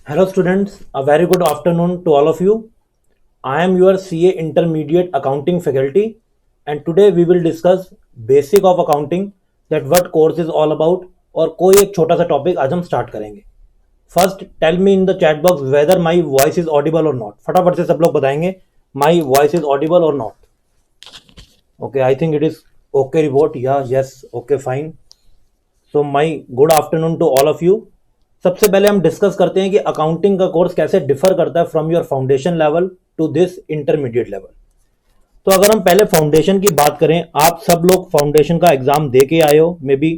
Hello students, a very good afternoon to all of you. I am your CA Intermediate Accounting faculty and today we will discuss basic of accounting, that what course is all about और कोई एक छोटा सा topic आज हम start करेंगे. First tell me in the chat box whether my voice is audible और not. फटाफट से सब लोग बताएंगे माई वॉइस इज ऑडिबल और not. Okay, I think it is okay report. या yes, okay fine. So my good afternoon to all of you. सबसे पहले हम डिस्कस करते हैं कि अकाउंटिंग का कोर्स कैसे डिफर करता है from your foundation level to this intermediate level. तो अगर हम पहले फाउंडेशन की बात करें, आप सब लोग फाउंडेशन का एग्जाम दे के आए हो, may be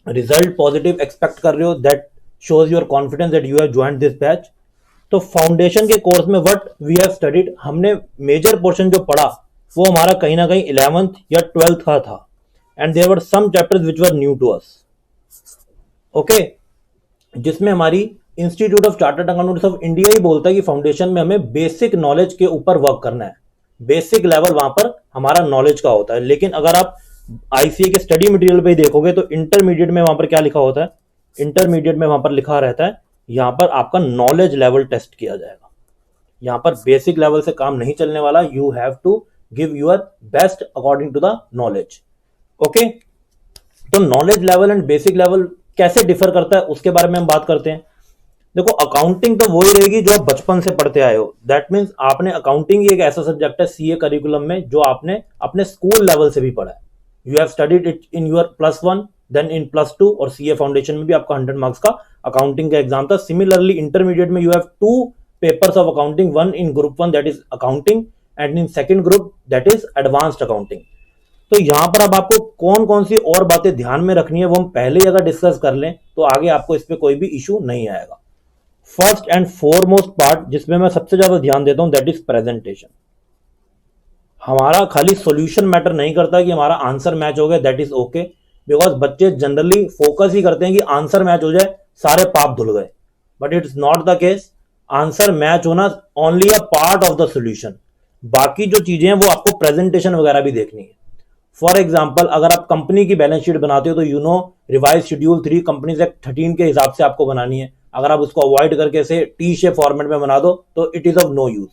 result positive expect कर रहे हो, that shows your confidence that you have joined this batch. तो फाउंडेशन के कोर्स में व्हाट वी हैव स्टडीड, हमने मेजर पोर्शन जो पढ़ा वो हमारा कहीं ना कहीं 11th या 12th का था, and there were some chapters which were new to us. Okay, जिसमें हमारी institute of chartered accountants of India ही बोलता है कि फाउंडेशन में हमें बेसिक नॉलेज के ऊपर वर्क करना है. बेसिक लेवल वहां पर हमारा नॉलेज का होता है. लेकिन अगर आप आईसीए के स्टडी मटेरियल पे देखोगे तो इंटरमीडिएट में वहां पर क्या लिखा होता है, इंटरमीडिएट में वहां पर लिखा रहता है यहां पर आपका नॉलेज लेवल टेस्ट किया जाएगा. यहां पर बेसिक लेवल से काम नहीं चलने वाला. You have to give your best according to the knowledge. Okay, तो knowledge level and basic level कैसे डिफर करता है उसके बारे में हम बात करते हैं. देखो, अकाउंटिंग तो वही रहेगी जो आप बचपन से पढ़ते आए हो. दैट मीन्स आपने अकाउंटिंग एक ऐसा सब्जेक्ट है सीए करिकुलम में जो आपने अपने स्कूल लेवल से भी पढ़ा है. You have studied it in your +1, then in +2, और सीए फाउंडेशन में भी आपका 100 मार्क्स का अकाउंटिंग का एग्जाम था. सिमिलरली इंटरमीडिएट में you have 2 papers of accounting, one in group 1 that is accounting and in second group that is advanced accounting. तो यहां पर अब आपको कौन कौन सी और बातें ध्यान में रखनी है वो हम पहले ही अगर डिस्कस कर लें तो आगे आपको इस पे कोई भी इशू नहीं आएगा. फर्स्ट एंड फॉरमोस्ट पार्ट जिसमें मैं सबसे ज्यादा ध्यान देता हूं दैट इज प्रेजेंटेशन. हमारा खाली सॉल्यूशन मैटर नहीं करता कि हमारा आंसर मैच हो गया, दैट इज ओके, बिकॉज बच्चे जनरली फोकस ही करते हैं कि आंसर मैच हो जाए सारे पाप धुल गए. But it's not the case. Answer match होना only a part of the solution. बाकी जो चीजें हैं वो आपको प्रेजेंटेशन वगैरह भी देखनी है. फॉर एग्जाम्पल, अगर आप कंपनी की बैलेंस शीट बनाते हो तो you know revise schedule 3 companies act 13 के हिसाब से आपको बनानी है. अगर आप उसको अवॉइड करके से टी शेप फॉर्मेट में बना दो तो it is of no use.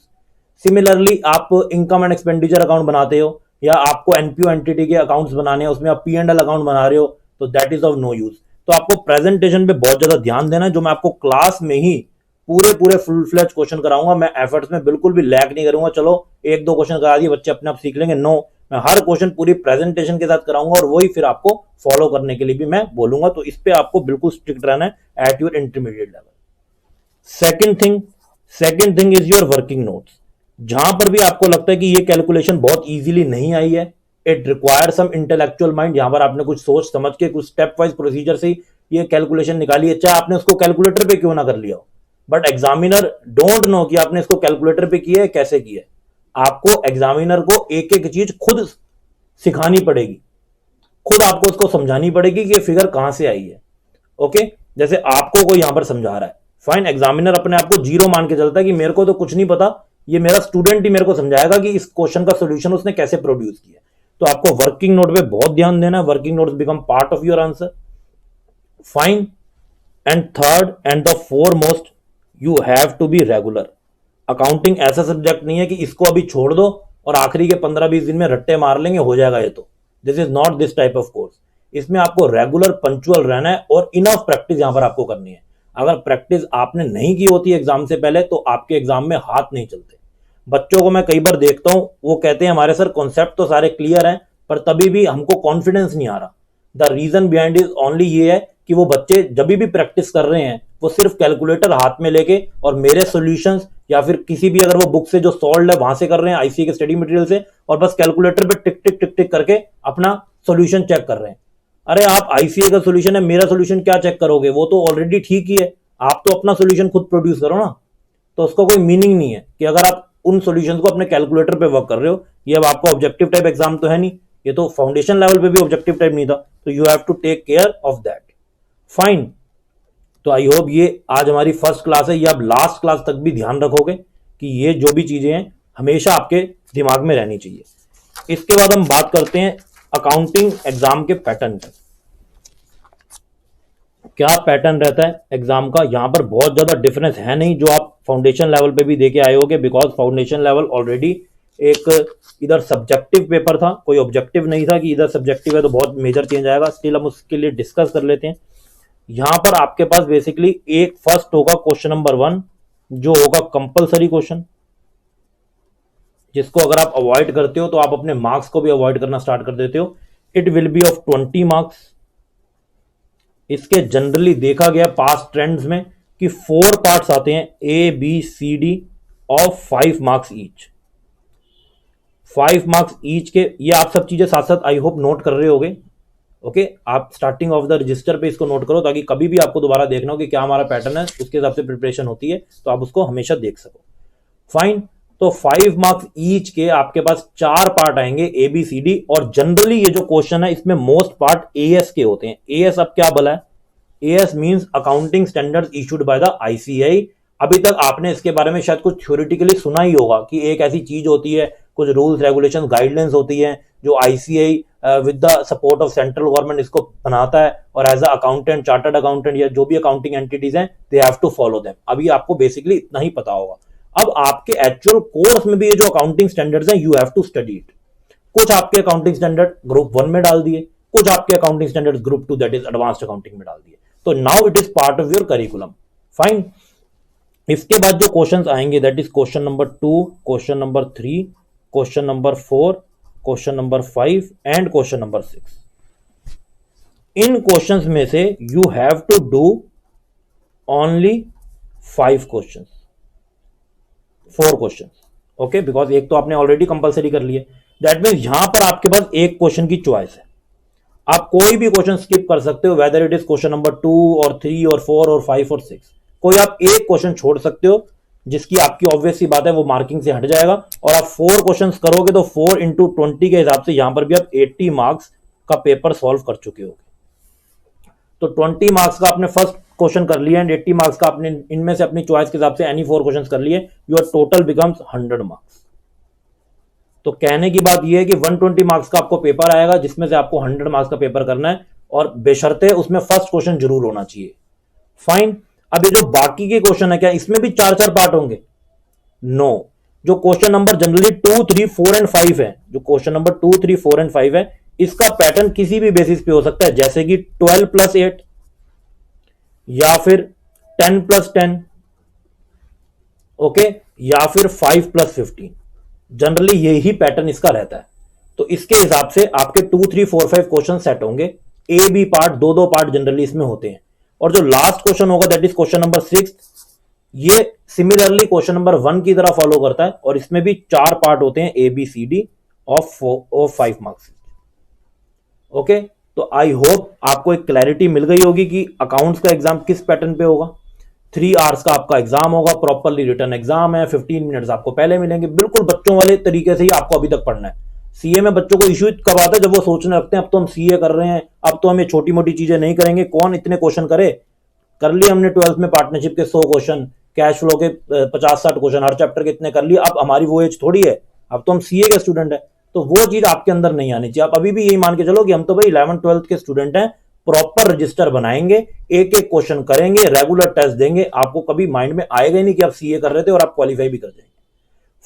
Similarly आप इनकम एंड एक्सपेंडिचर अकाउंट बनाते हो या आपको एनपीओ एंटिटी के अकाउंट्स बनाने हैं, उसमें आप P&L अकाउंट बना रहे हो, तो that is of no use. तो आपको प्रेजेंटेशन पे बहुत ज्यादा ध्यान देना है, जो मैं आपको क्लास में ही पूरे पूरे फुल फ्लेज क्वेश्चन कराऊंगा. मैं एफर्ट्स में बिल्कुल भी लैग नहीं करूंगा. चलो 1-2 क्वेश्चन करा दिए बच्चे अपने आप सीख लेंगे, नो, मैं हर क्वेश्चन पूरी प्रेजेंटेशन के साथ कराऊंगा और वही फिर आपको फॉलो करने के लिए भी मैं बोलूंगा. तो इस पे आपको बिल्कुल स्ट्रिक्ट रहना है at your intermediate level. Second thing is your working notes. जहां पर भी आपको लगता है कि ये कैलकुलेशन बहुत इजीली नहीं आई है, it require some intellectual mind, यहां पर आपने कुछ सोच समझ के कुछ स्टेप वाइज प्रोसीजर से ये कैलकुलेशन निकाली है, चाहे आपने उसको कैलकुलेटर पे क्यों ना कर लिया हो. बट एग्जामिनर डोंट नो कि आपने इसको कैलकुलेटर पे किया है, कैसे किया है. आपको एग्जामिनर को एक एक चीज खुद सिखानी पड़ेगी, खुद आपको उसको समझानी पड़ेगी कि ये फिगर कहां से आई है. ओके, जैसे आपको कोई यहां पर समझा रहा है, फाइन, एग्जामिनर अपने आप को जीरो मान के चलता है कि मेरे को तो कुछ नहीं पता, ये मेरा स्टूडेंट ही मेरे को समझाएगा कि इस क्वेश्चन का सोल्यूशन उसने कैसे प्रोड्यूस किया. तो आपको वर्किंग नोट पे बहुत ध्यान देना है. Working notes become part of your answer. Fine. And third and the foremost, you have to be regular. Accounting ऐसा सब्जेक्ट नहीं है कि इसको अभी छोड़ दो और आखिरी के 15-20 दिन में रट्टे मार लेंगे हो जाएगा ये. तो this is not this type of course. इसमें आपको रेगुलर पंक्चुअल रहना है और इनफ प्रैक्टिस यहां पर आपको करनी है. अगर प्रैक्टिस आपने नहीं की होती एग्जाम से पहले तो आपके एग्जाम में हाथ नहीं चलते. बच्चों को मैं कई बार देखता हूं, वो कहते हैं हमारे सर कॉन्सेप्ट तो सारे क्लियर हैं पर तभी भी हमको कॉन्फिडेंस नहीं आ रहा. The reason behind is only ये है कि वो बच्चे जब भी प्रैक्टिस कर रहे हैं वो सिर्फ कैलकुलेटर हाथ में लेके और मेरे सॉल्यूशंस या फिर किसी भी अगर वो बुक से जो सॉल्व है वहां से कर रहे हैं, आईसीए के स्टडी मटेरियल से, और बस कैलकुलेटर पे टिक टिक टिक टिक करके अपना सॉल्यूशन चेक कर रहे हैं. अरे आप आईसीए का सॉल्यूशन है, मेरा सॉल्यूशन क्या चेक करोगे, वो तो ऑलरेडी ठीक ही है. आप तो अपना सॉल्यूशन खुद प्रोड्यूस करो ना. तो उसका कोई मीनिंग नहीं है कि अगर आप उन सॉल्यूशंस को अपने कैलकुलेटर पे वर्क कर रहे हो. ये अब आपका ऑब्जेक्टिव टाइप एग्जाम तो है नहीं, ये तो फाउंडेशन लेवल पे भी ऑब्जेक्टिव टाइप नहीं था. तो you have to take care of that. Fine. तो आई होप ये आज हमारी फर्स्ट क्लास है, ये आप लास्ट क्लास तक भी ध्यान रखोगे कि ये जो भी चीजें हैं हमेशा आपके दिमाग में रहनी चाहिए. इसके बाद हम बात करते हैं अकाउंटिंग एग्जाम के पैटर्न पे. क्या पैटर्न रहता है एग्जाम का, यहाँ पर बहुत ज़्यादा डिफरेंस है नहीं जो आप फाउंडेशन लेवल पे भी देके आए होगे, बिकॉज फाउंडेशन लेवल ऑलरेडी एक इधर सब्जेक्टिव पेपर था, कोई ऑब्जेक्टिव नहीं था कि इधर सब्जेक्टिव है तो बहुत मेजर चेंज आएगा। स्टिल हम उसके लिए डिस्कस कर लेते हैं। यहाँ पर आपके पास बेसिकली एक फर्स्ट होगा क्वेश्चन नंबर 1 जो होगा कंपलसरी क्वेश्चन, जिसको अगर आप अवॉइड करते हो तो आप अपने मार्क्स को भी अवॉइड करना स्टार्ट कर देते हो। It will be of 20 marks. इसके जनरली देखा गया पास्ट ट्रेंड्स में कि 4 पार्ट्स आते हैं, A B C D of 5 marks each. 5 marks each के, ये आप सब चीजें साथ साथ आई होप नोट कर रहे होगे। ओके, आप स्टार्टिंग ऑफ द रजिस्टर पे इसको नोट करो ताकि कभी भी आपको दोबारा देखना हो कि क्या हमारा पैटर्न है, उसके हिसाब से प्रिपरेशन होती है, तो आप उसको हमेशा देख सको। फाइन, तो 5 मार्क्स ईच के आपके पास 4 पार्ट आएंगे ए बी सी डी, और जनरली ये जो क्वेश्चन है इसमें मोस्ट पार्ट एएस के होते हैं। एएस अब क्या बोला है? As means accounting standards issued by the ICAI. अभी तक आपने इसके बारे में शायद कुछ थ्योरेटिकली सुना ही होगा कि एक ऐसी चीज होती है, कुछ रूल्स रेगुलेशन गाइडलाइंस होती है जो ICAI with the support of central government इसको बनाता है, और as a accountant, chartered accountant या जो भी अकाउंटिंग एंटिटीज हैं, they have to follow them. अभी आपको बेसिकली इतना ही पता होगा। अब आपके एक्चुअल कोर्स में भी ये जो अकाउंटिंग स्टैंडर्ड्स हैं, you have to study it. कुछ आपके अकाउंटिंग स्टैंडर्ड ग्रुप 1 में डाल दिए, कुछ आपके accounting standards group 2 that is advanced accounting में डाल दिए। तो now it is part of your curriculum. Fine, इसके बाद जो क्वेश्चंस आएंगे that is question number 2, question number 3, question number 4, question number 5 and question number 6। इन क्वेश्चंस में से you have to do only 5 questions, 4 questions. Okay, because एक तो आपने ऑलरेडी कंपलसरी कर लिए। दैट मीन्स यहां पर आपके पास एक क्वेश्चन की चॉइस है, आप कोई भी क्वेश्चन स्किप कर सकते हो, whether it is question number 2 और 3 और 4 और 5 और 6। कोई आप एक क्वेश्चन छोड़ सकते हो जिसकी आपकी ऑब्वियस सी बात है वो मार्किंग से हट जाएगा, और आप 4 क्वेश्चन करोगे तो 4 इंटू 20 के हिसाब से यहां पर भी आप 80 मार्क्स का पेपर सॉल्व कर चुके होगे। तो 20 मार्क्स का आपने फर्स्ट क्वेश्चन कर लिया एंड 80 मार्क्स का आपने इनमें से अपनी चॉइस के हिसाब से एनी 4 क्वेश्चन कर लिए, योर टोटल बिकम्स 100 मार्क्स। तो कहने की बात यह है कि 120 मार्क्स का आपको पेपर आएगा जिसमें से आपको 100 मार्क्स का पेपर करना है, और बेशर्ते उसमें फर्स्ट क्वेश्चन जरूर होना चाहिए। फाइन, अब ये जो बाकी के क्वेश्चन है क्या इसमें भी 4-4 पार्ट होंगे? नो। जो क्वेश्चन नंबर जनरली 2, 3, 4 एंड 5 है, जो क्वेश्चन नंबर 2, 3, 4 एंड 5 है, इसका पैटर्न किसी भी बेसिस पे हो सकता है, जैसे कि 12 + 8 या फिर 10 + 10, ओके, या फिर 5 + 15। जनरली यही पैटर्न इसका रहता है। तो इसके हिसाब से आपके 2, 3, 4, 5 क्वेश्चन सेट होंगे। A B part, 2-2 part generally इसमें होते हैं। और जो लास्ट क्वेश्चन होगा दैट इज क्वेश्चन नंबर 6, ये सिमिलरली क्वेश्चन नंबर 1 की तरह फॉलो करता है, और इसमें भी 4 पार्ट होते हैं A B C D of 5 marks. Okay, तो आई होप आपको एक क्लैरिटी मिल गई होगी कि अकाउंट्स का एग्जाम किस पैटर्न पे होगा। 3 आवर्स का आपका एग्जाम होगा, प्रॉपरली रिटन एग्जाम है, 15 मिनट्स आपको पहले मिलेंगे, बिल्कुल बच्चों वाले तरीके से ही आपको अभी तक पढ़ना है। सीए में बच्चों को इश्यू कब आता है? जब वो सोचने लगते हैं अब तो हम सीए कर रहे हैं, अब तो हमें छोटी मोटी चीजें नहीं करेंगे, कौन इतने क्वेश्चन करे। कर लिए हमने 12th में पार्टनरशिप के 100 क्वेश्चन, कैश फ्लो के 50-60 क्वेश्चन, हर चैप्टर के इतने कर लिए, अब हमारी वो एज थोड़ी है, अब तो हम सीए के स्टूडेंट है। तो वो चीज आपके अंदर नहीं आनी चाहिए। आप अभी भी यही मान के चलो कि हम तो भाई 11th-12th के स्टूडेंट हैं, प्रॉपर रजिस्टर बनाएंगे, एक एक क्वेश्चन करेंगे, रेगुलर टेस्ट देंगे, आपको कभी माइंड में आएगा ही नहीं कि आप सीए कर रहे थे और आप क्वालिफाई भी कर जाएंगे।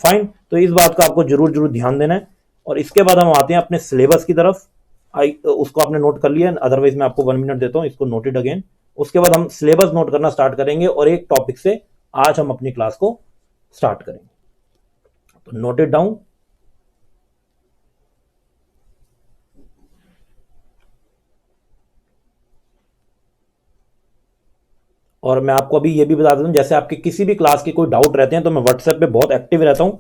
फाइन, तो इस बात का आपको जरूर जरूर ध्यान देना है। और इसके बाद हम आते हैं अपने सिलेबस की तरफ। उसको आपने नोट कर लिया, अदरवाइज मैं आपको 1 मिनट देता हूं, इसको नोटेड अगेन। उसके बाद हम सिलेबस नोट करना स्टार्ट करेंगे और एक टॉपिक से आज हम अपनी क्लास को स्टार्ट करेंगे। तो नोट इट डाउन। और मैं आपको अभी ये भी बता देता हूं, जैसे आपके किसी भी क्लास के कोई डाउट रहते हैं तो मैं व्हाट्सएप पे बहुत एक्टिव रहता हूं।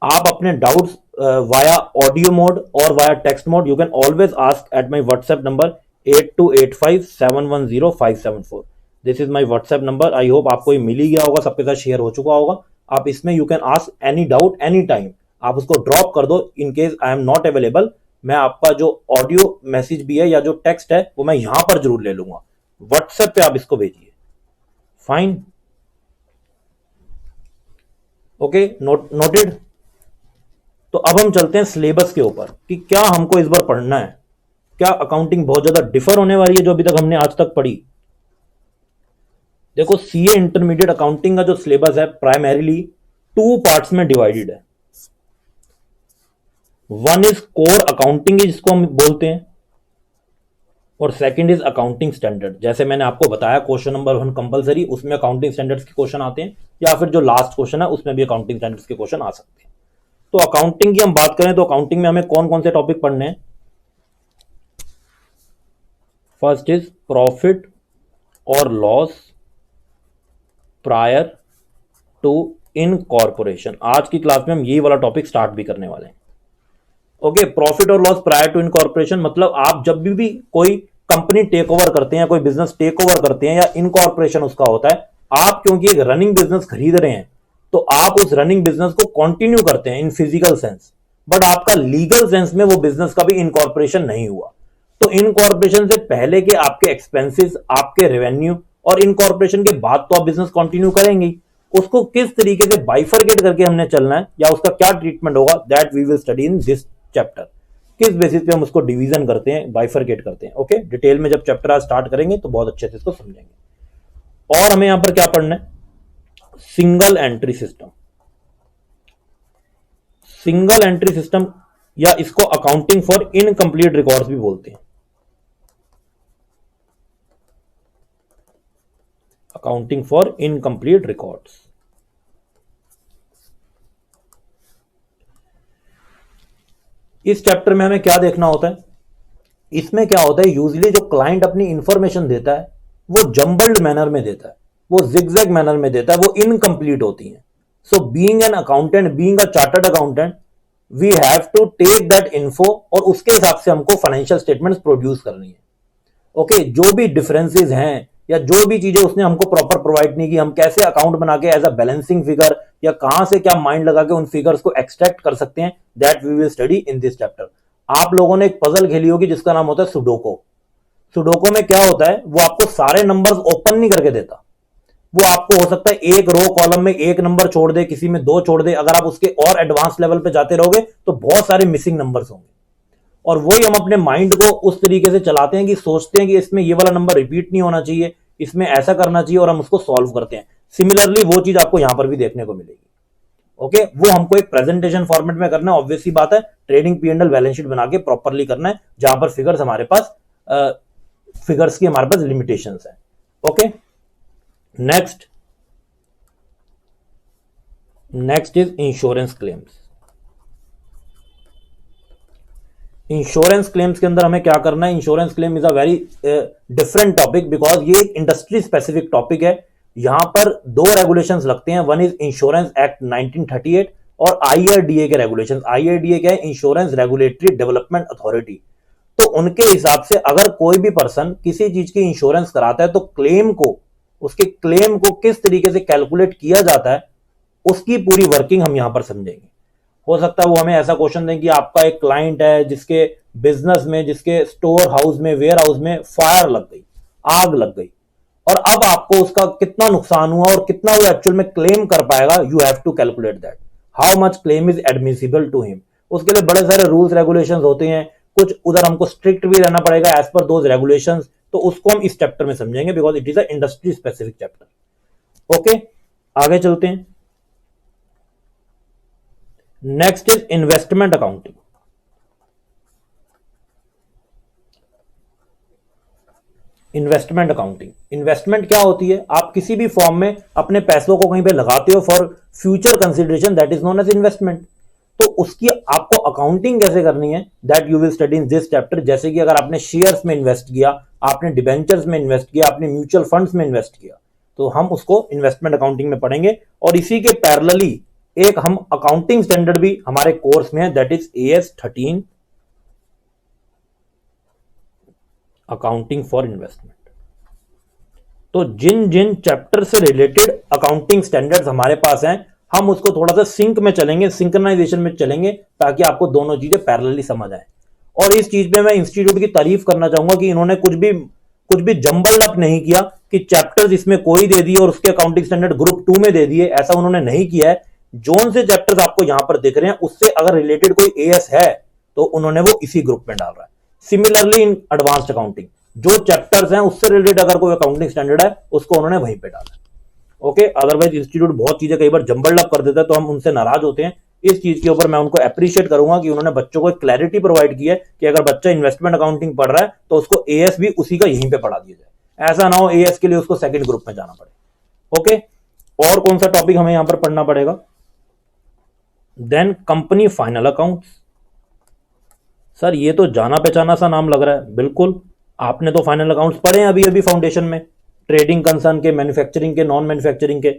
आप अपने डाउट्स वाया ऑडियो मोड और via text mode you can always ask at my WhatsApp number 8285710574। This is my WhatsApp number. I hope आपको ये मिल ही गया होगा, सबके साथ शेयर हो चुका होगा। आप इसमें you can ask any doubt any time, आप उसको ड्रॉप कर दो। In case I am not available, मैं आपका जो ऑडियो मैसेज भी है या जो टेक्स्ट है वो मैं यहां पर जरूर ले लूंगा। व्हाट्सएप पे आप इसको भेजिए। Fine, okay, noted. तो अब हम चलते हैं सिलेबस के ऊपर कि क्या हमको इस बार पढ़ना है। क्या अकाउंटिंग बहुत ज्यादा डिफर होने वाली है जो अभी तक हमने आज तक पढ़ी? देखो सीए इंटरमीडिएट अकाउंटिंग का जो सिलेबस है प्राइमरीली टू पार्ट्स में डिवाइडेड है। वन इज कोर अकाउंटिंग जिसको हम बोलते हैं, और सेकंड इज अकाउंटिंग स्टैंडर्ड। जैसे मैंने आपको बताया क्वेश्चन नंबर 1 कंपलसरी, उसमें अकाउंटिंग स्टैंडर्ड्स के क्वेश्चन आते हैं, या फिर जो लास्ट क्वेश्चन है उसमें भी अकाउंटिंग स्टैंडर्ड्स के क्वेश्चन आ सकते हैं। तो अकाउंटिंग की हम बात करें तो अकाउंटिंग में हमें कौन कौन से टॉपिक पढ़ने हैं। फर्स्ट इज प्रॉफिट और लॉस प्रायर टू इनकॉर्पोरेशन। आज की क्लास में हम यही वाला टॉपिक स्टार्ट भी करने वाले हैं। ओके, प्रॉफिट और लॉस प्रायर टू इनकॉर्पोरेशन मतलब आप जब भी कोई कंपनी टेक ओवर करते हैं, कोई बिजनेस टेक ओवर करते हैं या इनकॉर्पोरेशन उसका होता है, आप क्योंकि एक रनिंग बिजनेस खरीद रहे हैं तो आप उस रनिंग बिजनेस को कंटिन्यू करते हैं इन फिजिकल सेंस, बट आपका लीगल सेंस में वो बिजनेस का भी इनकॉर्पोरेशन नहीं हुआ। तो इनकॉर्पोरेशन से पहले के आपके एक्सपेंसेस, आपके रेवेन्यू, और इनकॉर्पोरेशन के बाद तो आप बिजनेस कंटिन्यू करेंगे, उसको किस तरीके से बाइफरकेट करके हमने चलना है या उसका क्या ट्रीटमेंट होगा, that we will study in this chapter. किस बेसिस पे हम उसको डिवीजन करते हैं, बाइफरकेट करते हैं। ओके, डिटेल में जब चैप्टर आज स्टार्ट करेंगे तो बहुत अच्छे से इसको समझेंगे। और हमें यहां पर क्या पढ़ना है, single entry system. Single entry system या इसको अकाउंटिंग फॉर इनकम्प्लीट रिकॉर्ड्स भी बोलते हैं। Accounting for incomplete records. इस चैप्टर में हमें क्या देखना होता है, इसमें क्या होता है, यूजली जो क्लाइंट अपनी इंफॉर्मेशन देता है वो जंबल्ड मैनर में देता है, वो जिगजैग मैनर में देता है, वो इनकम्प्लीट होती है। So being an accountant, being a chartered accountant, we have to take that info और उसके हिसाब से हमको फाइनेंशियल स्टेटमेंट्स प्रोड्यूस करनी है। ओके, जो भी डिफरेंसेस हैं या जो भी चीजें उसने हमको प्रॉपर प्रोवाइड नहीं की, हम कैसे अकाउंट बना के एज अ बैलेंसिंग फिगर या कहां से क्या माइंड लगा के उन फिगर्स को एक्सट्रैक्ट कर सकते हैं, that we will study in this chapter. आप लोगों ने एक पजल खेली होगी जिसका नाम होता है सुडोको। सुडोको में क्या होता है, वो आपको सारे नंबर्स ओपन नहीं करके देता, वो आपको हो सकता है एक रो कॉलम में एक नंबर छोड़ दे, किसी में दो छोड़ दे। अगर आप उसके और एडवांस लेवल पे जाते रहोगे तो बहुत सारे मिसिंग नंबर्स होंगे, और वही हम अपने माइंड को उस तरीके से चलाते हैं कि सोचते हैं कि इसमें ये वाला नंबर रिपीट नहीं होना चाहिए, इसमें ऐसा करना चाहिए, और हम उसको सॉल्व करते हैं। सिमिलरली वो चीज आपको यहां पर भी देखने को मिलेगी। ओके, वो हमको एक प्रेजेंटेशन फॉर्मेट में करना है, ऑब्वियस सी बात है, ट्रेडिंग पी&एल बैलेंस शीट बना के प्रॉपरली करना है, जहां पर फिगर्स हमारे पास फिगर्स की हमारे पास लिमिटेशंस है। Okay, next is insurance claims. Insurance claims के अंदर हमें क्या करना है, insurance claim is a very different topic because ये एक इंडस्ट्री स्पेसिफिक टॉपिक है। यहां पर दो रेगुलेशंस लगते हैं, वन इज इंश्योरेंस एक्ट 1938 और आईआरडीए के रेगुलेशंस। आईआरडीए क्या है, इंश्योरेंस रेगुलेटरी डेवलपमेंट अथॉरिटी। तो उनके हिसाब से अगर कोई भी पर्सन किसी चीज की इंश्योरेंस कराता है तो क्लेम को, उसके क्लेम को किस तरीके से कैलकुलेट किया जाता है, उसकी पूरी वर्किंग हम यहां पर समझेंगे। हो सकता है वो हमें ऐसा क्वेश्चन दें कि आपका एक क्लाइंट है जिसके बिजनेस में, जिसके स्टोर हाउस में, वेयर हाउस में फायर लग गई, आग लग गई, और अब आपको उसका कितना नुकसान हुआ और कितना वो एक्चुअल में क्लेम कर पाएगा, you have to calculate that how much claim is admissible to him. उसके लिए बड़े सारे रूल्स रेगुलेशंस होते हैं, कुछ उधर हमको स्ट्रिक्ट भी रहना पड़ेगा एज पर दोज रेगुलेशंस। तो उसको हम इस चैप्टर में समझेंगे because it is a industry specific chapter. Okay, आगे चलते हैं। Next is investment accounting. Investment accounting, investment क्या होती है, आप किसी भी फॉर्म में अपने पैसों को कहीं पे लगाते हो for future consideration, that is known as investment. तो उसकी आपको अकाउंटिंग कैसे करनी है, that you will study in this chapter. जैसे कि अगर आपने शेयर्स में इन्वेस्ट किया, आपने डिबेंचर्स में इन्वेस्ट किया, आपने म्यूचुअल फंड्स में इन्वेस्ट किया, तो हम उसको इन्वेस्टमेंट अकाउंटिंग में पढ़ेंगे। और इसी के पैरेलली एक हम अकाउंटिंग स्टैंडर्ड भी हमारे कोर्स में है, that is AS 13 accounting for investment. तो जिन जिन चैप्टर से रिलेटेड अकाउंटिंग स्टैंडर्ड्स हमारे पास हैं, हम उसको थोड़ा सा सिंक में चलेंगे, सिंक्रनाइजेशन में चलेंगे, ताकि आपको दोनों चीजें पैरेलली समझ आए। और इस चीज में मैं इंस्टीट्यूट की तारीफ करना चाहूंगा कि इन्होंने कुछ भी जंबल अप नहीं किया कि चैप्टर्स इसमें कोई दे दिए और उसके अकाउंटिंग स्टैंडर्ड ग्रुप 2 में दे दिए, ऐसा उन्होंने नहीं किया है। जोन से चैप्टर्स आपको यहां पर दिख रहे हैं उससे अगर रिलेटेड कोई AS है तो उन्होंने वो इसी ग्रुप में डाल रहा है। सिमिलरली इन एडवांस्ड अकाउंटिंग, जो चैप्टर्स हैं उससे रिलेटेड अगर कोई अकाउंटिंग स्टैंडर्ड है उसको उन्होंने वहीं पे डाला। ओके, अदरवाइज इंस्टीट्यूट बहुत चीजें कई बार जंबल्ड अप कर देता है तो हम उनसे नाराज होते हैं। इस चीज के ऊपर मैं उनको अप्रिशिएट करूंगा कि उन्होंने बच्चों को एक क्लैरिटी प्रोवाइड की है कि अगर बच्चा इन्वेस्टमेंट अकाउंटिंग पढ़ रहा है तो उसको एएस भी उसी का यहीं पे पढ़ा दिया जाए, ऐसा ना हो एएस के लिए उसको सेकंड ग्रुप में जाना पड़े। ओके, और कौन सा टॉपिक हमें यहां पर पढ़ना पड़ेगा? Then company final accounts. Sir ये तो जाना पहचाना सा नाम लग रहा है। बिल्कुल, आपने तो फाइनल अकाउंट्स पढ़े हैं अभी अभी फाउंडेशन में, ट्रेडिंग कंसर्न के, मैन्युफैक्चरिंग के, नॉन मैन्युफैक्चरिंग के।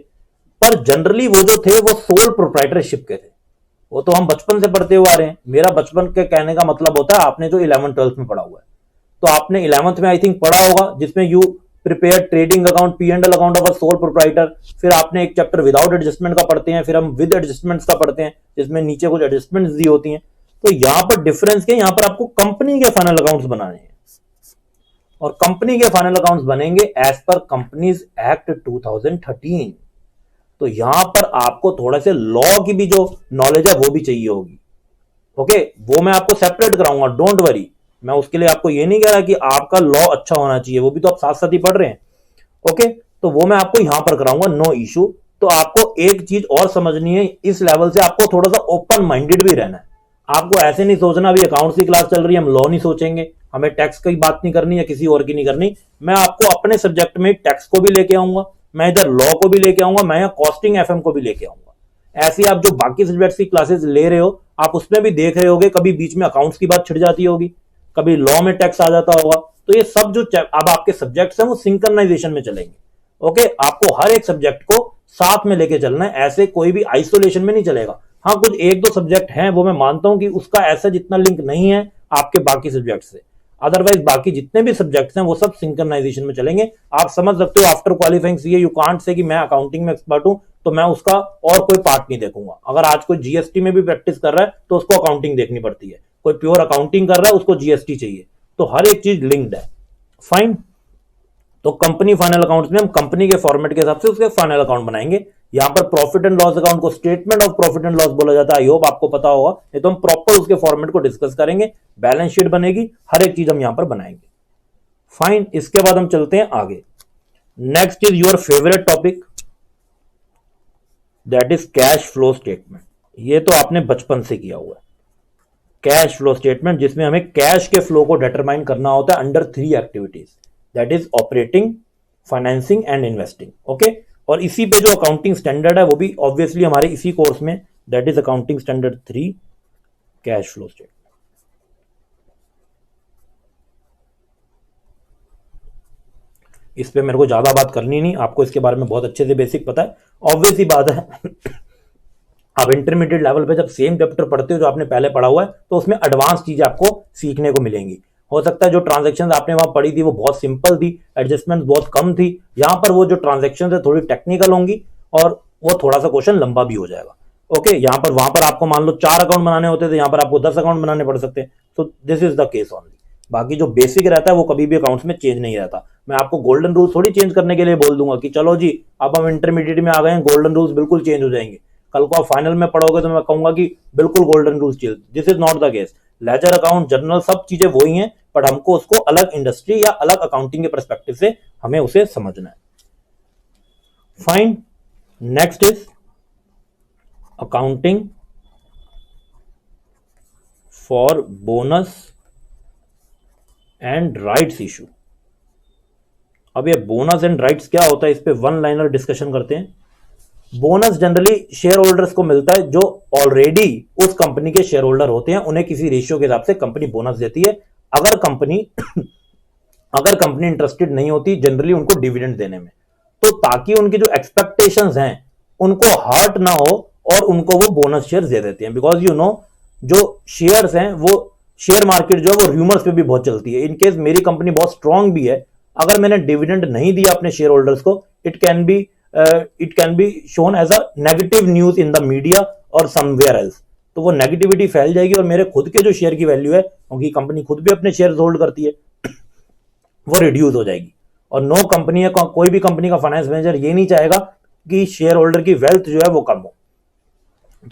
पर जनरली वो जो थे वो सोल प्रोप्राइटरशिप के थे, वो तो हम बचपन से पढ़ते हुए आ रहे हैं। मेरा बचपन के कहने का मतलब होता है आपने जो 11th-12th में पढ़ा हुआ है, तो आपने 11th में आई थिंक पढ़ा होगा जिसमें you prepare trading account, P&L account of a sole proprietor. फिर आपने एक चैप्टर विदाउट एडजस्टमेंट का पढ़ते हैं, फिर हम विद एडजस्टमेंट्स का पढ़ते हैं जिसमें नीचे कुछ एडजस्टमेंट्स दी होती हैं। तो यहां पर डिफरेंस क्या, यहां पर आपको कंपनी के फाइनल अकाउंट्स बनाने हैं और कंपनी के फाइनल अकाउंट्स बनेंगे एज पर कंपनीज एक्ट 2013। तो यहां पर आपको थोड़ा से लॉ की भी जो नॉलेज है वो भी चाहिए होगी। ओके, वो मैं आपको सेपरेट कराऊंगा, डोंट वरी। मैं उसके लिए आपको ये नहीं कह रहा कि आपका लॉ अच्छा होना चाहिए, वो भी तो आप साथ साथ ही पढ़ रहे हैं। ओके, तो वो मैं आपको यहां पर कराऊंगा, नो इशू। तो आपको एक चीज और समझनी है, इस लेवल से आपको थोड़ा सा ओपन माइंडेड भी रहना है। आपको ऐसे नहीं सोचना अभी अकाउंट्स की क्लास चल रही है हम लॉ नहीं सोचेंगे, हमें टैक्स की बात नहीं करनी या किसी और की नहीं करनी। मैं आपको अपने सब्जेक्ट में टैक्स को भी लेके आऊंगा, मैं इधर लॉ को भी लेके आऊंगा, मैं कॉस्टिंग एफएम को भी लेके आऊंगा। ऐसे आप जो बाकी सब्जेक्ट्स की क्लासेस ले रहे हो आप उसमें भी देख रहे होगे, कभी बीच में अकाउंट्स की बात छिड़ जाती होगी, कभी लॉ में टैक्स आ जाता होगा। तो ये सब जो अब आपके सब्जेक्ट्स हैं वो सिंक्रनाइजेशन में चलेंगे। ओके, आपको हर एक सब्जेक्ट को साथ में लेके चलना है, ऐसे कोई भी आइसोलेशन में नहीं चलेगा। हाँ, कुछ एक दो सब्जेक्ट हैं वो मैं मानता हूं कि उसका ऐसा जितना लिंक नहीं है आपके बाकी सब्जेक्ट से, अदरवाइज बाकी जितने भी सब्जेक्ट्स हैं वो सब सिंक्रनाइजेशन में चलेंगे। आप समझ सकते हो after qualifying CA you can't say कि मैं अकाउंटिंग में एक्सपर्ट हूं तो मैं उसका और कोई पार्ट नहीं देखूंगा। अगर आज कोई जीएसटी में भी प्रैक्टिस कर रहा है तो उसको अकाउंटिंग देखनी पड़ती है, कोई प्योर अकाउंटिंग कर रहा है उसको जीएसटी चाहिए। तो हर एक चीज लिंक्ड है। फाइन, तो कंपनी फाइनल अकाउंट्स में हम कंपनी के फॉर्मेट के हिसाब से उसके फाइनल अकाउंट बनाएंगे। यहां पर प्रॉफिट एंड लॉस अकाउंट को statement of profit and loss बोला जाता है, आई होप आपको पता होगा, नहीं तो हम प्रॉपर उसके फॉर्मेट को डिस्कस करेंगे। बैलेंस शीट बनेगी, हर एक चीज हम यहां पर बनाएंगे। फाइन, इसके बाद हम चलते हैं आगे। Next is your favourite topic, that is cash flow statement. ये तो आपने बचपन से किया हुआ है, कैश फ्लो स्टेटमेंट, जिसमें हमें कैश के फ्लो को डिटरमाइन करना होता है under 3 activities, that is operating, financing and investing. Okay, और इसी पे जो अकाउंटिंग स्टैंडर्ड है वो भी ऑब्वियसली हमारे इसी कोर्स में, that is accounting standard 3 cash flow statement. इस पे मेरे को ज्यादा बात करनी नहीं, आपको इसके बारे में बहुत अच्छे से बेसिक पता है। ऑब्वियस ही बात है आप इंटरमीडिएट लेवल पे जब सेम चैप्टर पढ़ते हो जो आपने पहले पढ़ा हुआ है तो उसमें एडवांस चीजें आपको सीखने को मिलेंगी। हो सकता है जो ट्रांजैक्शंस आपने वहां पढ़ी थी वो बहुत सिंपल थी, एडजस्टमेंट बहुत कम थी, यहां पर वो जो ट्रांजैक्शंस है थोड़ी टेक्निकल होंगी और वो थोड़ा सा क्वेश्चन लंबा भी हो जाएगा। ओके, यहां पर वहां पर आपको मान लो 4 अकाउंट बनाने होते थे, यहां पर आपको 10 अकाउंट बनाने पड़ सकते हैं। तो this is the case only. बाकी जो बेसिक रहता है वो कभी भी अकाउंट्स में चेंज नहीं रहता। मैं आपको गोल्डन रूल थोड़ी चेंज करने के लिए बोल दूंगा कि चलो जी अब हम इंटरमीडिएट में आ गए हैं, गोल्डन रूल्स बिल्कुल चेंज हो जाएंगे। कल को आप फाइनल में पढ़ोगे तो मैं कहूंगा कि बिल्कुल golden rules change, this is not the case. Ledger account, journal, सब चीजें वही हैं, बट हमको उसको अलग इंडस्ट्री या अलग अकाउंटिंग के परस्पेक्टिव से हमें उसे समझना है। Fine, next is accounting for bonus and rights issue. अब ये बोनस एंड राइट्स क्या होता है, इस पे वन लाइनर डिस्कशन करते हैं। बोनस जनरली शेयर होल्डर्स को मिलता है जो ऑलरेडी उस कंपनी के शेयर होल्डर होते हैं, उन्हें किसी रेशियो के हिसाब से कंपनी बोनस देती है। अगर कंपनी इंटरेस्टेड नहीं होती जनरली उनको डिविडेंड देने में, तो ताकि उनकी जो एक्सपेक्टेशंस हैं उनको हर्ट ना हो और उनको वो बोनस शेयर दे देते हैं। बिकॉज यू नो जो शेयर्स हैं वो शेयर मार्केट जो है वो रूमर्स पे भी बहुत चलती है। इनकेस मेरी कंपनी बहुत स्ट्रांग भी है, अगर मैंने डिविडेंड नहीं दिया अपने शेयर होल्डर्स को, it can be shown as a negative news in the media और समवेयर एल्स। तो वो नेगेटिविटी फैल जाएगी और मेरे खुद के जो शेयर की वैल्यू है, क्योंकि कंपनी खुद भी अपने शेयर होल्ड करती है, वो रिड्यूस हो जाएगी। और नो कंपनी है, कोई भी कंपनी का फाइनेंस मैनेजर ये नहीं चाहेगा कि शेयर होल्डर की वेल्थ जो है वो कम हो।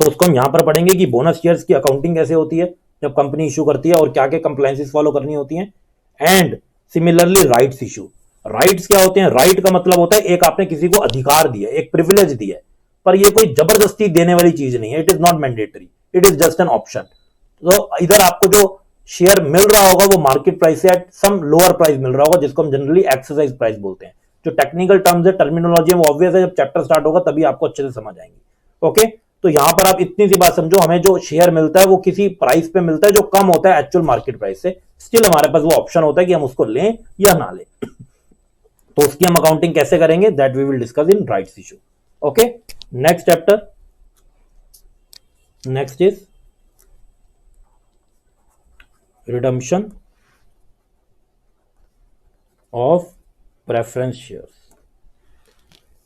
तो उसको हम यहां पर पढ़ेंगे कि बोनस शेयर्स की अकाउंटिंग कैसे होती है जब कंपनी इशू करती है और क्या क्या कंप्लायंसेस फॉलो करनी होती हैं। And similarly rights issue, rights क्या होते हैं? राइट का मतलब होता है एक आपने किसी को अधिकार दिया, एक प्रिविलेज दिया है, पर ये कोई जबरदस्ती देने वाली चीज नहीं है, it is not mandatory, it is just an option. तो इधर आपको जो शेयर मिल रहा होगा वो मार्केट प्राइस से एट सम लोअर प्राइस मिल रहा होगा, जिसको हम जनरली एक्सरसाइज प्राइस बोलते हैं। जो टेक्निकल टर्म्स है, टर्मिनोलॉजी है, वो ऑब्वियस है, जब चैप्टर स्टार्ट होगा तभी आपको अच्छे से समझ आएंगे। ओके, तो यहां पर आप इतनी सी बात समझो, हमें जो शेयर मिलता है वो किसी प्राइस पे मिलता है जो कम होता है एक्चुअल मार्केट प्राइस से, स्टिल हमारे पास वो ऑप्शन होता है कि हम उसको लें या ना लें। तो उसकी हम अकाउंटिंग कैसे करेंगे, that we will discuss in rights issue. Okay, next chapter, next is redemption of preference shares.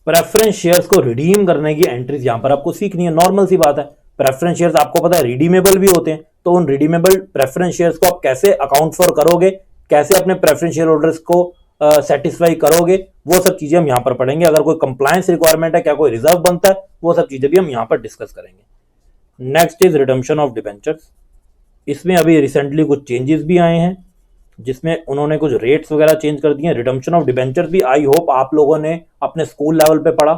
Preference shares को रिडीम करने की एंट्रीज यहां पर आपको सीखनी है, नॉर्मल सी बात है। प्रेफरेंस शेयर्स आपको पता है रिडीमेबल भी होते हैं, तो उन रिडीमेबल प्रेफरेंस शेयर्स को आप कैसे अकाउंट फॉर करोगे, कैसे अपने प्रेफरेंस शेयर होल्डर्स को सेटिस्फाई करोगे, वो सब चीजें हम यहां पर पढ़ेंगे। अगर कोई कंप्लायंस रिक्वायरमेंट है, क्या कोई रिजर्व बनता है, वो सब चीजें भी हम यहां पर डिस्कस करेंगे। Next is redemption of debentures. इसमें अभी रिसेंटली कुछ चेंजेस भी आए हैं, जिसमें उन्होंने कुछ रेट्स वगैरह चेंज कर दिए। रिडम्पशन ऑफ डिबेंचर्स भी आई होप आप लोगों ने अपने स्कूल लेवल पे पढ़ा।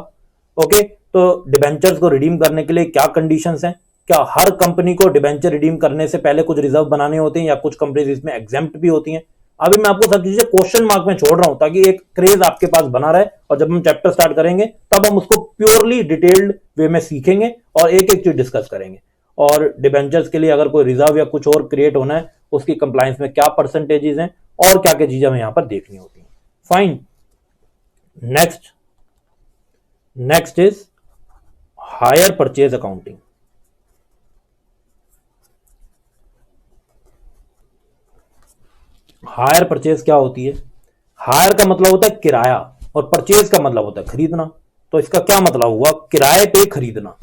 ओके, तो डिबेंचर्स को रिडीम करने के लिए क्या कंडीशंस हैं? क्या हर कंपनी को डिबेंचर रिडीम करने से पहले कुछ रिजर्व बनाने होते हैं, या कुछ कंपनीज इसमें एग्जेम्प्ट भी होती हैं? अभी मैं आपको सब चीजें क्वेश्चन मार्क में छोड़ रहा हूं, ताकि एक क्रेज आपके पास बना रहे, और जब हम चैप्टर स्टार्ट करेंगे तब हम उसको प्योरली डिटेल्ड वे में सीखेंगे और एक एक चीज डिस्कस करेंगे। और डिबेंचर्स के लिए अगर कोई रिजर्व या कुछ और क्रिएट होना है, उसकी कंप्लायंस में क्या परसेंटेजेस हैं और क्या क्या चीजें हमें यहां पर देखनी होती हैं। Fine, next is hire purchase accounting. Hire purchase क्या होती है? हायर का मतलब होता है किराया, और परचेज का मतलब होता है खरीदना। तो इसका क्या मतलब हुआ? किराए पे खरीदना।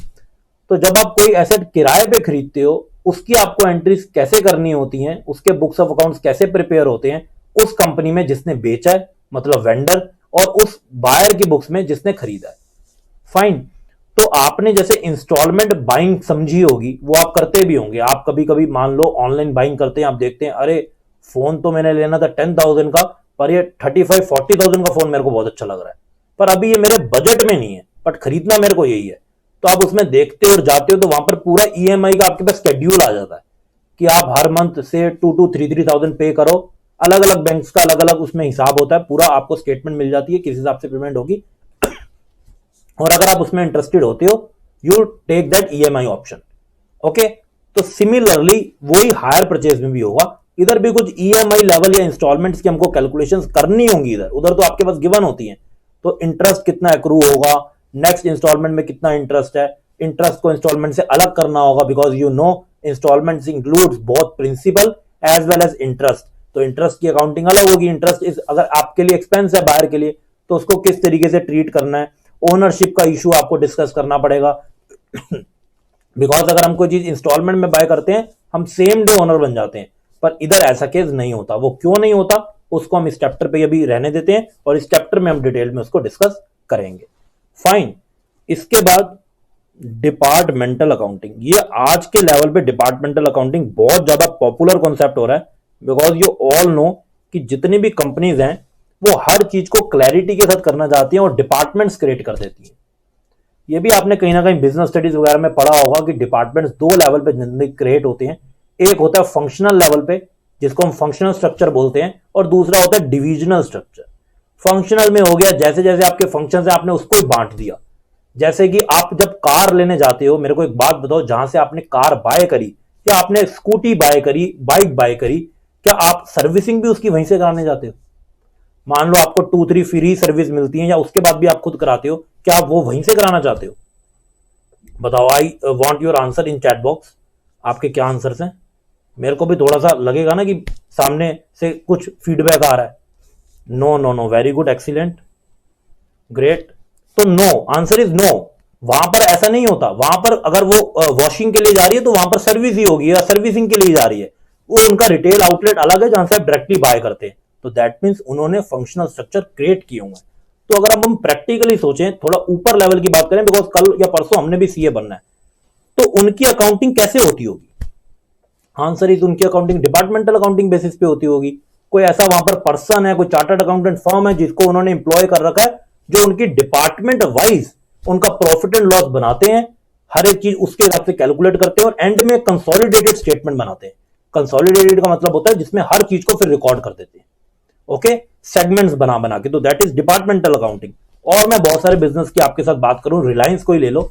तो जब आप कोई एसेट किराए पे खरीदते हो, उसकी आपको एंट्रीज कैसे करनी होती हैं, उसके बुक्स ऑफ अकाउंट्स कैसे प्रिपेयर होते हैं उस कंपनी में जिसने बेचा है, मतलब वेंडर, और उस बायर की बुक्स में जिसने खरीदा है। फाइन, तो आपने जैसे इंस्टॉलमेंट बाइंग समझी होगी, वो आप करते भी होंगे। आप कभी कभी मान लो ऑनलाइन बाइंग करते हैं, आप देखते हैं अरे फोन तो मैंने लेना था 10,000 का, पर ये 35-40,000 का फोन मेरे को बहुत अच्छा लग रहा है, पर अभी ये मेरे बजट में नहीं है, बट खरीदना मेरे को यही है। तो आप उसमें देखते और जाते हो, तो वहां पर पूरा ईएमआई का आपके पास शेड्यूल आ जाता है कि आप हर मंथ से 2-3,000 पे करो। अलग अलग बैंक्स का अलग अलग उसमें हिसाब होता है, पूरा आपको स्टेटमेंट मिल जाती है किस हिसाब से पेमेंट होगी। और अगर आप उसमें इंटरेस्टेड होते हो, you take that EMI option. Okay, तो सिमिलरली वही हायर परचेज में भी होगा। इधर भी कुछ ईएमआई लेवल या इंस्टॉलमेंट्स की हमको कैलकुलेशंस करनी होंगी। इधर उधर तो आपके पास गिवन होती हैं, तो इंटरेस्ट कितना एक्रू होगा, नेक्स्ट इंस्टॉलमेंट में कितना इंटरेस्ट है, इंटरेस्ट को इंस्टॉलमेंट से अलग करना होगा, because you know instalments includes both principal as well as interest. तो इंटरेस्ट की अकाउंटिंग अलग होगी। इंटरेस्ट इज अगर आपके लिए एक्सपेंस है बायर के लिए, तो उसको किस तरीके से ट्रीट करना है। ओनरशिप का इशू आपको डिस्कस करना पड़ेगा बिकॉज अगर हम कोई चीज इंस्टॉलमेंट में बाय करते हैं, हम सेम डे ओनर बन जाते हैं, पर इधर ऐसा केस नहीं होता। वो क्यों नहीं होता, उसको हम इस चैप्टर पे अभी रहने देते हैं, और इस चैप्टर में हम डिटेल में उसको डिस्कस करेंगे। फाइन, इसके बाद डिपार्टमेंटल अकाउंटिंग। ये आज के लेवल पे डिपार्टमेंटल अकाउंटिंग बहुत ज्यादा पॉपुलर कॉन्सेप्ट हो रहा है, बिकॉज यू ऑल नो कि जितनी भी कंपनीज हैं वो हर चीज को क्लैरिटी के साथ करना चाहती हैं और डिपार्टमेंट्स क्रिएट कर देती हैं। ये भी आपने कहीं ना कहीं बिजनेस स्टडीज वगैरह में पढ़ा होगा कि डिपार्टमेंट्स दो लेवल पे जनरली क्रिएट होते हैं। एक होता है फंक्शनल लेवल पे, जिसको हम फंक्शनल स्ट्रक्चर बोलते हैं, और दूसरा होता है डिविजनल स्ट्रक्चर। फंक्शनल में हो गया जैसे जैसे आपके फंक्शन है आपने उसको ही बांट दिया। जैसे कि आप जब कार लेने जाते हो, मेरे को एक बात बताओ, जहां से आपने कार बाय करी या आपने स्कूटी बाय करी, बाइक बाय करी, क्या आप सर्विसिंग भी उसकी वहीं से कराने जाते हो? मान लो आपको 2-3 फ्री सर्विस मिलती है, या उसके बाद भी आप खुद कराते हो, क्या आप वो वहीं से कराना चाहते हो? बताओ, I want your answer in chat box. आपके क्या आंसर्स हैं? मेरे को भी थोड़ा सा लगेगा ना कि सामने से कुछ फीडबैक आ रहा है। No no no, very good, excellent, great. तो नो, आंसर इज नो। वहां पर ऐसा नहीं होता। वहां पर अगर वो वॉशिंग के लिए जा रही है तो वहां पर सर्विस ही होगी, या सर्विसिंग के लिए जा रही है, वो उनका रिटेल आउटलेट अलग है जहां से आप डायरेक्टली बाय करते हैं। तो दैट मीन्स उन्होंने फंक्शनल स्ट्रक्चर क्रिएट किए हुए हैं। तो अगर हम प्रैक्टिकली सोचें, थोड़ा ऊपर लेवल की बात करें, बिकॉज कल या परसों हमने भी सीए बनना है, तो उनकी अकाउंटिंग कैसे होती होगी? आंसर इज उनकी अकाउंटिंग डिपार्टमेंटल अकाउंटिंग बेसिस पे होती होगी। कोई ऐसा वहां पर पर्सन है, कोई चार्टर्ड अकाउंटेंट फर्म है जिसको उन्होंने एम्प्लॉय कर रखा है, जो उनकी डिपार्टमेंट वाइज उनका प्रॉफिट एंड लॉस बनाते हैं, हर एक चीज उसके हिसाब से कैलकुलेट करते हैं और एंड में कंसोलिडेटेड स्टेटमेंट बनाते हैं। कंसोलिडेटेड का मतलब होता है जिसमें हर चीज को फिर रिकॉर्ड कर देते हैं, ओके, सेगमेंट्स बना बना के। तो दैट इज डिपार्टमेंटल अकाउंटिंग। और मैं बहुत सारे बिजनेस की आपके साथ बात करूं, रिलायंस को ही ले लो।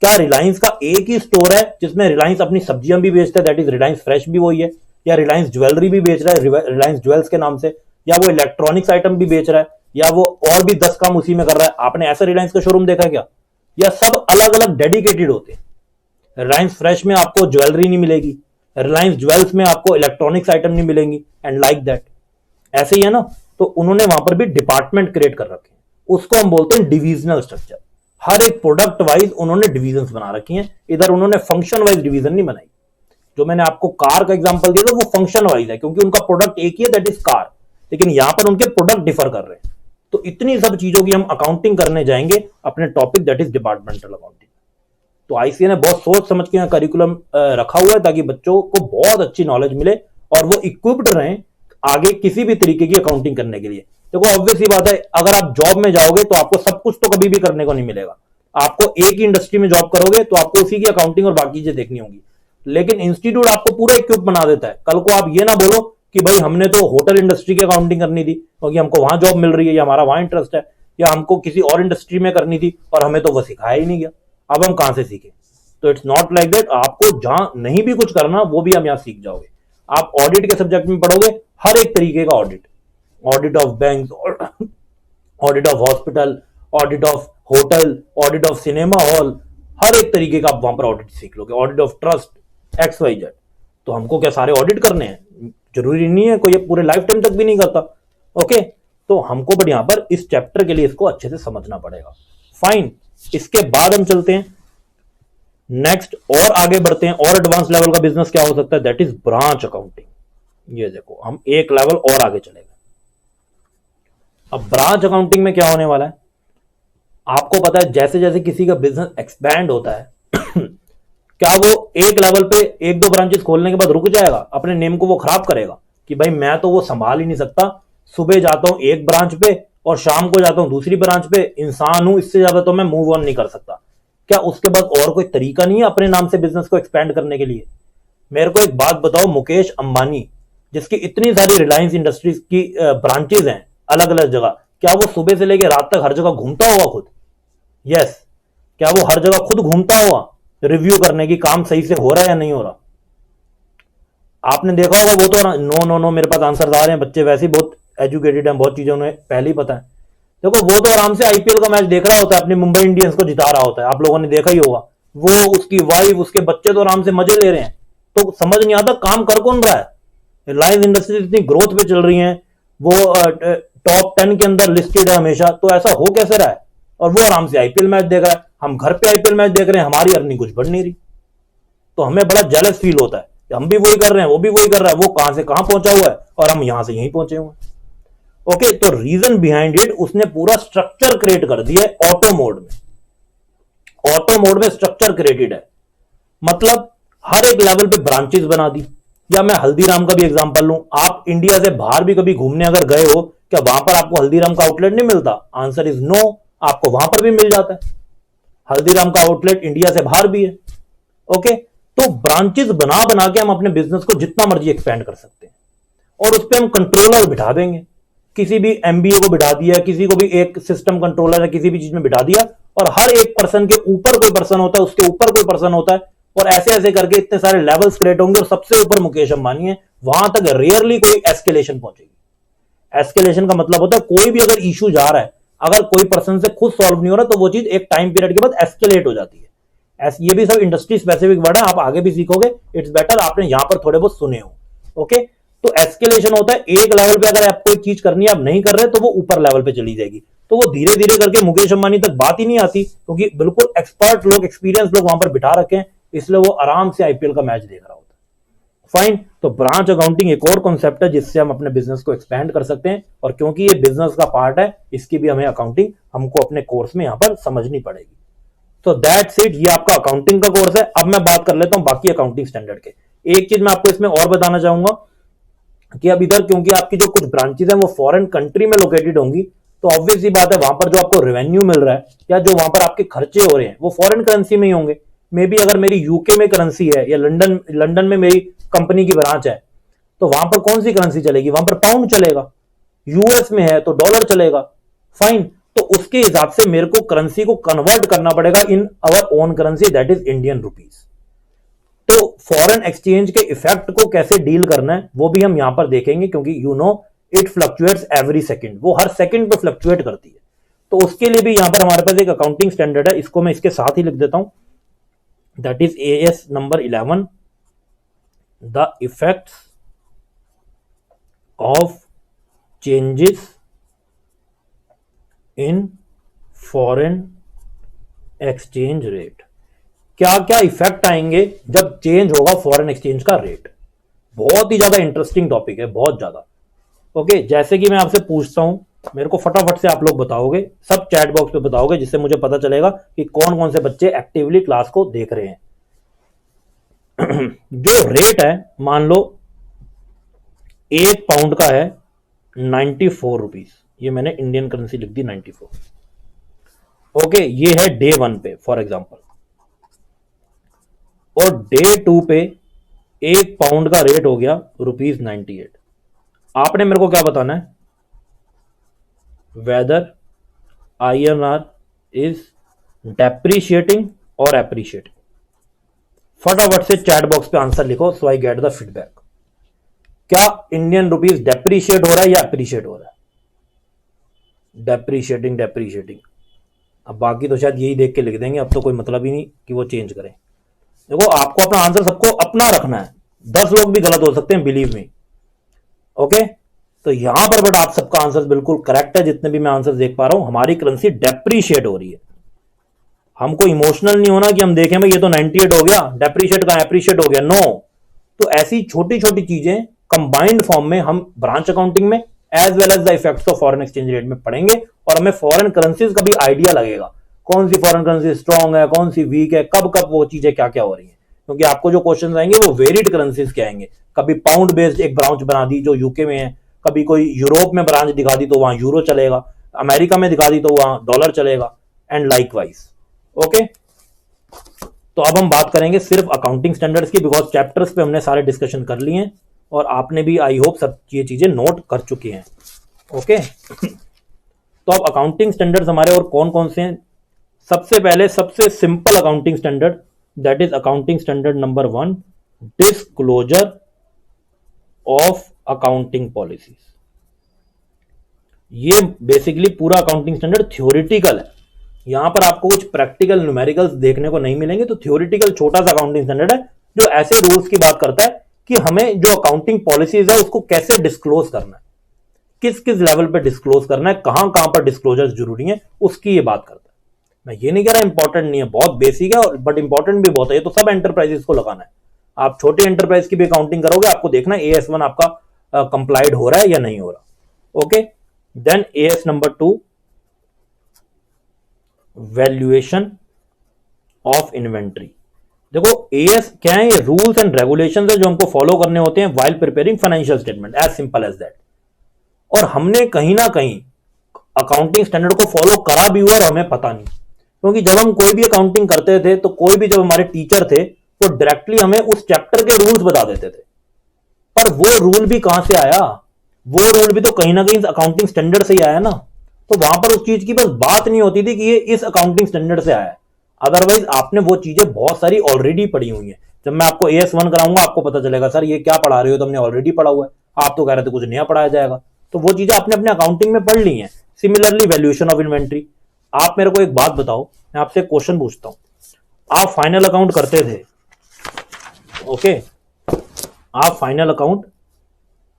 क्या रिलायंस का एक ही स्टोर है जिसमें रिलायंस अपनी सब्जियां भी बेचता है, दैट इज रिलायंस फ्रेश भी वही है, या रिलायंस ज्वेलरी भी बेच रहा है रिलायंस ज्वेल्स के नाम से, या वो इलेक्ट्रॉनिक्स आइटम भी बेच रहा है, या वो और भी 10 काम उसी में कर रहा है? आपने ऐसा रिलायंस का शोरूम देखा है क्या? या सब अलग अलग डेडिकेटेड होते हैं? रिलायंस फ्रेश में आपको ज्वेलरी नहीं मिलेगी, रिलायंस ज्वेल्स में आपको इलेक्ट्रॉनिक्स आइटम नहीं मिलेंगी, एंड लाइक दैट। ऐसे ही है ना। तो उन्होंने वहां पर भी डिपार्टमेंट क्रिएट कर रखे हैं, उसको हम बोलते हैं डिविजनल स्ट्रक्चर। हर एक प्रोडक्ट वाइज उन्होंने डिविजन बना रखी हैं। इधर उन्होंने फंक्शन वाइज डिवीजन नहीं बनाई। जो मैंने आपको कार का एग्जांपल दिया था वो फंक्शन वाइज है, क्योंकि उनका प्रोडक्ट एक ही है, दैट इज कार, लेकिन यहां पर उनके प्रोडक्ट डिफर कर रहे हैं। तो इतनी सब चीजों की हम अकाउंटिंग करने जाएंगे अपने topic, that is departmental accounting. तो आईसीए ने बहुत सोच समझ के करिकुलम रखा हुआ है ताकि बच्चों को बहुत अच्छी नॉलेज मिले और वो इक्विप्ड रहें आगे किसी भी तरीके की अकाउंटिंग करने के लिए। देखो ऑब्वियस ही बात है, अगर आप जॉब में जाओगे तो आपको सब कुछ तो कभी भी करने को नहीं मिलेगा। आपको एक ही इंडस्ट्री में जॉब करोगे तो आपको उसी की अकाउंटिंग और बाकी चीजें देखनी होंगी। लेकिन इंस्टीट्यूट आपको पूरा इक्विप बना देता है। कल को आप ये ना बोलो कि भाई हमने तो होटल इंडस्ट्री की अकाउंटिंग करनी थी क्योंकि हमको वहां जॉब मिल रही है या हमारा वहां इंटरेस्ट है, या हमको किसी और इंडस्ट्री में करनी थी और हमें तो वो सिखाया ही नहीं गया, अब हम कहां से सीखें? तो इट्स नॉट लाइक दैट। आपको जहां नहीं भी कुछ करना वो भी हम यहां सीख जाओगे। आप ऑडिट के सब्जेक्ट में पढ़ोगे, हर एक तरीके का audit, audit of bank, audit of hospital, audit of hotel, audit of cinema hall, हर एक तरीके का आप वहां पर ऑडिट सीख लोगे, ऑडिट ऑफ ट्रस्ट, XYZ। तो हमको क्या सारे ऑडिट करने हैं? जरूरी नहीं है, कोई पूरे लाइफ टाइम तक भी नहीं करता, ओके। तो हमको बट यहां पर इस चैप्टर के लिए इसको अच्छे से समझना पड़ेगा। फाइन, इसके बाद हम चलते हैं नेक्स्ट और आगे बढ़ते हैं। और एडवांस लेवल का बिजनेस क्या हो सकता है? That is branch accounting. ये देखो हम एक लेवल और आगे चलेंगे। अब ब्रांच अकाउंटिंग में क्या होने वाला है, आपको पता है जैसे जैसे किसी का बिजनेस एक्सपैंड होता है क्या वो एक लेवल पे एक दो ब्रांचेस खोलने के बाद रुक जाएगा? अपने नेम को वो खराब करेगा कि भाई मैं तो वो संभाल ही नहीं सकता, सुबह जाता हूं एक ब्रांच पे और शाम को जाता हूं दूसरी ब्रांच पे, इंसान हूं, इससे ज्यादा तो मैं मूव ऑन नहीं कर सकता। क्या उसके पास और कोई तरीका नहीं है अपने नाम से बिजनेस को एक्सपेंड करने के लिए? मेरे को एक बात बताओ, मुकेश अंबानी जिसकी इतनी सारी रिलायंस इंडस्ट्रीज की ब्रांचेज हैं अलग अलग जगह, क्या वो सुबह से लेकर रात तक हर जगह घूमता होगा खुद? यस। क्या वो हर जगह खुद घूमता होगा रिव्यू करने की काम सही से हो रहा है या नहीं हो रहा? आपने देखा होगा वो तो नो नो नो मेरे पास आंसर आ रहे हैं, बच्चे वैसे ही बहुत एजुकेटेड हैं, बहुत चीजें उन्हें पहले ही पता है। देखो वो तो आराम से आईपीएल का मैच देख रहा होता है, अपनी मुंबई इंडियंस को जिता रहा होता है, आप लोगों ने देखा ही होगा। वो, उसकी वाइफ, उसके बच्चे तो आराम से मजे ले रहे हैं। तो समझ नहीं आता काम कर कौन रहा है? रिलायंस इंडस्ट्री इतनी ग्रोथ पे चल रही है, वो टॉप 10 के अंदर लिस्टेड है हमेशा, तो ऐसा हो कैसे रहा है? और वो आराम से आईपीएल मैच देख रहा है, हम घर पे आईपीएल मैच देख रहे हैं, हमारी अर्निंग कुछ बढ़ नहीं रही। तो हमें बड़ा जेलस फील होता है कि हम भी वही कर रहे हैं, वो भी वही कर रहा है, वो कहां से कहां पहुंचा हुआ है और हम यहां से यहीं पहुंचे हुए हैं। ओके, तो रीजन बिहाइंड इट, उसने पूरा स्ट्रक्चर क्रिएट कर दिया है ऑटो मोड में। ऑटो मोड में स्ट्रक्चर क्रिएटेड है, मतलब हर एक लेवल पे ब्रांचेस बना दी। या मैं हल्दीराम का भी एग्जांपल लूं, आप इंडिया से बाहर भी कभी घूमने अगर गए हो, क्या वहां पर आपको हल्दीराम का आउटलेट नहीं मिलता? आंसर इज नो, आपको वहां पर भी मिल जाता है। हल्दीराम का आउटलेट इंडिया से बाहर भी है, ओके। तो ब्रांचेस बना बना के हम अपने बिजनेस को जितना मर्जी एक्सपेंड कर सकते हैं, और उस पर हम कंट्रोलर बिठा देंगे। किसी भी एमबीए को बिठा दिया, किसी को भी एक सिस्टम कंट्रोलर है किसी भी चीज में बिठा दिया, और हर एक पर्सन के ऊपर कोई पर्सन होता है, उसके ऊपर कोई पर्सन होता है, और ऐसे ऐसे करके इतने सारे लेवल्स क्रिएट होंगे, और सबसे ऊपर मुकेश अंबानी है। वहां तक रेयरली कोई एस्केलेशन पहुंचेगी। एस्केलेशन का मतलब होता है कोई भी अगर इशू जा रहा है, अगर कोई पर्सन से खुद सॉल्व नहीं हो रहा, तो वो चीज एक टाइम पीरियड के बाद एस्केलेट हो जाती है। ये भी सब इंडस्ट्री स्पेसिफिक वर्ड है, आप आगे भी सीखोगे, इट्स बेटर आपने यहां पर थोड़े बहुत सुने हो, ओके। तो एस्केलेशन होता है एक लेवल पे अगर आप कोई चीज करनी है, आप नहीं कर रहे, तो वो ऊपर लेवल पे चली जाएगी। तो वो धीरे धीरे करके मुकेश अंबानी तक बात ही नहीं आती, क्योंकि बिल्कुल एक्सपर्ट लोग, एक्सपीरियंस लोग वहां पर बिठा रखे हैं, इसलिए वो आराम से आईपीएल का मैच देख रहा होता है। फाइन, तो ब्रांच अकाउंटिंग एक और कॉन्सेप्ट है जिससे हम अपने बिजनेस को एक्सपेंड कर सकते हैं, और क्योंकि ये बिजनेस का पार्ट है, इसकी भी हमें अकाउंटिंग हमको अपने कोर्स में यहां पर समझनी पड़ेगी। तो दैट्स इट, ये आपका अकाउंटिंग का कोर्स है। अब मैं बात कर लेता हूं बाकी अकाउंटिंग स्टैंडर्ड के। एक चीज मैं आपको इसमें और बताना चाहूंगा, कि अब इधर क्योंकि आपकी जो कुछ ब्रांचेस हैं वो फॉरेन कंट्री में लोकेटेड होंगी, तो ऑब्वियस ही बात है वहां पर जो आपको रेवेन्यू मिल रहा है या जो वहां पर आपके खर्चे हो रहे हैं वो फॉरेन करेंसी में ही होंगे। मे बी अगर मेरी यूके में करेंसी है या लंदन लंदन में मेरी कंपनी की ब्रांच है, तो वहां पर कौन सी करेंसी चलेगी? वहां पर पाउंड चलेगा। यूएस में है तो डॉलर चलेगा। फाइन। तो उसके हिसाब से मेरे को करेंसी को कन्वर्ट करना पड़ेगा in our own currency, that is Indian rupees. तो फॉरेन एक्सचेंज के इफेक्ट को कैसे डील करना है वो भी हम यहां पर देखेंगे, क्योंकि you know it fluctuates every second, वो हर सेकंड पे फ्लक्चुएट करती है। तो उसके लिए भी यहां पर हमारे पास एक अकाउंटिंग स्टैंडर्ड है, इसको मैं इसके साथ ही लिख देता हूं, that is as number 11, the effects of changes in foreign exchange rate. क्या क्या इफेक्ट आएंगे जब चेंज होगा फॉरेन एक्सचेंज का रेट। बहुत ही ज्यादा इंटरेस्टिंग टॉपिक है, बहुत ज्यादा। ओके, जैसे कि मैं आपसे पूछता हूं, मेरे को फटाफट से आप लोग बताओगे, सब चैट बॉक्स पे बताओगे, जिससे मुझे पता चलेगा कि कौन कौन से बच्चे एक्टिवली क्लास को देख रहे हैं। जो रेट है, मान लो 1 पाउंड का है 94 रुपीज, ये मैंने इंडियन करेंसी लिख दी 94। ओके, ये है डे 1 पे फॉर एग्जांपल, और डे 2 पे 1 पाउंड का रेट हो गया ₹98। आपने मेरे को क्या बताना है? वेदर INR इज डेप्रीशिएटिंग और एप्रीशिएटिंग। फटाफट से चैट बॉक्स पे आंसर लिखो, सो आई गेट द फीडबैक। क्या इंडियन रुपीज डेप्रीशिएट हो रहा है या एप्रीशिएट हो रहा है? डेप्रीशिएटिंग, डेप्रीशिएटिंग। अब बाकी तो शायद यही देख के लिख देंगे, अब तो कोई मतलब ही नहीं कि वो चेंज करें। देखो, आपको अपना आंसर सबको अपना रखना है, 10 लोग भी गलत हो सकते हैं, बिलीव मी। ओके, तो यहां पर बट आप सबका आंसर बिल्कुल करेक्ट है, जितने भी मैं आंसर देख पा रहा हूं, हमारी करेंसी डेप्रीशिएट हो रही है। हमको इमोशनल नहीं होना कि हम देखें भाई ये तो 98 हो गया, डेप्रीशिएट का एप्रीशिएट हो गया, नो। तो ऐसी छोटी छोटी चीजें कंबाइंड फॉर्म में हम ब्रांच अकाउंटिंग में as well as the effects of foreign exchange rate में पढ़ेंगे, और हमें फॉरेन करेंसीज का भी आइडिया लगेगा, कौन सी फॉरेन करेंसी स्ट्रांग है, कौन सी वीक है, कब कब वो चीजें क्या क्या हो रही है। क्योंकि आपको जो क्वेश्चन आएंगे वो वेरिड करेंसीज के आएंगे। कभी पाउंड बेस्ड एक ब्रांच बना दी जो यूके में है, कभी कोई यूरोप में ब्रांच दिखा दी तो वहां यूरो चलेगा, अमेरिका में दिखा दी तो वहां डॉलर चलेगा, एंड लाइकवाइज। ओके, तो अब हम बात करेंगे सिर्फ अकाउंटिंग स्टैंडर्ड्स की, बिकॉज चैप्टर्स पे हमने सारे डिस्कशन कर लिए हैं और आपने भी आई होप सब ये चीजें नोट कर चुके हैं। ओके, तो अब अकाउंटिंग स्टैंडर्ड्स हमारे और कौन कौन से हैं? सबसे पहले सबसे simple accounting standard, that is accounting standard number 1, disclosure of accounting policies. ये बेसिकली पूरा अकाउंटिंग स्टैंडर्ड थ्योरेटिकल है, यहां पर आपको कुछ प्रैक्टिकल न्यूमेरिकल्स देखने को नहीं मिलेंगे। तो थ्योरेटिकल छोटा सा अकाउंटिंग स्टैंडर्ड है जो ऐसे रूल्स की बात करता है कि हमें जो अकाउंटिंग पॉलिसीज है उसको कैसे डिस्क्लोज करना है, किस किस लेवल पे डिस्क्लोज करना है, कहां कहां पर डिस्क्लोजर जरूरी है, उसकी ये बात करता है। मैं ये नहीं कह रहा इंपॉर्टेंट नहीं है, बहुत बेसिक है, बट इंपॉर्टेंट भी बहुत है। ये तो सब एंटरप्राइजेस को लगाना है। आप छोटे एंटरप्राइज की भी अकाउंटिंग करोगे, आपको देखना है AS1 आपका कंप्लाइड हो रहा है या नहीं हो रहा। Okay, then AS number 2, valuation of inventory. देखो, AS क्या है? ये रूल्स एंड रेगुलेशंस है जो हमको फॉलो करने होते हैं while preparing financial statement, as simple as that. और हमने कहीं ना कहीं अकाउंटिंग स्टैंडर्ड को फॉलो करा भी हुआ और हमें पता नहीं, क्योंकि जब हम कोई भी अकाउंटिंग करते थे तो कोई भी जब हमारे टीचर थे वो डायरेक्टली हमें उस चैप्टर के रूल्स बता देते थे, पर वो रूल भी कहां से आया? वो रूल भी तो कहीं ना कहीं अकाउंटिंग स्टैंडर्ड से ही आया ना। तो वहां पर उस चीज की बस बात नहीं होती थी कि ये इस अकाउंटिंग स्टैंडर्ड से आया है, अदरवाइज आपने वो चीजें बहुत सारी ऑलरेडी पढ़ी हुई हैं। जब मैं आपको AS1 कराऊंगा आपको पता चलेगा सर ये क्या पढ़ा रहे हो, तो हमने ऑलरेडी पढ़ा हुआ है, आप तो कह रहे थे कुछ नया पढ़ाया जाएगा। तो वो चीजें आपने अपने अकाउंटिंग में पढ़ ली हैं। Similarly valuation of inventory. आप मेरे को एक बात बताओ, मैं आपसे क्वेश्चन पूछता हूं, आप फाइनल अकाउंट करते थे, ओके, आप फाइनल अकाउंट,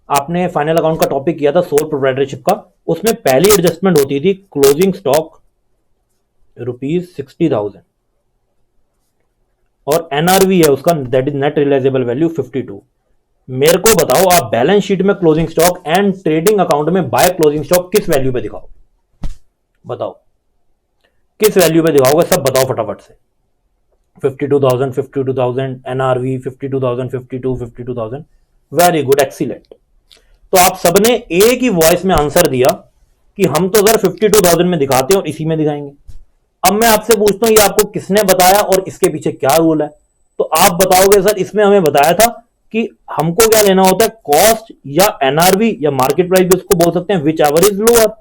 आपने फाइनल अकाउंट का टॉपिक किया था सोल प्रोप्राइटरशिप का, उसमें पहली एडजस्टमेंट होती थी क्लोजिंग स्टॉक ₹60,000 और NRV है उसका, that is net realisable value 52। मेरे को बताओ, आप बैलेंस शीट में closing stock and trading account में बाय क्लोजिंग स्टॉक किस वैल्यू पे दिखाओ? बताओ किस वैल्यू पे दिखाओगे? सब बताओ फटाफट से। 52,000, 52,000, NRV 52,000, 52, 52,000। Very good, excellent. तो आप सबने एक ही वॉइस में आंसर दिया कि हम तो सर 52,000 में दिखाते हैं और इसी में दिखाएंगे। अब मैं आपसे पूछता हूं ये आपको किसने बताया और इसके पीछे क्या रूल है? तो आप बताओगे सर इसमें हमें बताया था कि हमको क्या लेना होता है, कॉस्ट या एनआरवी या मार्केट प्राइस भी उसको बोल सकते हैं, विच एवर इज लोअर,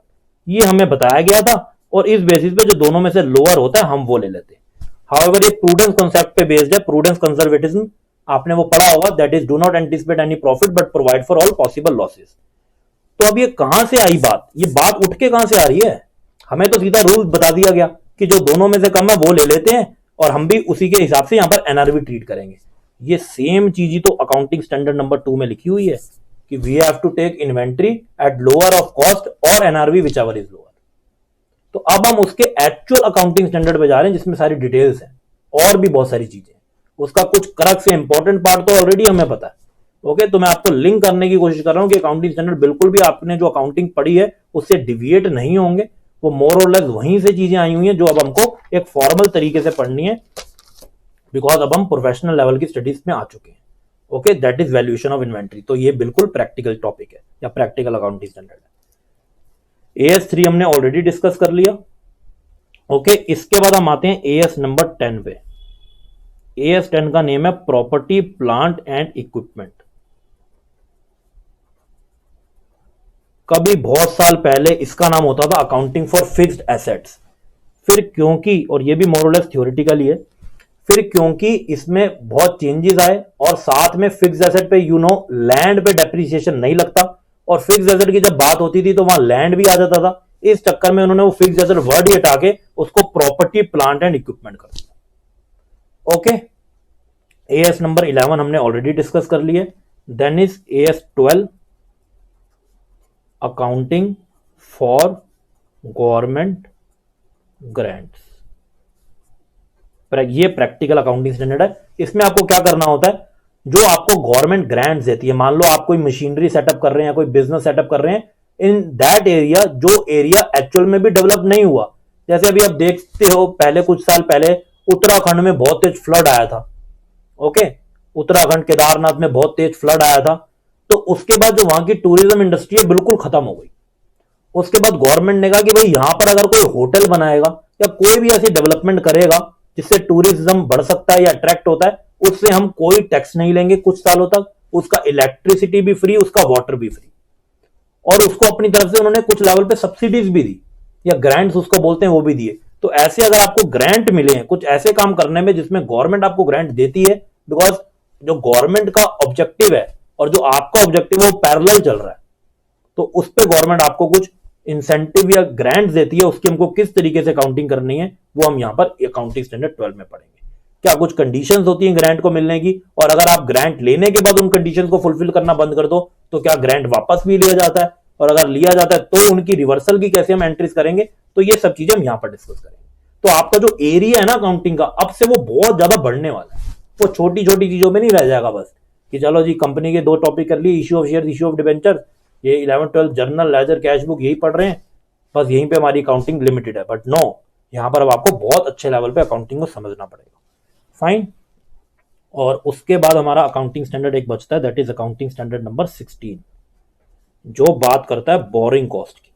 ये हमें बताया गया था और इस बेसिस पे जो दोनों में से लोअर होता है हम वो ले लेते हैं। हाउएवर ये प्रूडेंस कॉन्सेप्ट पे बेस्ड है, प्रूडेंस कंजर्वेटिज्म आपने वो पढ़ा होगा, that is do not anticipate any profit but provide for all possible losses. तो अब ये कहां से आई बात, ये बात उठ के कहां से आ रही है? हमें तो सीधा रूल बता दिया गया कि जो दोनों में से कम है वो ले लेते हैं और हम भी उसी के हिसाब से यहां पर एनआरवी ट्रीट करेंगे। ये सेम चीज ही तो अकाउंटिंग स्टैंडर्ड नंबर 2 में लिखी हुई है कि we have to take inventory at lower of cost और NRV whichever is lower. तो अब हम उसके एक्चुअल अकाउंटिंग स्टैंडर्ड पे जा रहे हैं जिसमें सारी डिटेल्स हैं और भी बहुत सारी चीजें। उसका कुछ करक से इंपॉर्टेंट पार्ट तो ऑलरेडी हमें पता है। ओके, तो मैं आपको लिंक करने की कोशिश कर रहा हूं कि अकाउंटिंग स्टैंडर्ड बिल्कुल भी आपने जो अकाउंटिंग पढ़ी है उससे डिविएट नहीं होंगे, वो मोर और लेस वहीं से चीजें आई हुई हैं जो अब हमको एक फॉर्मल तरीके से पढ़नी है, बिकॉज अब हम प्रोफेशनल लेवल की स्टडीज में आ चुके हैं। Okay, that is valuation of inventory. तो ये बिल्कुल प्रैक्टिकल टॉपिक है या प्रैक्टिकल अकाउंटिंग स्टैंडर्ड है। AS3 हमने ऑलरेडी डिस्कस कर लिया। ओके, इसके बाद हम आते हैं AS नंबर 10 पे। AS10 का नेम है प्रॉपर्टी प्लांट एंड इक्विपमेंट। कभी बहुत साल पहले इसका नाम होता था अकाउंटिंग फॉर फिक्स्ड एसेट्स। फिर क्योंकि, और ये भी मोरलेस थ्योरेटिकली है, फिर क्योंकि इसमें बहुत चेंजेस आए और साथ में फिक्स्ड एसेट पे लैंड पे डेप्रिसिएशन नहीं लगता और फिक्स्ड एसेट की जब बात होती थी तो वहां लैंड भी आ जाता था। इस चक्कर में उन्होंने वो फिक्स्ड एसेट वर्ड ही हटा के उसको प्रॉपर्टी प्लांट एंड इक्विपमेंट कर दिया। ओके, AS नंबर 11 हमने ऑलरेडी डिस्कस कर लिए। Then is AS12 accounting for government grants. ये प्रैक्टिकल अकाउंटिंग स्टैंडर्ड है। इसमें आपको क्या करना होता है, जो आपको गवर्नमेंट ग्रांट्स देती है, मान लो आप कोई मशीनरी सेटअप कर रहे हैं, कोई बिजनेस सेटअप कर रहे हैं इन दैट एरिया, जो एरिया एक्चुअल में भी डेवलप नहीं हुआ। जैसे अभी आप देखते हो पहले कुछ साल पहले उत्तराखंड में बहुत तेज फ्लड आया था। ओके, उत्तराखंड केदारनाथ में बहुत तेज फ्लड आया था। तो उसके बाद जो वहां की टूरिज्म इंडस्ट्री है बिल्कुल खत्म हो गई। उसके बाद गवर्नमेंट ने कहा कि भाई यहां पर अगर कोई होटल बनाएगा या कोई भी ऐसी डेवलपमेंट करेगा जिससे टूरिज्म बढ़ सकता है या अट्रैक्ट होता है, उससे हम कोई टैक्स नहीं लेंगे कुछ सालों तक, उसका इलेक्ट्रिसिटी भी फ्री, उसका वाटर भी फ्री, और उसको अपनी तरफ से उन्होंने कुछ लेवल पे सब्सिडीज भी दी या ग्रांट्स उसको बोलते हैं वो भी दिए। तो ऐसे अगर आपको ग्रांट मिले हैं कुछ ऐसे काम करने में जिसमें गवर्नमेंट आपको ग्रांट देती है, बिकॉज जो गवर्नमेंट का ऑब्जेक्टिव है और जो आपका ऑब्जेक्टिव है वो पैरेलल चल रहा है, तो उस पर गवर्नमेंट आपको कुछ इंसेंटिव या ग्रांट देती है, उसकी हमको किस तरीके से काउंटिंग करनी है वो हम यहां पर अकाउंटिंग स्टैंडर्ड 12 में पढ़ेंगे। क्या कुछ कंडीशंस होती हैं ग्रांट को मिलने की, और अगर आप ग्रांट लेने के बाद उन कंडीशंस को फुलफिल करना बंद कर दो तो क्या ग्रांट वापस भी लिया जाता है, और अगर लिया जाता है तो उनकी रिवर्सल की कैसे हम एंट्रीज करेंगे। तो ये सब चीजें हम यहां पर डिस्कस करेंगे। तो आपका जो एरिया है ना अकाउंटिंग का, अब से वो बहुत ज्यादा बढ़ने वाला है। वो छोटी छोटी चीजों में नहीं रह जाएगा बस कि चलो जी कंपनी के 2 टॉपिक कर लिए, issue of share, issue of debenture, ये 11-12 जर्नल, लेजर, कैश बुक यही पढ़ रहे हैं, बस यहीं पे हमारी अकाउंटिंग लिमिटेड है। बट नो, यहां पर अब आपको बहुत अच्छे लेवल पे अकाउंटिंग को समझना पड़ेगा। फाइन। और उसके बाद हमारा अकाउंटिंग स्टैंडर्ड एक बचता है, that is accounting standard number 16, जो बात करता है बोरिंग कॉस्ट की।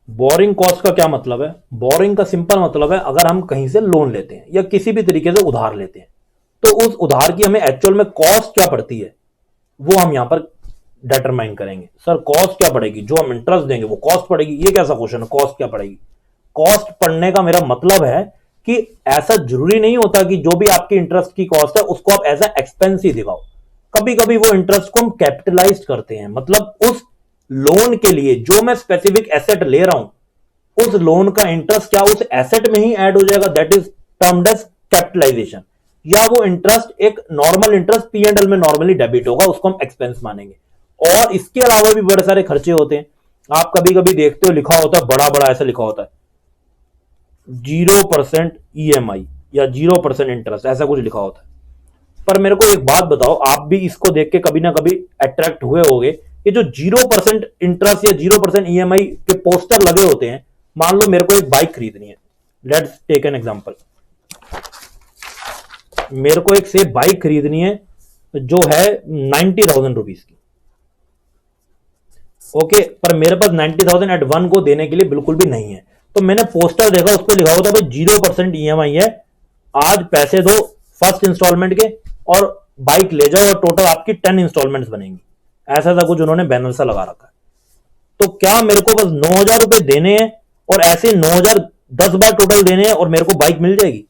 बोरिंग कॉस्ट का क्या मतलब है? बोरिंग का सिंपल मतलब है अगर हम कहीं से लोन लेते हैं या किसी भी तरीके से उधार लेते हैं तो उस उधार की हमें एक्चुअल में कॉस्ट क्या पड़ती है वो हम यहां पर डिटरमाइन करेंगे। सर कॉस्ट क्या पड़ेगी, जो हम इंटरेस्ट देंगे वो कॉस्ट पड़ेगी, ये कैसा क्वेश्चन है, कॉस्ट क्या पड़ेगी? कॉस्ट पढ़ने का मेरा मतलब है कि ऐसा जरूरी नहीं होता कि जो भी आपकी इंटरेस्ट की कॉस्ट है उसको आप एज ए एक्सपेंस ही दिखाओ। कभी कभी वो इंटरेस्ट को हम कैपिटलाइज करते हैं, मतलब उस लोन के लिए जो मैं स्पेसिफिक एसेट ले रहा हूं उस लोन का इंटरेस्ट क्या उस एसेट में ही ऐड हो जाएगा, that is termed as capitalisation. या वो इंटरेस्ट एक नॉर्मल इंटरेस्ट P&L में नॉर्मली डेबिट होगा, उसको हम एक्सपेंस मानेंगे। और इसके अलावा भी बड़े सारे खर्चे होते हैं। आप कभी कभी देखते हो लिखा होता है बड़ा बड़ा ऐसा लिखा होता है 0% EMI या 0% इंटरेस्ट, ऐसा कुछ लिखा होता है। पर मेरे को एक बात बताओ, आप भी इसको देख के कभी ना कभी अट्रैक्ट हुए होंगे, ये जो 0% इंटरेस्ट या 0% EMI के पोस्टर लगे होते हैं। मान लो मेरे को एक बाइक खरीदनी है, लेट्स टेक एन एग्जांपल, मेरे को एक से बाइक खरीदनी है, जो है 90,000 रुपीज की। ओके, पर मेरे पास 90,000 एट वन को देने के लिए बिल्कुल भी नहीं है। तो मैंने पोस्टर देखा, उस पर लिखा हुआ था भाई 0% EMI है, आज पैसे दो फर्स्ट इंस्टॉलमेंट के और बाइक ले जाओ और टोटल आपकी 10 इंस्टॉलमेंट्स बनेंगी। ऐसा था कुछ उन्होंने बैनर सा लगा रखा है। तो क्या मेरे को बस 9,000 रुपए देने हैं और ऐसे 9,000 10 बार टोटल देने हैं और मेरे को बाइक मिल जाएगी?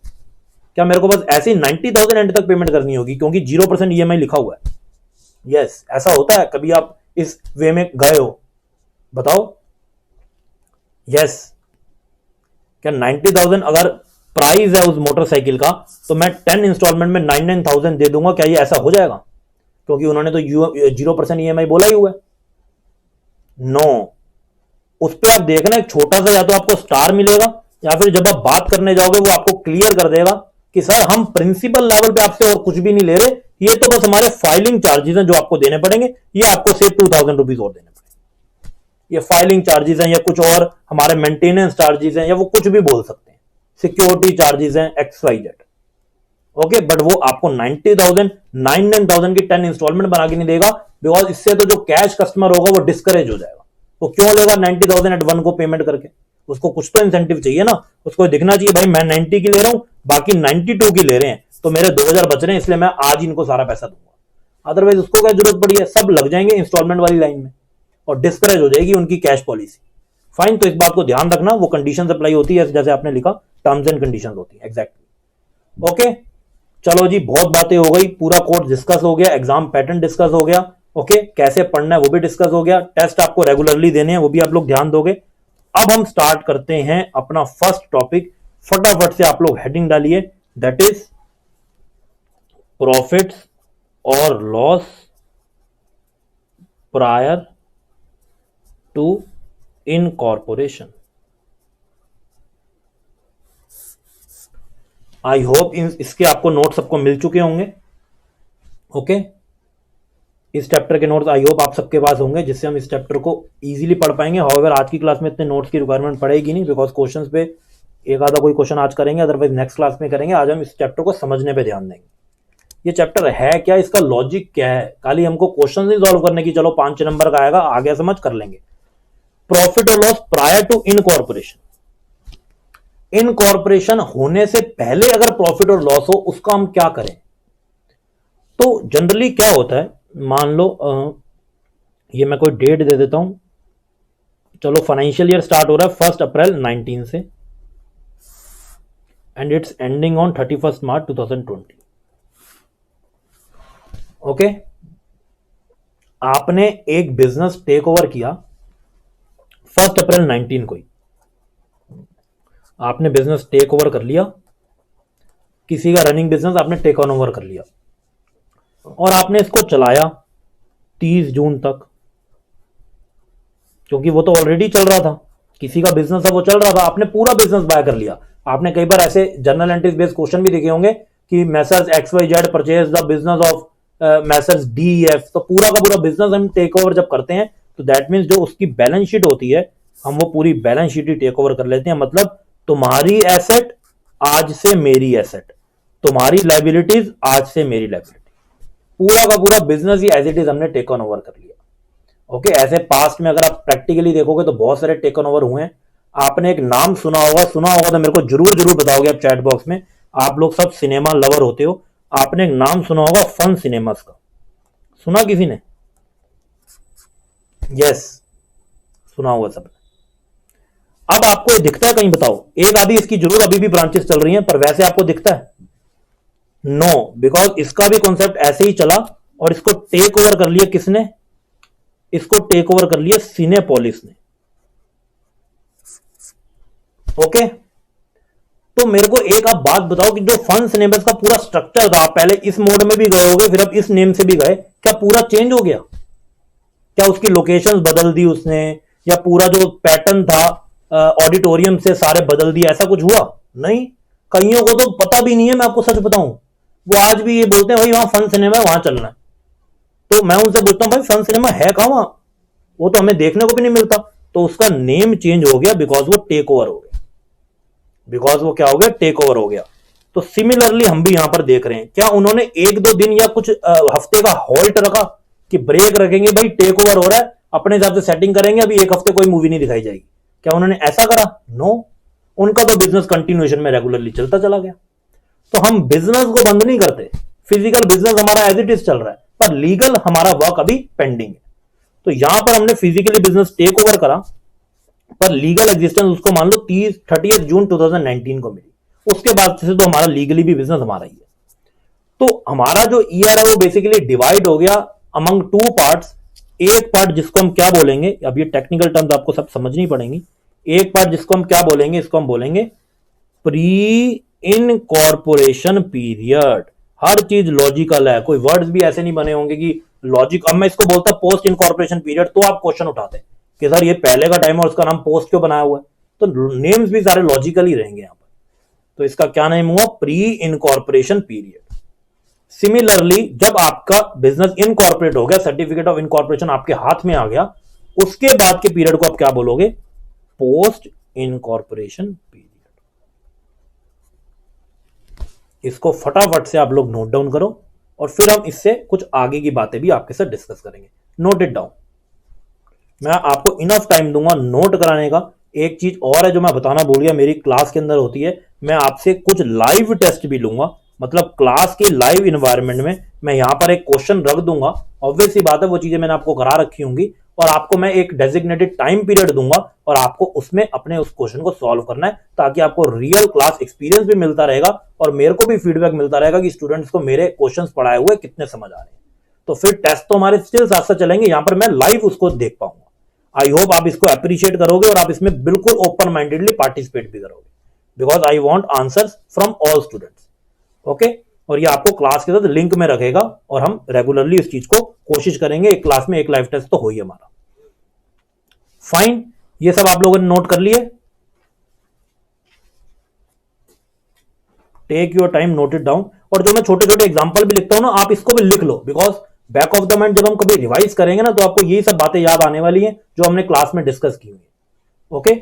क्या मेरे को बस ऐसे 90,000 एंड तक पेमेंट करनी होगी क्योंकि 0% EMI लिखा हुआ है? यस, ऐसा होता है। कभी आप इस वे में गए हो? बताओ। यस। क्या 90,000 अगर प्राइस है उस मोटरसाइकिल का, तो मैं 10 इंस्टॉलमेंट में 99,000 दे दूंगा? क्या ये ऐसा हो जाएगा? क्योंकि उन्होंने तो 0% EMI बोला ही हुआ है। नो, उस पर आप देखना एक छोटा सा या तो आपको स्टार मिलेगा या फिर जब आप बात करने जाओगे वो आपको क्लियर कर देगा कि सर हम प्रिंसिपल लेवल पे आपसे और कुछ भी नहीं ले रहे, ये तो बस हमारे फाइलिंग चार्जेस हैं जो आपको देने पड़ेंगे, ये आपको सिर्फ 2,000 रुपीज और देने पड़ेंगे। ये फाइलिंग चार्जेस हैं या कुछ और हमारे मेंटेनेंस चार्जेस हैं या वो कुछ भी बोल सकते हैं, सिक्योरिटी चार्जेस हैं, XYZ। ओके, बट वो आपको 90,000 99,000 की 10 इंस्टॉलमेंट बना के नहीं देगा, बिकॉज इससे तो जो कैश कस्टमर होगा वो डिस्करेज हो जाएगा। वो क्यों लेगा 90,000 एट वन को पेमेंट करके? उसको कुछ तो इंसेंटिव चाहिए ना, उसको दिखना चाहिए भाई मैं 90 की ले रहा हूं, बाकी 92 की ले रहे हैं, तो मेरे 2,000 बच रहे हैं, इसलिए मैं आज इनको सारा पैसा दूंगा। अदरवाइज उसको क्या जरूरत पड़ी है? सब लग जाएंगे इंस्टॉलमेंट वाली लाइन में और डिस्करेज हो जाएगी उनकी कैश पॉलिसी। फाइन, तो इस बात को ध्यान रखना, वो कंडीशन अप्लाई होती है जैसे आपने लिखा, टर्म्स एंड कंडीशन होती है एग्जैक्टली। ओके, चलो जी, बहुत बातें हो गई, पूरा कोर्स डिस्कस हो गया, एग्जाम पैटर्न डिस्कस हो गया। ओके, कैसे पढ़ना है वो भी डिस्कस हो गया, टेस्ट आपको रेगुलरली देने हैं वो भी आप लोग ध्यान दोगे। अब हम स्टार्ट करते हैं अपना फर्स्ट टॉपिक। फटाफट से आप लोग हेडिंग डालिए, दैट इज प्रॉफिट्स और loss prior to incorporation. I hope इसके आपको नोट सबको मिल चुके होंगे। ओके, इस चैप्टर के नोट्स आई होप आप सबके पास होंगे, जिससे हम इस चैप्टर को इजीली पढ़ पाएंगे। हाउएवर आज की क्लास में इतने नोट्स की रिक्वायरमेंट पड़ेगी नहीं, बिकॉज क्वेश्चंस पे एक आधा कोई क्वेश्चन आज करेंगे, अदरवाइज नेक्स्ट क्लास में करेंगे। आज हम इस चैप्टर को समझने पे ध्यान देंगे। ये चैप्टर है क्या, इसका लॉजिक क्या है, खाली हमको क्वेश्चन ही सॉल्व करने की, चलो 5 नंबर का आएगा, आगे समझ कर लेंगे। प्रॉफिट और loss prior to incorporation. Incorporation होने से पहले अगर प्रॉफिट और लॉस हो, उसका हम क्या करें? तो जनरली क्या होता है, मान लो ये मैं कोई डेट दे देता हूं, चलो फाइनेंशियल ईयर स्टार्ट हो रहा है 1 अप्रैल 19 से and it's ending on 31 March 2020। Okay, आपने एक बिजनेस टेक ओवर किया 1 अप्रैल 19 को ही, आपने बिजनेस टेक ओवर कर लिया, किसी का रनिंग बिजनेस आपने टेक ऑन ओवर कर लिया और आपने इसको चलाया 30 जून तक, क्योंकि वो तो ऑलरेडी चल रहा था, किसी का बिजनेस है वो चल रहा था, आपने पूरा बिजनेस बाय कर लिया। आपने कई बार ऐसे जर्नल एंट्रीज बेस्ड क्वेश्चन भी देखे होंगे कि Messrs XYZ purchase the business of Messrs DEF, तो पूरा का पूरा बिजनेस हम टेक ओवर जब करते हैं तो दैट मीन्स जो उसकी बैलेंस शीट होती है, हम वो पूरी बैलेंस शीट ही टेक ओवर कर लेते हैं। मतलब तुम्हारी एसेट आज से मेरी एसेट, तुम्हारी लाइबिलिटीज आज से मेरी लाइबिलिटी, पूरा का पूरा बिजनेस ही एज इट इज हमने टेक ऑन ओवर कर लिया। ओके, ऐसे पास्ट में अगर आप प्रैक्टिकली देखोगे तो बहुत सारे टेक ऑन ओवर हुए हैं। आपने एक नाम सुना होगा तो मेरे को जरूर जरूर बताओगे आप चैट बॉक्स में, आप लोग सब सिनेमा लवर होते हो, आपने एक नाम सुना होगा फन सिनेमास का, सुना किसी ने? यस, सुना होगा सब। अब आपको ये दिखता है कहीं, बताओ, एक आधी इसकी जरूर अभी भी ब्रांचेस चल रही हैं, पर वैसे आपको दिखता है? नो, बिकॉज इसका भी कॉन्सेप्ट ऐसे ही चला और इसको टेक ओवर कर लिया किसने? इसको टेक ओवर कर लिया सिनेपोलिस ने। ओके, तो मेरे को एक आप बात बताओ कि जो फन सिनेमास का पूरा स्ट्रक्चर था, पहले इस मोड में भी गए होगे, फिर अब इस नेम से भी गए, क्या पूरा चेंज हो गया? क्या उसकी लोकेशंस बदल दी उसने, या पूरा जो पैटर्न था ऑडिटोरियम से सारे बदल दिए, ऐसा कुछ हुआ? नहीं, कईयों को तो पता भी नहीं है, मैं आपको सच बताऊं, वो आज भी ये बोलते हैं भाई वहां फन सिनेमा है, वहां चलना है। तो मैं उनसे पूछता हूं भाई फन सिनेमा है कहां वहां? वो तो हमें देखने को भी नहीं मिलता। तो उसका नेम चेंज हो गया बिकॉज वो टेक ओवर हो गया, बिकॉज वो क्या हो गया? टेक ओवर हो गया। तो सिमिलरली हम भी यहां पर देख रहे हैं, क्या उन्होंने एक दो दिन या कुछ हफ्ते का हॉल्ट रखा कि ब्रेक रखेंगे, भाई टेक ओवर हो रहा है, अपने हिसाब से सेटिंग करेंगे, अभी एक हफ्ते कोई मूवी नहीं दिखाई जाएगी, क्या उन्होंने ऐसा करा? नो, उनका तो बिजनेस कंटिन्यूएशन में रेगुलरली चलता चला गया। तो हम बिजनेस को बंद नहीं करते, फिजिकल बिजनेस हमारा एज इट इज चल रहा है, पर लीगल हमारा वर्क अभी पेंडिंग है। तो यहां पर हमने फिजिकली बिजनेस टेक ओवर करा, पर लीगल एग्जिस्टेंस उसको मान लो 30 जून 2019 को मिली, उसके बाद से तो हमारा लीगली भी बिजनेस हमारा ही है। तो हमारा जो ईयर है वो बेसिकली डिवाइड हो गया अमंग टू पार्ट्स। एक पार्ट जिसको हम क्या बोलेंगे, अब ये टेक्निकल टर्म्स आपको सब समझनी पड़ेंगी। एक पार्ट जिसको हम क्या बोलेंगे, इसको हम बोलेंगे प्री इनकॉर्पोरेशन पीरियड। हर चीज लॉजिकल है, कोई वर्ड्स भी ऐसे नहीं बने होंगे कि लॉजिक। अब मैं इसको बोलता पोस्ट इनकॉर्पोरेशन पीरियड, तो आप क्वेश्चन उठाते कि सर ये पहले का टाइम है और उसका नाम पोस्ट क्यों बनाया हुआ है? तो नेम्स भी सारे लॉजिकल ही रहेंगे यहां पर। तो इसका क्या नेम हुआ? Pre incorporation period. सिमिलरली जब आपका बिजनेस इनकॉर्पोरेट हो गया, सर्टिफिकेट ऑफ इनकॉर्पोरेशन आपके हाथ में आ गया, उसके बाद के पीरियड को आप क्या बोलोगे? Post incorporation period. इसको फटाफट से आप लोग नोट डाउन करो और फिर हम इससे कुछ आगे की बातें भी आपके साथ डिस्कस करेंगे। Note it down. मैं आपको इनफ टाइम दूंगा नोट कराने का। एक चीज और है जो मैं बताना भूल गया, मेरी क्लास के अंदर होती है, मैं आपसे कुछ लाइव टेस्ट भी लूंगा, मतलब क्लास के लाइव इन्वायरमेंट में मैं यहां पर एक क्वेश्चन रख दूंगा। ऑब्वियस सी बात है, वो चीजें मैंने आपको करा रखी होंगी और आपको मैं एक डेजिग्नेटेड टाइम पीरियड दूंगा और आपको उसमें अपने उस क्वेश्चन को सॉल्व करना है, ताकि आपको रियल क्लास एक्सपीरियंस भी मिलता रहेगा और मेरे को भी फीडबैक मिलता रहेगा कि स्टूडेंट्स को मेरे क्वेश्चंस पढ़ाए हुए कितने समझ आ रहे हैं। तो फिर टेस्ट तो हमारे स्टिल साथ साथ चलेंगे, यहां पर मैं लाइव उसको देख पाऊंगा। आई होप आप इसको अप्रिशिएट करोगे और आप इसमें बिल्कुल ओपन माइंडेडली पार्टिसिपेट भी करोगे, because I want answers from all students. Okay, और ये आपको क्लास के साथ लिंक में रखेगा और हम रेगुलरली इस चीज को कोशिश करेंगे। एक क्लास में एक लाइव टेस्ट तो हो ही हमारा। फाइन, ये सब आप लोगों ने नोट कर लिए? Take your time, note it down. और जो मैं छोटे छोटे एग्जांपल भी लिखता हूं ना, आप इसको भी लिख लो, because back of the mind जब हम कभी रिवाइज करेंगे ना, तो आपको यही सब बातें याद आने वाली हैं जो हमने क्लास में डिस्कस की हुई है। Okay,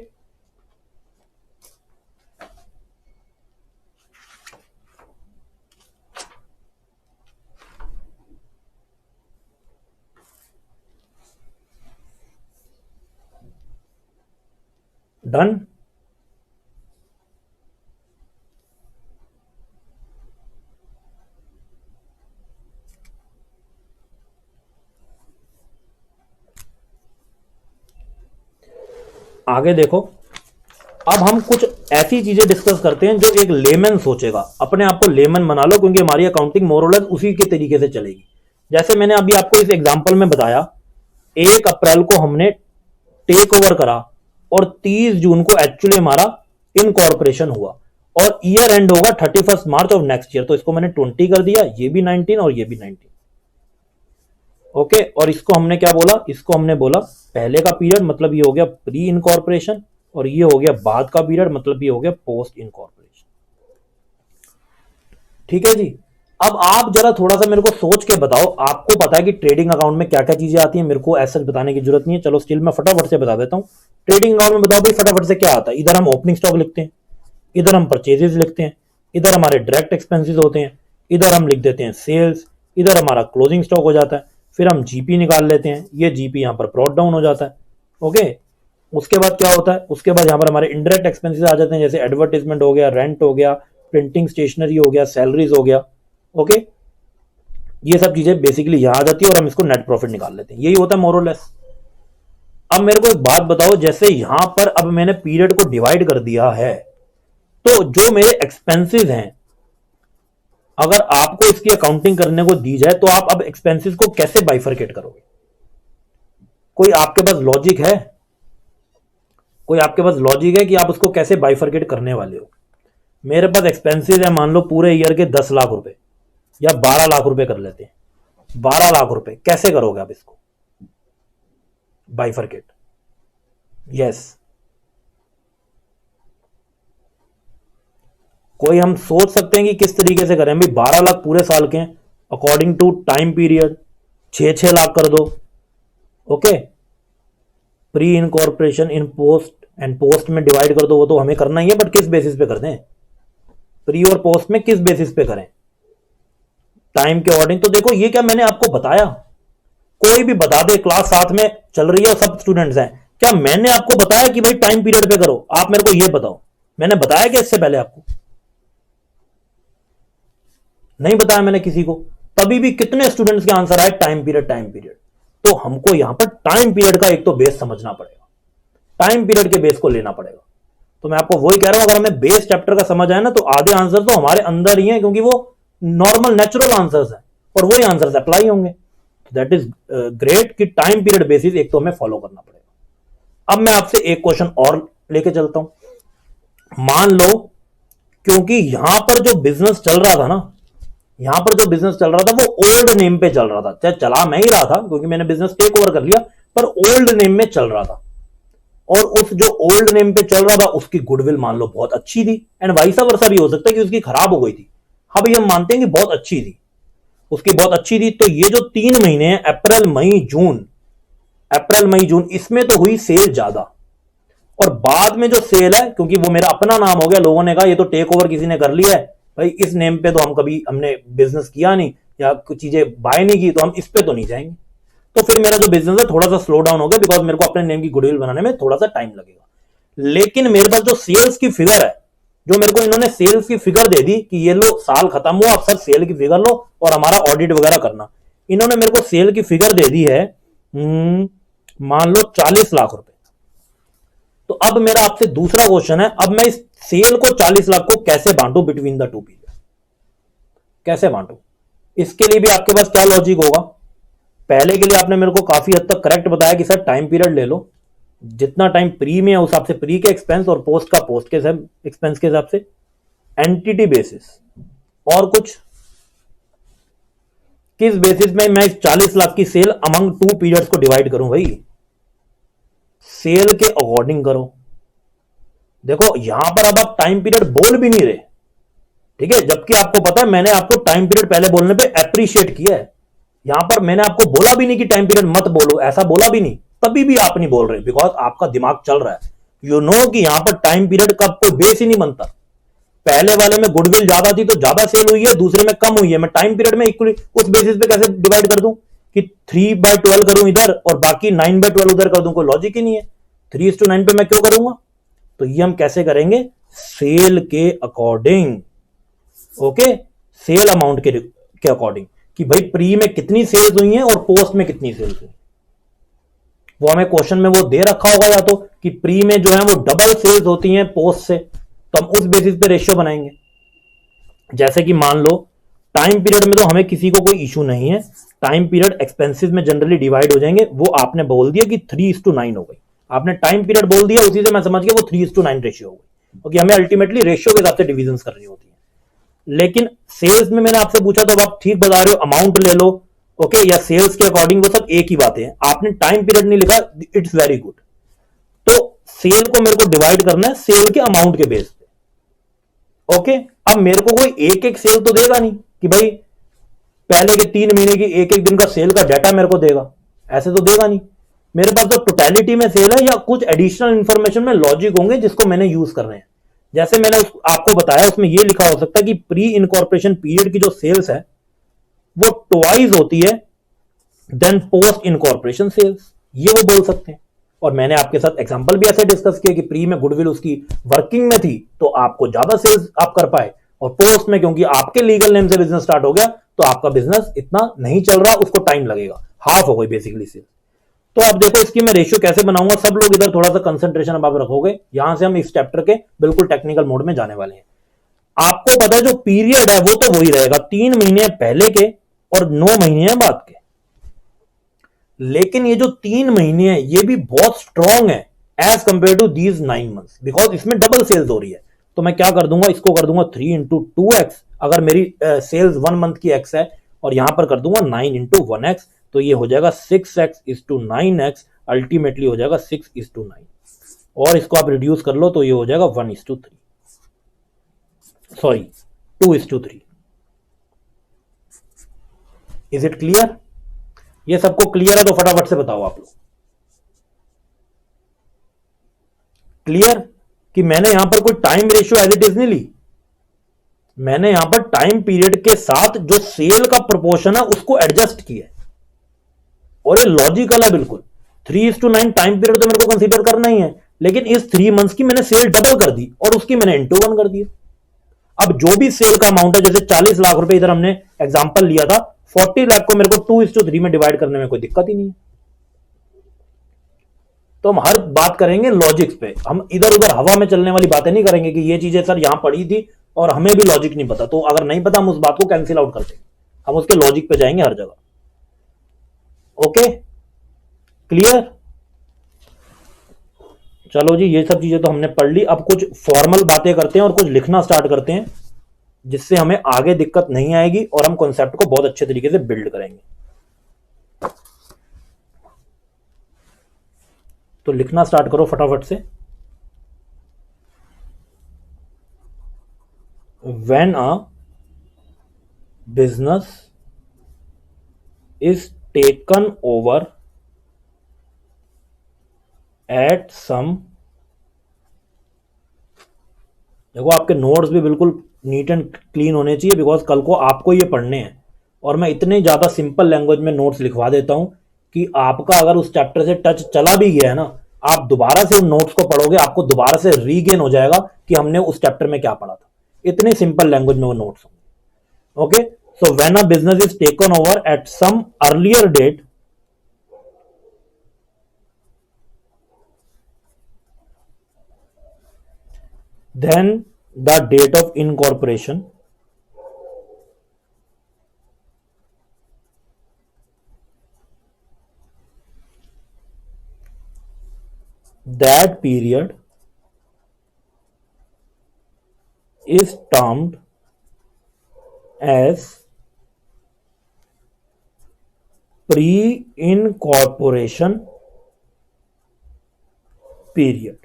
done. आगे देखो, अब हम कुछ ऐसी चीजें डिस्कस करते हैं जो एक लेमन सोचेगा। अपने आप को लेमन बना लो, क्योंकि हमारी अकाउंटिंग मोर और लेस उसी के तरीके से चलेगी। जैसे मैंने अभी आपको इस एग्जांपल में बताया, 1 अप्रैल को हमने टेक ओवर करा और 30 जून को एक्चुअली हमारा इनकॉर्पोरेशन हुआ और ईयर एंड होगा 31 मार्च ऑफ नेक्स्ट ईयर। तो इसको मैंने 20 कर दिया, ये भी 19 और ये भी 19। ओके, और इसको हमने क्या बोला? इसको हमने बोला पहले का पीरियड, मतलब ये हो गया प्री इनकॉर्पोरेशन, और ये हो गया बाद का पीरियड, मतलब ये हो गया पोस्ट इनकॉर्पोरेशन। ठीक है जी। अब आप जरा थोड़ा सा मेरे को सोच के बताओ, आपको पता है कि ट्रेडिंग अकाउंट में क्या क्या चीजें आती हैं, मेरे को ऐसा बताने की जरूरत नहीं है, चलो स्टिल मैं फटाफट से बता देता हूं। ट्रेडिंग अकाउंट में बताओ भाई फटाफट से क्या आता है। इधर हम ओपनिंग स्टॉक लिखते हैं, इधर हम परचेजेस लिखते हैं, इधर हमारे डायरेक्ट एक्सपेंसेस होते हैं, इधर हम लिख देते हैं सेल्स, इधर हमारा क्लोजिंग स्टॉक हो जाता है, फिर हम जीपी निकाल लेते हैं, ये जीपी यहां पर ब्रॉट डाउन हो जाता है। ओके, उसके बाद क्या होता है? उसके बाद यहां पर हमारे इनडायरेक्ट एक्सपेंसेस आ जाते हैं, जैसे एडवर्टाइजमेंट हो गया, रेंट हो गया, प्रिंटिंग स्टेशनरी हो गया, सैलरीज हो गया। ओके, ये सब चीजें बेसिकली यहां आ जाती है और हम इसको नेट प्रॉफिट निकाल लेते हैं। यही होता है मोर और लेस। अब मेरे को एक बात बताओ, जैसे यहां पर अब मैंने पीरियड को डिवाइड कर दिया है, तो जो मेरे एक्सपेंसेस हैं, अगर आपको इसकी अकाउंटिंग करने को दी जाए तो आप अब एक्सपेंसेस को कैसे बाइफरकेट करोगे? कोई आपके पास लॉजिक है? कोई आपके पास लॉजिक है कि आप उसको कैसे बाइफरकेट करने वाले हो? मेरे पास एक्सपेंसेस है मान लो पूरे ईयर के 10 लाख रुपए या 12 लाख रुपए कर लेते हैं। 12 लाख रुपए कैसे करोगे आप इसको बाइफरकेट? यस, कोई हम सोच सकते हैं कि किस तरीके से करें? भाई 12 लाख पूरे साल के हैं, according to time period 6 lakh कर दो। Okay, pre incorporation in post and post में डिवाइड कर दो, वो तो हमें करना ही है, बट किस बेसिस पे कर दें? प्री और पोस्ट में किस बेसिस पे करें, टाइम के अकॉर्डिंग। तो देखो ये क्या मैंने आपको बताया, कोई भी बता दे, क्लास साथ में चल रही है और सब स्टूडेंट्स हैं, क्या मैंने आपको बताया कि भाई टाइम पीरियड पे करो? आप मेरे को ये बताओ, मैंने बताया क्या इससे पहले आपको? नहीं बताया मैंने किसी को। तभी भी कितने स्टूडेंट्स के आंसर आए टाइम पीरियड टाइम पीरियड। तो हमको यहां पर टाइम पीरियड का एक तो बेस समझना पड़ेगा, टाइम पीरियड के बेस को लेना पड़ेगा। तो मैं आपको वही कह रहा हूं, अगर हमें बेस चैप्टर का समझ आया ना, तो आधे आंसर तो हमारे अंदर ही हैं, क्योंकि वो नॉर्मल नेचुरल आंसर्स हैं और वही आंसर्स अप्लाई होंगे। दैट इज ग्रेट कि टाइम पीरियड बेसिस एक तो हमें फॉलो करना पड़ेगा। अब मैं आपसे एक क्वेश्चन और लेके चलता हूं। मान लो, क्योंकि यहां पर जो बिजनेस चल रहा था ना, यहां पर जो बिजनेस चल रहा था वो ओल्ड नेम पे चल रहा था, चाहे चला मैं ही रहा था क्योंकि मैंने बिजनेस टेक ओवर कर लिया, पर ओल्ड नेम में चल रहा था। और उस जो ओल्ड नेम पे चल रहा था उसकी गुडविल मान लो बहुत अच्छी थी, एंड वाइसा वर्सा भी हो सकता है कि उसकी खराब हो गई थी। हाँ भाई, हम मानते हैं कि बहुत अच्छी थी, उसकी बहुत अच्छी थी। तो ये जो 3 महीने हैं, अप्रैल मई जून, अप्रैल मई जून, इसमें तो हुई सेल ज्यादा। और बाद में जो सेल है, क्योंकि वो मेरा अपना नाम हो गया, लोगों ने कहा ये तो टेक ओवर किसी ने कर लिया है, भाई इस नेम पे तो हम कभी हमने बिजनेस किया नहीं या कुछ चीजें बाय नहीं की, तो हम इस पे तो नहीं जाएंगे। तो फिर मेरा जो बिजनेस है थोड़ा सा स्लो डाउन हो गया, बिकॉज मेरे को अपने नेम की गुडविल बनाने में थोड़ा सा टाइम लगेगा। लेकिन मेरे पास जो सेल्स की फिगर है, जो मेरे को इन्होंने सेल्स की फिगर दे दी कि ये लो साल खत्म हुआ, आप सर सेल की फिगर लो और हमारा ऑडिट वगैरह करना, इन्होंने मेरे को सेल की फिगर दे दी है, मान लो 40 लाख रुपए। तो अब मेरा आपसे दूसरा क्वेश्चन है, अब मैं इस सेल को 40 लाख को कैसे Bantu between the to period, कैसे बांटू? इसके लिए भी आपके पास क्या लॉजिक होगा? पहले के लिए आपने मेरे को काफी हद तक करेक्ट बताया कि सर टाइम पीरियड ले लो, जितना टाइम प्री में है उस हिसाब से प्री के एक्सपेंस और पोस्ट का पोस्ट के एक्सपेंस के हिसाब से, एंटिटी बेसिस। और कुछ किस बेसिस में मैं इस 40 लाख की सेल अमंग टू पीरियड्स को डिवाइड करूं? भाई सेल के अकॉर्डिंग करो। देखो यहां पर अब आप टाइम पीरियड बोल भी नहीं रहे, ठीक है, जबकि आपको पता है मैंने आपको टाइम पीरियड पहले बोलने पे अप्रिशिएट किया है। यहां पर मैंने आपको बोला भी नहीं कि टाइम पीरियड मत बोलो, ऐसा बोला भी नहीं, तभी भी आप नहीं बोल रहे, बिकॉज आपका दिमाग चल रहा है। यू नो कि यहां पर टाइम पीरियड का कोई बेस ही नहीं बनता। पहले वाले में गुडविल ज्यादा थी तो ज्यादा सेल हुई है, दूसरे में कम हुई है, मैं टाइम पीरियड में इक्वली उस बेसिस पे कैसे डिवाइड कर दूं कि 3/12 करूं इधर और बाकी 9/12 उधर कर दूं? कोई लॉजिक ही नहीं है। 3:9 पे मैं क्यों करूंगा? तो ये हम कैसे करेंगे? सेल के अकॉर्डिंग। ओके, सेल अमाउंट के अकॉर्डिंग कि भाई प्री में कितनी सेल्स हुई हैं और पोस्ट में कितनी सेल्स हुई। वो हमें क्वेश्चन में वो दे रखा होगा या तो कि प्री में जो है वो डबल सेल्स होती हैं पोस्ट से, तो हम उस बेसिस पे रेशियो बनाएंगे। जैसे कि मान लो टाइम पीरियड में तो हमें किसी को कोई इशू नहीं है, टाइम पीरियड एक्सपेंसिस में जनरली डिवाइड हो जाएंगे। वो आपने बोल दिया कि 3:9 हो गई, आपने टाइम पीरियड बोल दिया, उसी से मैं समझ गया वो 3:9 रेशियो हो गई, क्योंकि हमें अल्टीमेटली रेशियो के हिसाब से डिविजन करनी होती है। लेकिन सेल्स में मैंने आपसे पूछा तो आप ठीक बता रहे हो, अमाउंट ले लो, ओके, या सेल्स के अकॉर्डिंग, वो सब एक ही बातें हैं। आपने टाइम पीरियड नहीं लिखा, इट्स वेरी गुड। तो सेल को मेरे को डिवाइड करना है सेल के अमाउंट के बेस पे। ओके, अब मेरे को कोई एक एक सेल तो देगा नहीं कि भाई पहले के 3 महीने की एक एक दिन का सेल का डाटा मेरे को देगा, ऐसे तो देगा नहीं। मेरे पास तो टोटलिटी में सेल है या कुछ एडिशनल इंफॉर्मेशन में लॉजिक होंगे जिसको मैंने यूज करने हैं। जैसे मैंने आपको बताया उसमें यह लिखा हो सकता है कि प्री इनकॉर्पोरेशन पीरियड की जो सेल्स है वो ट्वाइस होती है देन पोस्ट इनकॉर्पोरेशन सेल्स, ये वो बोल सकते हैं। और मैंने आपके साथ एग्जांपल भी ऐसे डिस्कस किया कि प्री में गुडविल उसकी वर्किंग में थी तो आपको ज्यादा सेल्स आप कर पाए, और पोस्ट में क्योंकि आपके लीगल नेम से बिजनेस स्टार्ट हो गया तो आपका बिजनेस इतना नहीं चल रहा, उसको टाइम लगेगा, हाफ हो गई बेसिकली सेल्स। तो अब देखो इसकी मैं रेशियो कैसे बनाऊंगा, सब लोग इधर थोड़ा सा कंसंट्रेशन अब आप रखोगे, यहां से हम इस चैप्टर के बिल्कुल टेक्निकल मोड में जाने वाले हैं। आपको पता है जो पीरियड है वो तो वही रहेगा, 3 महीने पहले के और 9 महीने बाद के। लेकिन ये जो 3 महीने है ये भी बहुत स्ट्रॉन्ग है as compare to these 9 months, because इसमें डबल सेल्स हो रही है। तो मैं क्या कर दूंगा, इसको कर दूंगा 3 × 2x, अगर मेरी सेल्स 1 मंथ की x है, और यहां पर कर दूंगा 9 × 1x, तो ये हो जाएगा 6x:9x, अल्टीमेटली हो जाएगा 6:9। और इसको आप रिड्यूस कर लो तो ये हो जाएगा 1:3, सॉरी 2:3। Is it clear? ये सबको क्लियर है तो फटाफट से बताओ आप लोग। क्लियर कि मैंने यहां पर कोई time ratio as it is नहीं ली, मैंने यहां पर टाइम पीरियड के साथ जो सेल का प्रोपोर्शन है उसको एडजस्ट किया है, और ये लॉजिकल है बिल्कुल। 3:9 टाइम पीरियड तो मेरे को कंसीडर करना ही है, लेकिन इस 3 मंथ्स की मैंने सेल डबल कर दी और उसकी मैंने इंटू 1 कर दिया। अब जो भी सेल का अमाउंट है, जैसे 40 लाख रुपए इधर हमने एग्जांपल लिया था, 40 लाख को मेरे को 2:3 में डिवाइड करने में कोई दिक्कत ही नहीं है। तो हम हर बात करेंगे लॉजिक्स पे, हम इधर उधर हवा में चलने वाली बातें नहीं करेंगे कि ये चीजें सर यहां पड़ी थी और हमें भी लॉजिक नहीं पता, तो अगर नहीं पता हम उस बात को कैंसिल आउट करते हैं, हम उसके लॉजिक पे जाएंगे हर जगह। Okay, clear? चलो जी, ये सब चीजें तो हमने पढ़ ली। अब कुछ फॉर्मल बातें करते हैं और कुछ लिखना स्टार्ट करते हैं, जिससे हमें आगे दिक्कत नहीं आएगी और हम कॉन्सेप्ट को बहुत अच्छे तरीके से बिल्ड करेंगे। तो लिखना स्टार्ट करो फटाफट से। When a business is taken over at some, देखो आपके नोट्स भी बिल्कुल नीट एंड क्लीन होने चाहिए, बिकॉज कल को आपको ये पढ़ने हैं, और मैं इतने ज़्यादा सिंपल लैंग्वेज में नोट्स लिखवा देता हूं कि आपका अगर उस चैप्टर से टच चला भी गया है ना, आप दोबारा से उन नोट्स को पढ़ोगे, आपको दोबारा से रीगेन हो जाएगा कि हमने उस चैप्टर में क्या पढ़ा था। इतने सिंपल लैंग्वेज में वो नोट्स होंगे। Okay, so when a business is taken over at some earlier date, then the date of incorporation, that period is termed as pre-incorporation period।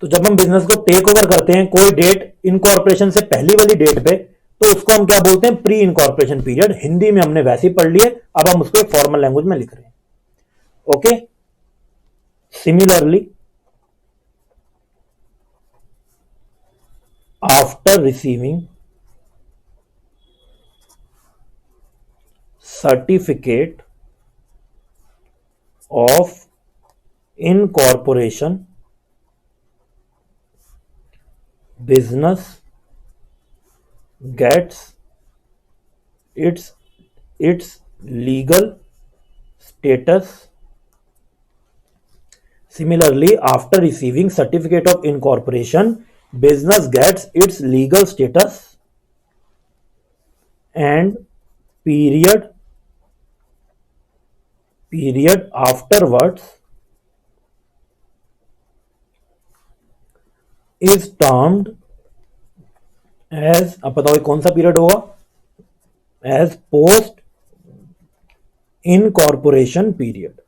तो जब हम बिजनेस को टेक ओवर करते हैं कोई डेट इनकॉर्पोरेशन से पहली वाली डेट पे, तो उसको हम क्या बोलते हैं? Pre incorporation period. हिंदी में हमने वैसे ही पढ़ लिए, अब हम उसको फॉर्मल लैंग्वेज में लिख रहे हैं। Okay, similarly after receiving certificate of incorporation, business gets its legal status। Similarly, after receiving certificate of incorporation, business gets its legal status and period afterwards is termed as, अब बताओ कौन सा period होगा? As post incorporation period.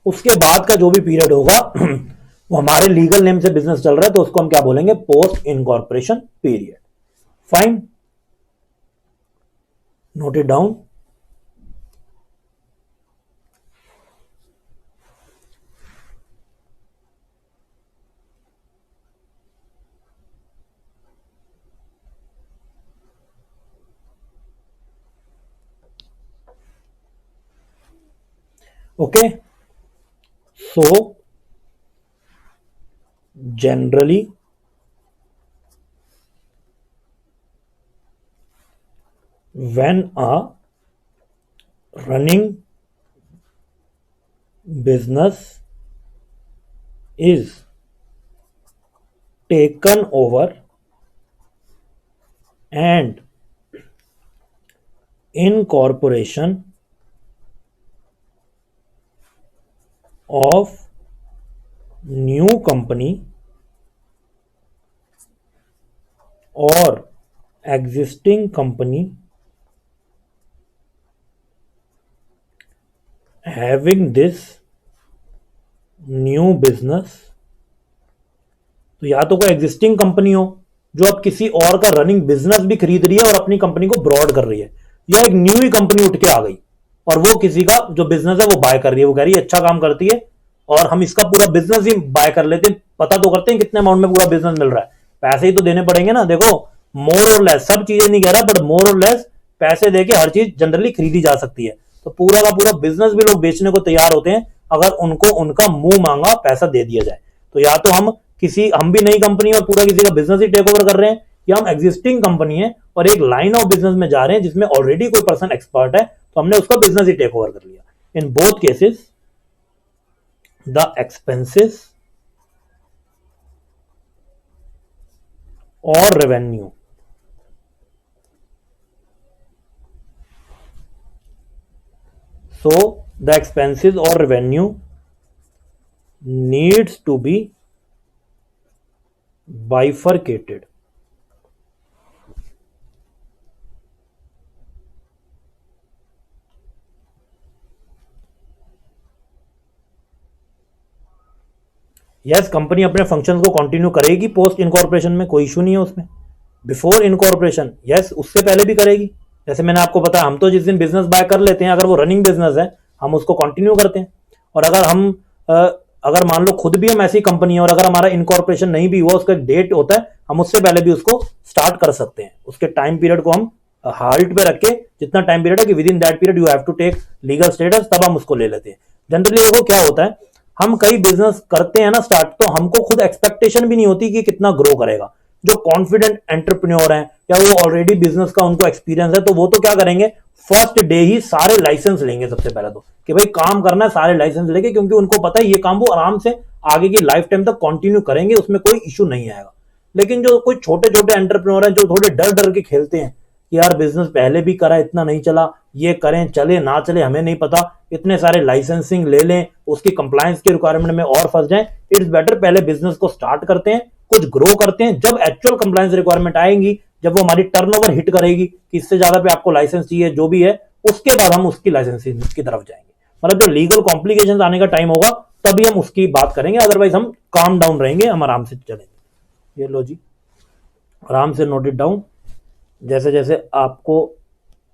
उसके बाद का जो भी पीरियड होगा वो हमारे लीगल नेम से बिजनेस चल रहा है, तो उसको हम क्या बोलेंगे? Post incorporation period. Fine, note it down. Okay, so generally when a running business is taken over and incorporation of new company or existing company having this new business, तो या तो कोई एग्जिस्टिंग कंपनी हो जो अब किसी और का रनिंग बिजनेस भी खरीद रही है और अपनी कंपनी को ब्रॉड कर रही है, या एक न्यू ही कंपनी उठ के आ गई और वो किसी का जो बिजनेस है वो बाय कर रही है, वो कह रही है अच्छा काम करती है और हम इसका पूरा बिजनेस ही बाय कर लेते हैं, पता तो करते हैं कितने अमाउंट में पूरा बिजनेस मिल रहा है, पैसे ही तो देने पड़ेंगे ना। देखो मोर और लेस, सब चीजें नहीं कह रहा बट मोर और लेस पैसे देके हर चीज जनरली खरीदी जा सकती है। तो पूरा का पूरा बिजनेस भी लोग बेचने को तैयार होते हैं अगर उनको उनका मुंह मांगा पैसा दे दिया जाए। तो या तो हम भी नई कंपनी और पूरा किसी का बिजनेस ही टेक ओवर कर रहे हैं, या हम एग्जिस्टिंग कंपनी है और एक लाइन ऑफ बिजनेस में जा रहे हैं जिसमें ऑलरेडी कोई पर्सन एक्सपर्ट है, तो हमने उसका बिजनेस ही टेक ओवर कर लिया। In both cases the expenses और revenue so the expenses or revenue needs to be bifurcated। Yes, company अपने फंक्शन को कंटिन्यू करेगी पोस्ट इनकॉर्पोरेशन में, कोई इशू नहीं है उसमें। बिफोर इनकॉर्पोरेशन यस, उससे पहले भी करेगी। जैसे मैंने आपको बताया, हम तो जिस दिन बिजनेस बाय कर लेते हैं, अगर वो रनिंग बिजनेस है हम उसको कंटिन्यू करते हैं। और अगर मान लो खुद भी हम ऐसी कंपनी है और अगर हमारा इनकॉर्पोरेशन नहीं भी हुआ, उसका डेट होता है, हम उससे पहले भी उसको स्टार्ट कर सकते हैं। उसके टाइम पीरियड को हम हाल्ट पे रख के, जितना टाइम पीरियड है कि within that period you have to take legal status, तब हम उसको ले लेते हैं। जनरली देखो क्या होता है, हम कई बिजनेस करते हैं ना स्टार्ट, तो हमको खुद एक्सपेक्टेशन भी नहीं होती कि कितना ग्रो करेगा। जो कॉन्फिडेंट एंटरप्रेन्योर हैं या वो ऑलरेडी बिजनेस का उनको एक्सपीरियंस है, तो वो तो क्या करेंगे, फर्स्ट डे ही सारे लाइसेंस लेंगे सबसे पहले तो, कि भाई काम करना है, सारे लाइसेंस लेके, क्योंकि उनको पता है ये काम वो आराम से आगे की लाइफ टाइम तक कंटिन्यू करेंगे, उसमें कोई इशू नहीं आएगा। लेकिन जो कोई छोटे छोटे एंटरप्रेन्योर हैं जो थोड़े डर डर के खेलते हैं कि यार बिजनेस पहले भी करा, इतना नहीं चला, ये करें चले ना चले हमें नहीं पता, इतने सारे लाइसेंसिंग ले लें, उसकी कंप्लायंस के रिक्वायरमेंट में और फंस जाएं, इट्स बेटर पहले बिजनेस को स्टार्ट करते हैं, कुछ ग्रो करते हैं, जब एक्चुअल कंप्लायंस रिक्वायरमेंट आएंगी, जब वो हमारी टर्नओवर हिट करेगी कि इससे ज्यादा पे आपको लाइसेंस चाहिए जो भी है, उसके बाद हम उसकी लाइसेंसिंग की तरफ जाएंगे। मतलब जो लीगल कॉम्प्लिकेशन आने का टाइम होगा तभी हम उसकी बात करेंगे, अदरवाइज हम काम डाउन रहेंगे, हम आराम से चलेंगे। ये लो जी, आराम से नोट इट डाउन। जैसे जैसे आपको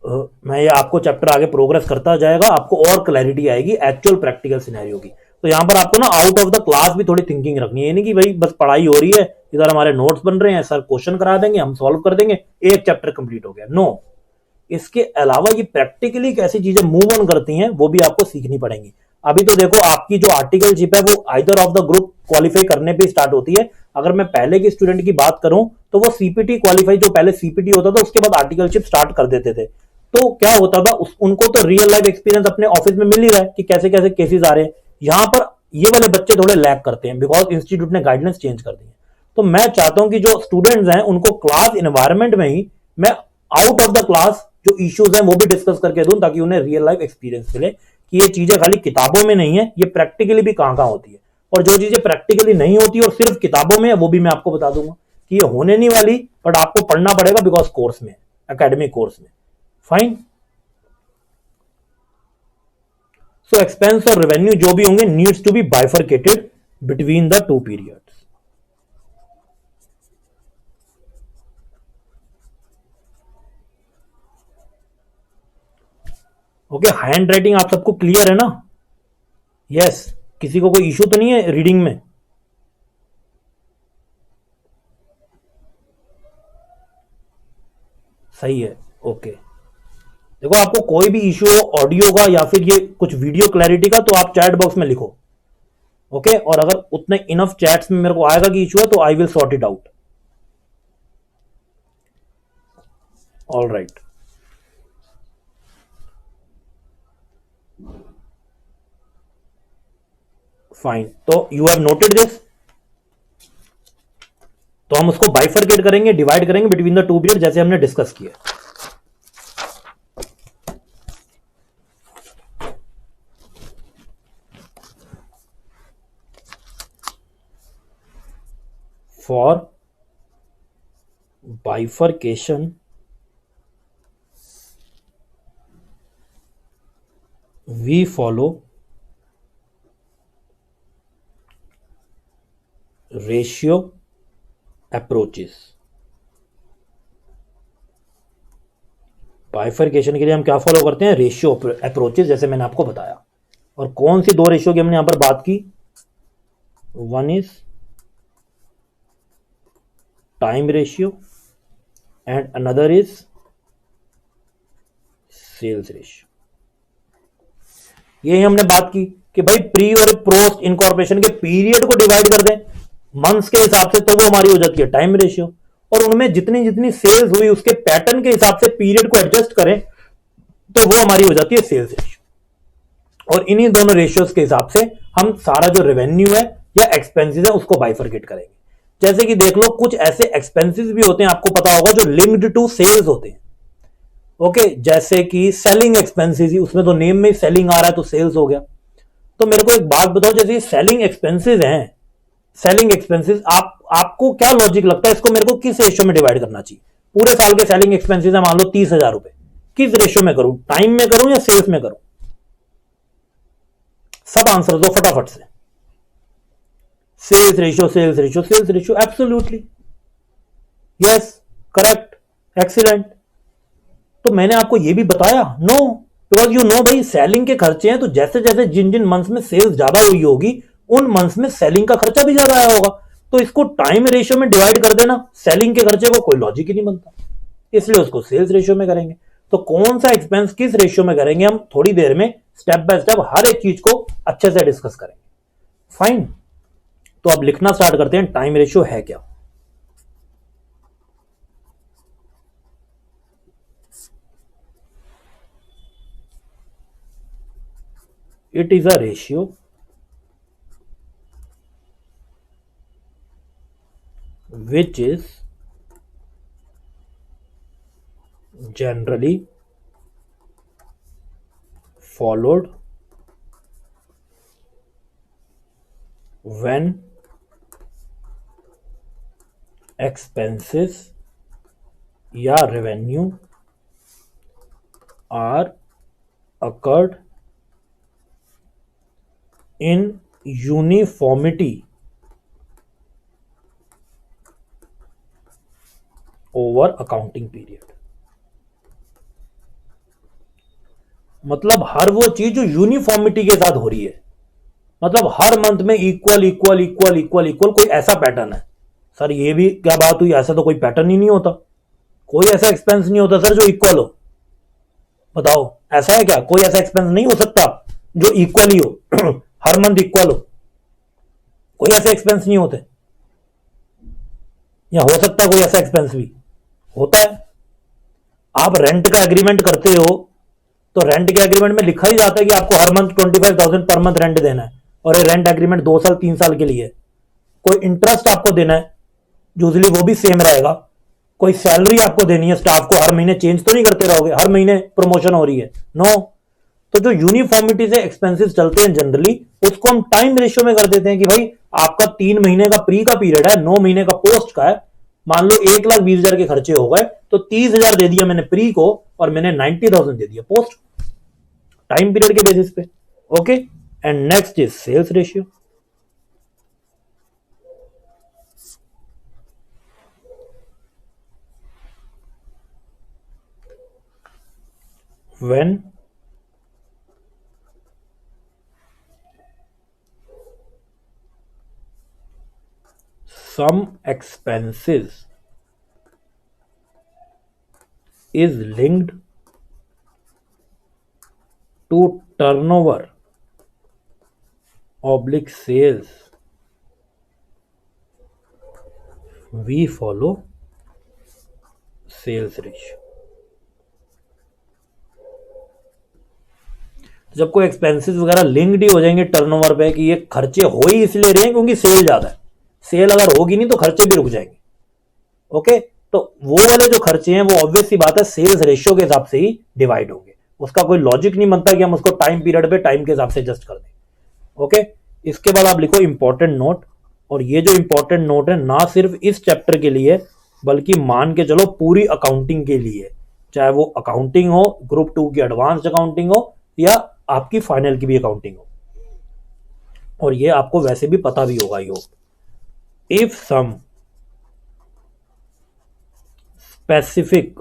मैं ये आपको चैप्टर आगे प्रोग्रेस करता जाएगा, आपको और क्लैरिटी आएगी एक्चुअल प्रैक्टिकल सिनेरियो की। तो यहाँ पर आपको ना आउट ऑफ द क्लास भी थोड़ी थिंकिंग रखनी है, नहीं कि भाई बस पढ़ाई हो रही है, इधर हमारे नोट्स बन रहे हैं, सर क्वेश्चन करा देंगे, हम सॉल्व कर देंगे, एक चैप्टर कंप्लीट हो गया। नो, इसके अलावा ये प्रैक्टिकली कैसी चीजें मूव ऑन करती हैं वो भी आपको सीखनी पड़ेंगी। अभी तो देखो आपकी जो आर्टिकलशिप है वो either of the group qualify करने पे स्टार्ट होती है। अगर मैं पहले के स्टूडेंट की बात करूं तो वो सीपीटी क्वालिफाई, जो पहले सीपीटी होता था उसके बाद आर्टिकलशिप स्टार्ट कर देते थे। तो क्या होता था, उनको तो रियल लाइफ एक्सपीरियंस अपने ऑफिस में मिल ही रहा है कि कैसे कैसे केसेस आ रहे हैं। यहां पर ये वाले बच्चे थोड़े लैग करते हैं बिकॉज इंस्टीट्यूट ने गाइडलाइंस चेंज कर दी है। तो मैं चाहता हूं कि जो स्टूडेंट्स हैं उनको क्लास इन्वायरमेंट में ही मैं आउट ऑफ द क्लास जो इश्यूज हैं वो भी डिस्कस करके दूं, ताकि उन्हें रियल लाइफ एक्सपीरियंस मिले कि ये चीजें खाली किताबों में नहीं है, ये प्रैक्टिकली भी कहां कहां होती है। और जो चीजें प्रैक्टिकली नहीं होती और सिर्फ किताबों में है वो भी मैं आपको बता दूंगा कि ये होने नहीं वाली, बट आपको पढ़ना पड़ेगा बिकॉज कोर्स में, एकेडमिक कोर्स में। फाइन। सो एक्सपेंस और रेवेन्यू जो भी होंगे needs to be bifurcated between the two periods. Okay, handwriting आप सबको क्लियर है ना? यस, किसी को कोई इशू तो नहीं है रीडिंग में? सही है, ओके। देखो आपको कोई भी इशू हो ऑडियो का या फिर ये कुछ वीडियो क्लैरिटी का, तो आप चैट बॉक्स में लिखो, ओके। और अगर उतने इनफ चैट्स में मेरे को आएगा कि इशू है तो I will sort it out. All right, fine. तो यू हैव नोटेड दिस, तो हम उसको बाइफरकेट करेंगे, डिवाइड करेंगे बिटवीन द टू पीरियड जैसे हमने डिस्कस किया। For bifurcation we follow ratio approaches bifurcation के लिए हम क्या फॉलो करते हैं, रेशियो अप्रोचेस, जैसे मैंने आपको बताया। और कौन सी दो रेशियो की हमने यहां पर बात की, one is time ratio and another is sales ratio. यही हमने बात की कि भाई प्री और पोस्ट इनकॉर्पोरेशन के पीरियड को डिवाइड कर दें मंथ्स के हिसाब से, तो वो हमारी हो जाती है टाइम रेशियो। और उनमें जितनी जितनी सेल्स हुई उसके पैटर्न के हिसाब से पीरियड को एडजस्ट करें तो वो हमारी हो जाती है सेल्स रेशियो। और इन्हीं दोनों रेशियोज के हिसाब से हम सारा जो रेवेन्यू है या एक्सपेंसेस है उसको बाइफरकेट करेंगे। जैसे कि देख लो, कुछ ऐसे एक्सपेंसेस भी होते हैं, आपको पता होगा, जो लिंक्ड टू सेल्स होते हैं। ओके, जैसे कि सेलिंग एक्सपेंसेस ही, उसमें तो नेम में सेलिंग आ रहा है तो सेल्स हो गया। तो मेरे को एक बात बताओ, जैसे सेलिंग एक्सपेंसेस हैं, सेलिंग एक्सपेंसेस आपको क्या लॉजिक लगता है, इसको मेरे को किस रेशियो में डिवाइड करना चाहिए? पूरे साल के सेलिंग एक्सपेंसेस है मान लो 30,000 रुपए, किस रेशियो में करूं, टाइम में करूं या सेल्स में करूं? सब आंसर दो फटाफट से। Sales ratio, sales ratio, sales ratio, absolutely yes, correct, excellent. तो मैंने आपको यह भी बताया, नो, बिकॉज यू नो भाई सेलिंग के खर्चे हैं, तो जैसे जैसे जिन जिन मंथ्स में सेल्स ज्यादा हुई होगी उन मंथ्स में सेलिंग का खर्चा भी ज्यादा आया होगा, तो इसको टाइम रेशियो में डिवाइड कर देना, सेलिंग के खर्चे को कोई लॉजिक ही नहीं बनता, इसलिए उसको सेल्स रेशियो में करेंगे। तो कौन सा एक्सपेंस किस रेशियो में करेंगे हम थोड़ी देर में स्टेप बाय स्टेप हर एक चीज को अच्छे से डिस्कस करेंगे। फाइन, तो अब लिखना स्टार्ट करते हैं, टाइम रेशियो है क्या। It is a ratio which is generally followed when expenses या revenue are occurred in uniformity over accounting period. मतलब हर वो चीज जो यूनिफॉर्मिटी के साथ हो रही है, मतलब हर मंथ में equal equal equal equal equal, कोई ऐसा पैटर्न है। सर ये भी क्या बात हुई, ऐसा तो कोई पैटर्न ही नहीं होता, कोई ऐसा एक्सपेंस नहीं होता सर जो इक्वल हो। बताओ ऐसा है क्या? कोई ऐसा एक्सपेंस नहीं हो सकता जो इक्वल ही हो हर मंथ इक्वल हो, कोई ऐसे एक्सपेंस नहीं होते। या हो सकता कोई ऐसा एक्सपेंस भी होता है। आप रेंट का एग्रीमेंट करते हो तो रेंट के एग्रीमेंट में लिखा ही जाता है कि आपको हर मंथ 25,000 पर मंथ रेंट देना है, और ये रेंट एग्रीमेंट 2 साल 3 साल के लिए। कोई इंटरेस्ट आपको देना है, यूजली वो भी सेम रहेगा। कोई सैलरी आपको देनी है स्टाफ को, हर महीने चेंज तो नहीं करते रहोगे, हर महीने प्रमोशन हो रही है, नो। तो जो यूनिफॉर्मिटी से एक्सपेंसेस चलते हैं जनरली, उसको हम टाइम रेशियो में कर देते हैं कि भाई आपका 3 महीने का प्री का पीरियड है, 9 महीने का पोस्ट का है। मान लो 1,20,000 के खर्चे हो गए तो 30,000 दे दिया मैंने प्री को और मैंने 90,000 दे दिया पोस्ट, टाइम पीरियड के बेसिस पे। Okay, and next is sales ratio. when some expenses is linked to turnover oblique sales, we follow sales ratio। जब कोई एक्सपेंसेस वगैरह लिंक्ड ही हो जाएंगे टर्नओवर पे कि ये खर्चे हो ही इसलिए रहे हैं क्योंकि सेल ज्यादा है, सेल अगर होगी नहीं तो खर्चे भी रुक जाएंगे। ओके, तो वो वाले जो खर्चे हैं वो ऑब्वियस सी बात है सेल्स रेशियो के हिसाब से ही डिवाइड होंगे, उसका कोई लॉजिक नहीं बनता कि हम उसको टाइम पीरियड पे टाइम के हिसाब से एडजस्ट कर दें। ओके, इसके बाद आप लिखो इंपॉर्टेंट नोट, और ये जो इंपॉर्टेंट नोट है ना सिर्फ इस चैप्टर के लिए बल्कि मान के चलो पूरी अकाउंटिंग के लिए, चाहे वो अकाउंटिंग हो, ग्रुप 2 की एडवांस अकाउंटिंग हो या आपकी फाइनल की भी अकाउंटिंग हो। और ये आपको वैसे भी पता भी होगा, yo if some specific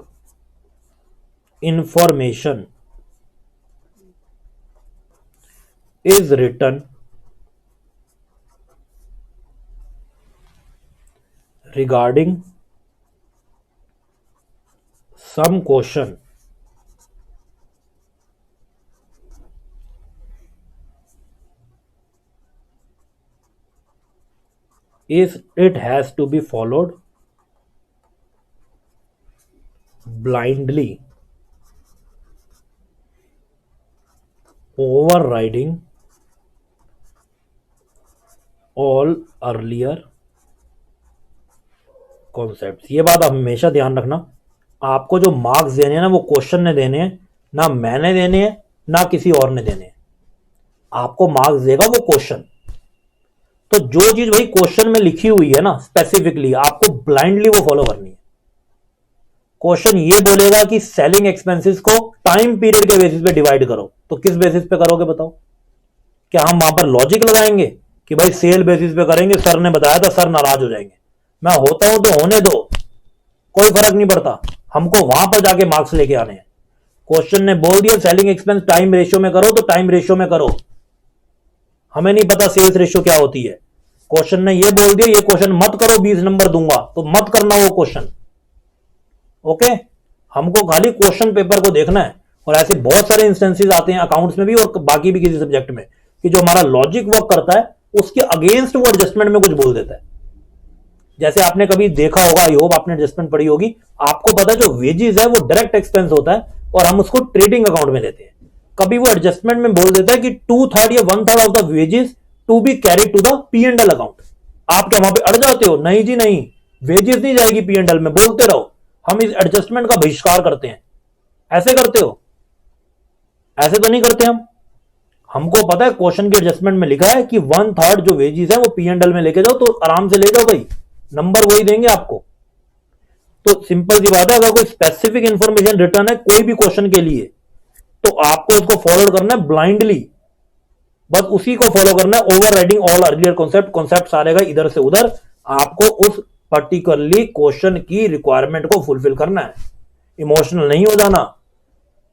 information is written regarding some question is it has to be followed blindly, overriding all earlier concept. ये बात आप हमेशा ध्यान रखना, आपको जो मार्क्स देने हैं ना वो क्वेश्चन ने देने हैं, ना मैंने देने हैं ना किसी और ने देने हैं। आपको मार्क्स देगा वो क्वेश्चन। तो जो चीज भाई क्वेश्चन में लिखी हुई है ना स्पेसिफिकली, आपको ब्लाइंडली वो फॉलो करनी है। क्वेश्चन ये बोलेगा कि सेलिंग एक्सपेंसेस को टाइम पीरियड के बेसिस पे डिवाइड करो, तो किस बेसिस पे करोगे बताओ? क्या हम वहां पर लॉजिक लगाएंगे कि भाई सेल बेसिस पे करेंगे, सर ने बताया था, सर नाराज हो जाएंगे? मैं होता हूं तो होने दो, कोई फर्क नहीं पड़ता, हमको वहां पर जाके मार्क्स लेके आने हैं। क्वेश्चन ने बोल दिया सेलिंग एक्सपेंस टाइम रेशियो में करो, तो टाइम रेशियो में करो। हमें नहीं पता सेल्स रेशियो क्या होती है, क्वेश्चन ने ये बोल दिया ये क्वेश्चन मत करो, 20 नंबर दूंगा, तो मत करना वो क्वेश्चन। ओके, हमको खाली क्वेश्चन पेपर को देखना है। और ऐसे बहुत सारे इंस्टेंसेस आते हैं अकाउंट्स में भी और बाकी भी किसी सब्जेक्ट में कि जो हमारा लॉजिक वर्क करता है उसके अगेंस्ट वो एडजस्टमेंट में कुछ बोल देता है। जैसे आपने कभी देखा होगा, आई होप आपने एडजस्टमेंट पढ़ी होगी, आपको पता है जो वेजेस है वो डायरेक्ट एक्सपेंस होता है और हम उसको ट्रेडिंग अकाउंट में लेते हैं। कभी वो एडजस्टमेंट में बोल देता है कि 2/3 या 1/3 of the wages to be carry to the P&L account. आप क्या वहां पे अड़ जाते हो? नहीं जी नहीं, वेजेस नहीं जाएगी P&L में, बोलते रहो। हम इस एडजस्टमेंट का बहिष्कार करते हैं। ऐसे करते हो? ऐसे तो नहीं करते हम। हमको पता है क्वेश्चन के एडजस्टमेंट में लिखा है कि 1/3 जो वेजेस है वो P&L में लेके जाओ, तो आराम से ले जाओ भाई, नंबर वही देंगे आपको। तो सिंपल सी बात है, अगर कोई स्पेसिफिक इंफॉर्मेशन रिटर्न है कोई भी क्वेश्चन के लिए, तो आपको उसको फॉलो करना है ब्लाइंडली, बस उसी को फॉलो करना है। Over riding all earlier concept, concept सारे का इधर से उधर, आपको उस पर्टिकुलरली क्वेश्चन की रिक्वायरमेंट को फुलफिल करना है। इमोशनल नहीं हो जाना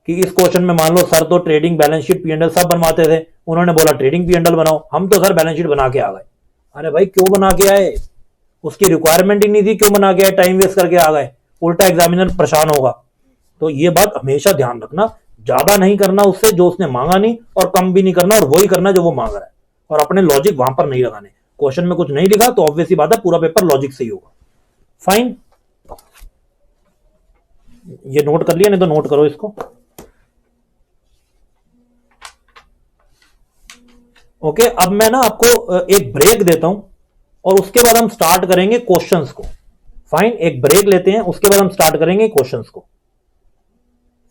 कि इस क्वेश्चन में मान लो सर तो ट्रेडिंग बैलेंस शीट P&L सब बनवाते थे, उन्होंने बोला ट्रेडिंग P&L बनाओ, हम तो सर बैलेंस शीट बना के आ गए। अरे भाई क्यों बना के आए? उसकी रिक्वायरमेंट ही नहीं थी, क्यों बना के आए? टाइम वेस्ट करके आ गए, उल्टा एग्जामिनर परेशान होगा। तो ये बात हमेशा ध्यान रखना, ज्यादा नहीं करना उससे जो उसने मांगा नहीं, और कम भी नहीं करना और वही करना जो वो मांग रहा है, और अपने लॉजिक वहां पर नहीं लगाने। क्वेश्चन में कुछ नहीं लिखा तो ऑब्वियस ही बात है पूरा पेपर लॉजिक से ही होगा। फाइन, ये नोट कर लिया? नहीं तो नोट करो इसको। ओके, अब मैं ना आपको एक ब्रेक देता हूं और उसके बाद हम स्टार्ट करेंगे क्वेश्चंस को। फाइन, एक ब्रेक लेते हैं, उसके बाद हम स्टार्ट करेंगे क्वेश्चंस को।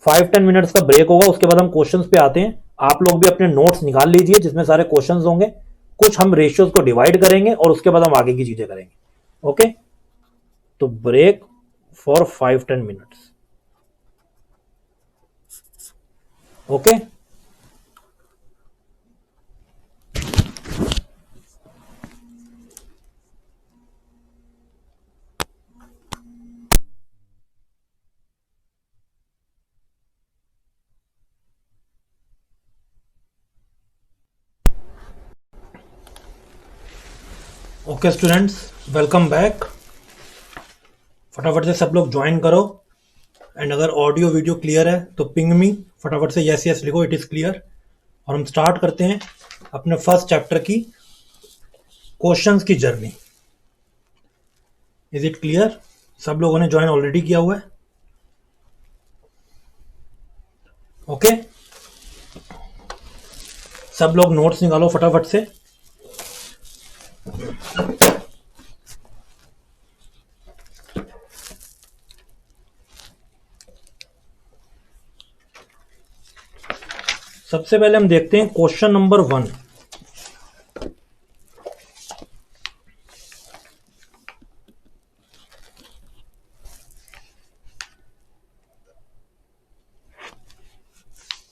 5-10 मिनट्स का ब्रेक होगा, उसके बाद हम क्वेश्चंस पे आते हैं। आप लोग भी अपने नोट्स निकाल लीजिए जिसमें सारे क्वेश्चंस होंगे, कुछ हम रेशियोज को डिवाइड करेंगे और उसके बाद हम आगे की चीजें करेंगे। ओके, तो break for 5-10 minutes. Okay, okay students, welcome back. फटाफट से सब लोग ज्वाइन करो, एंड अगर ऑडियो वीडियो क्लियर है तो पिंग मी, फटाफट से यस यस लिखो, इट इज क्लियर। और हम स्टार्ट करते हैं अपने फर्स्ट चैप्टर की क्वेश्चंस की जर्नी। Is it clear? सब लोगों ने ज्वाइन ऑलरेडी किया हुआ है? ओके, सब लोग नोट्स निकालो फटाफट से। सबसे पहले हम देखते हैं क्वेश्चन नंबर 1।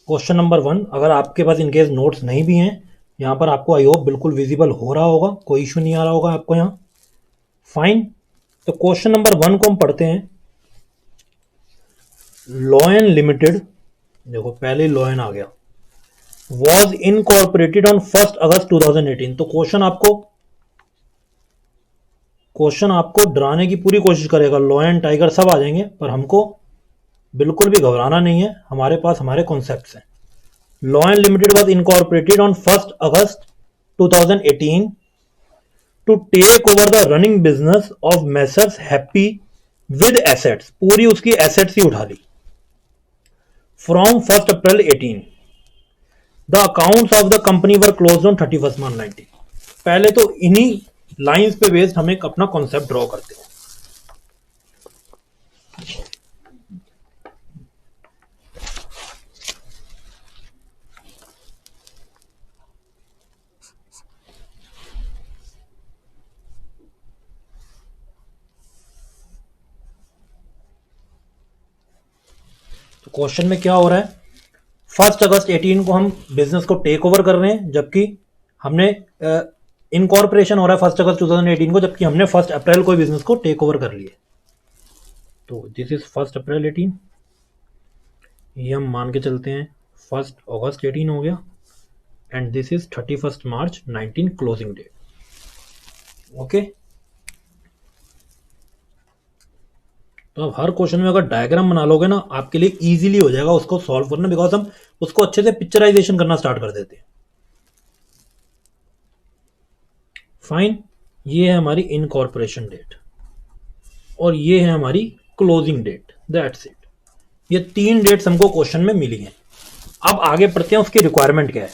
क्वेश्चन नंबर 1, अगर आपके पास इनकेस नोट्स नहीं भी हैं, यहां पर आपको आई होप बिल्कुल विजिबल हो रहा होगा, कोई इशू नहीं आ रहा होगा आपको यहां। फाइन, तो क्वेश्चन नंबर 1 को हम पढ़ते हैं। लॉयन लिमिटेड, देखो पहले लॉयन आ गया, वॉज इनकॉर्पोरेटेड ऑन 1 अगस्त 2018। तो क्वेश्चन आपको डराने की पूरी कोशिश करेगा, लॉयन टाइगर सब आ जाएंगे, पर हमको बिल्कुल भी घबराना नहीं है, हमारे पास हमारे कॉन्सेप्ट्स हैं। Lion Limited was incorporated on 1 August 2018 to take over the running business of Messrs Happy with assets, पूरी उसकी एसेट्स ही उठा ली। From 1 April 18 the accounts of the company were closed on 31 March 19। पहले तो इन्हीं लाइंस पे बेस्ड हम एक अपना कॉन्सेप्ट ड्रॉ करते हैं। तो क्वेश्चन में क्या हो रहा है, 1 अगस्त 18 को हम बिजनेस को टेक ओवर कर रहे हैं, जबकि हमने इनकॉर्पोरेशन हो रहा है 1 अगस्त 2018 को, जबकि हमने 1 अप्रैल को बिजनेस को टेक ओवर कर लिए। तो दिस इज 1 अप्रैल 18, ये हम मान के चलते हैं 1 अगस्त 18 हो गया, and this is 31 March 19 closing date. Okay, तो अब हर क्वेश्चन में अगर डायग्राम बना लोगे ना, आपके लिए इजीली हो जाएगा उसको सॉल्व करना, बिकॉज हम उसको अच्छे से पिक्चराइजेशन करना स्टार्ट कर देते हैं। फाइन, ये है हमारी इनकॉर्पोरेशन डेट और ये है हमारी क्लोजिंग डेट, दैट्स इट। ये 3 डेट्स हमको क्वेश्चन में मिली हैं। अब आगे पढ़ते हैं उसकी रिक्वायरमेंट क्या है।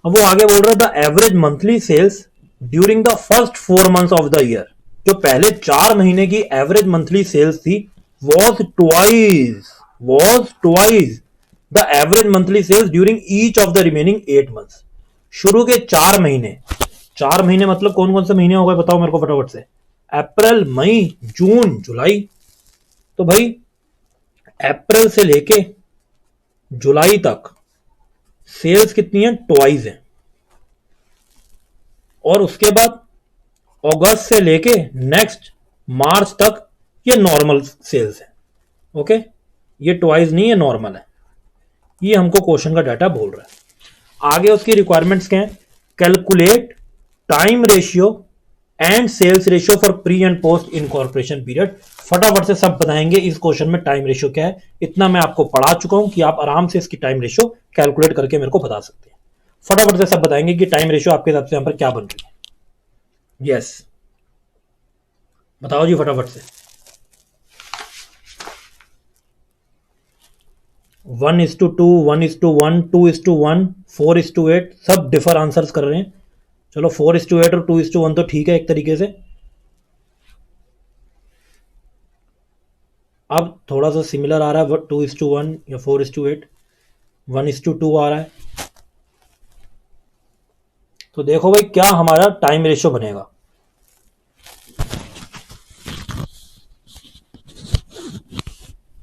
अब वो आगे बोल रहा है the average monthly sales during the first 4 months of the year, जो पहले 4 महीने की एवरेज मंथली सेल्स थी was twice the average monthly sales during each of the remaining 8 months. शुरू के 4 महीने मतलब कौन कौन से महीने हो गए बताओ मेरे को फटाफट से, अप्रैल, मई, जून, जुलाई। तो भाई अप्रैल से लेके जुलाई तक सेल्स कितनी है, ट्वाइस है। और उसके बाद अगस्त से लेके नेक्स्ट मार्च तक ये नॉर्मल सेल्स है। ओके, ये ट्वाइस नहीं है, नॉर्मल है। ये हमको क्वेश्चन का डाटा बोल रहा है। आगे उसकी रिक्वायरमेंट्स क्या है, calculate time ratio and sales ratio for pre and post incorporation period. फटाफट से सब बताएंगे इस क्वेश्चन में टाइम रेशियो क्या है। इतना मैं आपको पढ़ा चुका हूं कि आप आराम से इसकी टाइम रेशियो कैलकुलेट करके मेरे को बता सकते हैं। फटाफट से सब बताएंगे कि टाइम रेशियो आपके हिसाब से यहां पर क्या बन रही है। यस, बताओ जी फटाफट से। 1:2, 1:1, 2:1, 4:8, सब डिफर आंसर्स कर रहे हैं। चलो 4:8 और 2:1 तो ठीक है एक तरीके से। अब थोड़ा सा सिमिलर आ रहा है 2:1 या 4:8, 1:2 आ रहा है। तो देखो भाई क्या हमारा टाइम रेशियो बनेगा।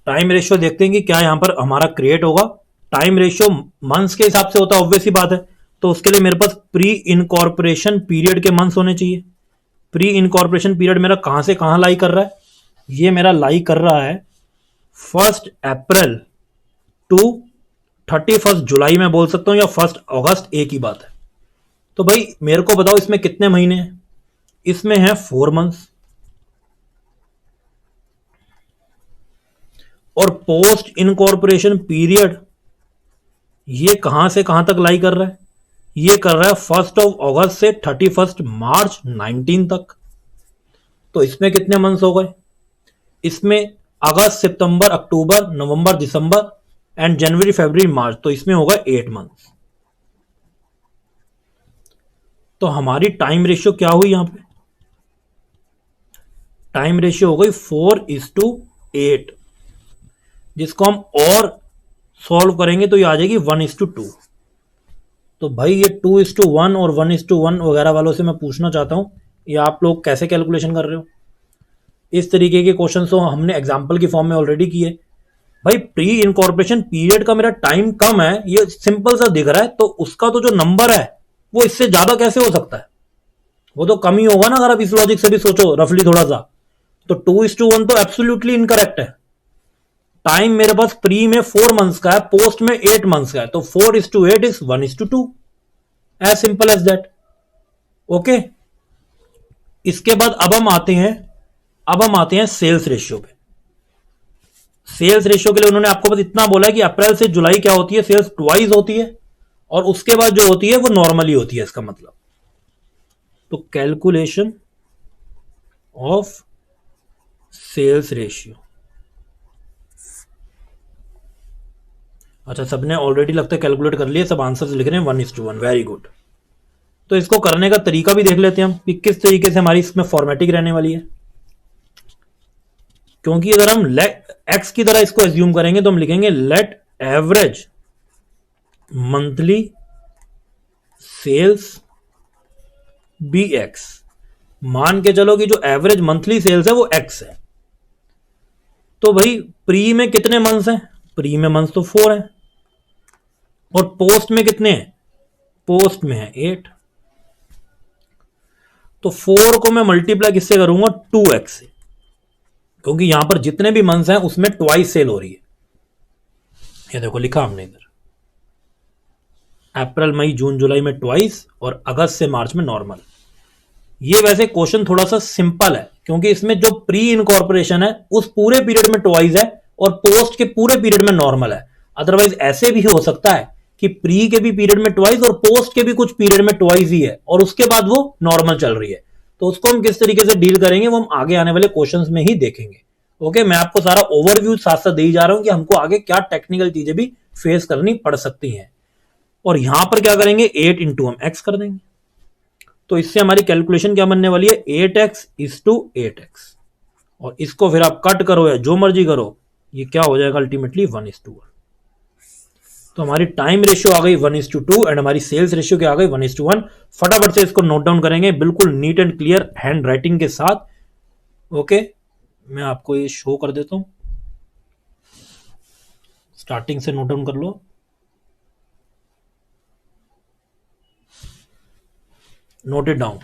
टाइम रेशियो देखते हैं कि क्या यहां पर हमारा क्रिएट होगा। टाइम रेशियो मंथ्स के हिसाब से होता है, ऑब्वियस ही बात है। तो उसके लिए मेरे पास प्री इनकॉर्पोरेशन पीरियड के मंथ्स होने चाहिए। प्री इनकॉर्पोरेशन पीरियड मेरा कहां से कहां लाई कर रहा है, ये मेरा लाई कर रहा है 1 अप्रैल टू 31 जुलाई में बोल सकता हूं, या 1 अगस्त, एक ही बात है। तो भाई मेरे को बताओ इसमें कितने महीने हैं, इसमें है 4 मंथ्स। और पोस्ट इनकॉर्पोरेशन पीरियड ये कहां से कहां तक लाई कर रहा है, ये कर रहा है 1 अगस्त से 31 मार्च 19 तक। तो इसमें कितने मंथ्स हो गए, इसमें अगस्त, सितंबर, अक्टूबर, नवंबर, दिसंबर एंड जनवरी, फरवरी, मार्च, तो इसमें होगा 8 मंथ्स। तो हमारी टाइम रेशियो क्या हुई यहां पे, टाइम रेशियो हो गई 4:8, जिसको हम और सॉल्व करेंगे तो ये आ जाएगी 1:2। तो भाई ये 2:1 और 1:1 वगैरह वालों से मैं पूछना चाहता हूं, ये आप लोग कैसे कैलकुलेशन कर रहे हो। इस तरीके के क्वेश्चन तो हमने एग्जाम्पल की फॉर्म में ऑलरेडी किए। भाई प्री इनकॉर्पोरेशन पीरियड का मेरा टाइम कम है, ये सिंपल सा दिख रहा है, तो उसका तो जो नंबर है वो इससे ज्यादा कैसे हो सकता है, वो तो कम ही होगा ना। अगर आप इस लॉजिक से भी सोचो रफली थोड़ा सा, तो 2:1 तो एब्सोल्युटली इनकरेक्ट है। टाइम मेरे पास प्री में 4 मंथ्स का है, पोस्ट में 8 मंथ्स का है, तो 4:8 is 1:2, as simple as that. Okay, इसके बाद अब हम आते हैं सेल्स रेशियो पे। सेल्स रेशियो के लिए उन्होंने आपको बस इतना बोला है कि अप्रैल से जुलाई क्या होती है, सेल्स ट्वाइस होती है, और उसके बाद जो होती है वो नॉर्मली होती है, इसका मतलब। तो कैलकुलेशन ऑफ सेल्स रेशियो। अच्छा, सबने ऑलरेडी लगता है कैलकुलेट कर लिया, सब आंसर्स लिख रहे हैं 1:1, वेरी गुड। तो इसको करने का तरीका भी देख लेते हैं हम कि किस तरीके से हमारी इसमें फॉर्मेटिंग रहने वाली है। क्योंकि अगर हम एक्स की तरह इसको एज्यूम करेंगे तो हम लिखेंगे let average monthly sales be x. मान के चलो कि जो एवरेज मंथली सेल्स है वो एक्स है। तो भाई प्री में कितने मंथ्स हैं, प्री में मंथ्स तो 4 हैं, और पोस्ट में कितने हैं, पोस्ट में है 8। तो 4 को मैं मल्टीप्लाई किससे करूंगा, 2x से, क्योंकि यहां पर जितने भी मंथ्स हैं उसमें ट्वाइस सेल हो रही है। ये देखो लिखा हमने इधर, अप्रैल मई जून जुलाई में ट्वाइस, और अगस्त से मार्च में नॉर्मल। ये वैसे क्वेश्चन थोड़ा सा सिंपल है, क्योंकि इसमें जो प्री इनकॉर्पोरेशन है उस पूरे पीरियड में ट्वाइस है, और पोस्ट के पूरे पीरियड में नॉर्मल है। अदरवाइज ऐसे भी हो सकता है कि प्री के भी पीरियड में ट्वाइस और पोस्ट के भी कुछ पीरियड में ट्वाइस ही है, और उसके बाद वो नॉर्मल चल रही है। तो उसको हम किस तरीके से डील करेंगे वो हम आगे आने वाले क्वेश्चंस में ही देखेंगे। ओके, मैं आपको सारा ओवरव्यू साथ साथ दे ही जा रहा हूं कि हमको आगे क्या टेक्निकल चीजें भी फेस करनी पड़ सकती हैं। और यहां पर क्या करेंगे, 8 इंटू हम एक्स कर देंगे। तो इससे हमारी कैलकुलेशन क्या बनने वाली है, 8x इज टू 8x, और इसको फिर आप कट करो या जो मर्जी करो, ये क्या हो जाएगा अल्टीमेटली 1:1। तो हमारी टाइम रेशियो आ गई 1:2 एंड हमारी सेल्स रेशियो क्या आ गई 1:1। फटाफट से इसको नोट डाउन करेंगे बिल्कुल neat and clear hand writing के साथ। ओके, मैं आपको ये शो कर देता हूं, स्टार्टिंग से नोट डाउन कर लो। Note it down.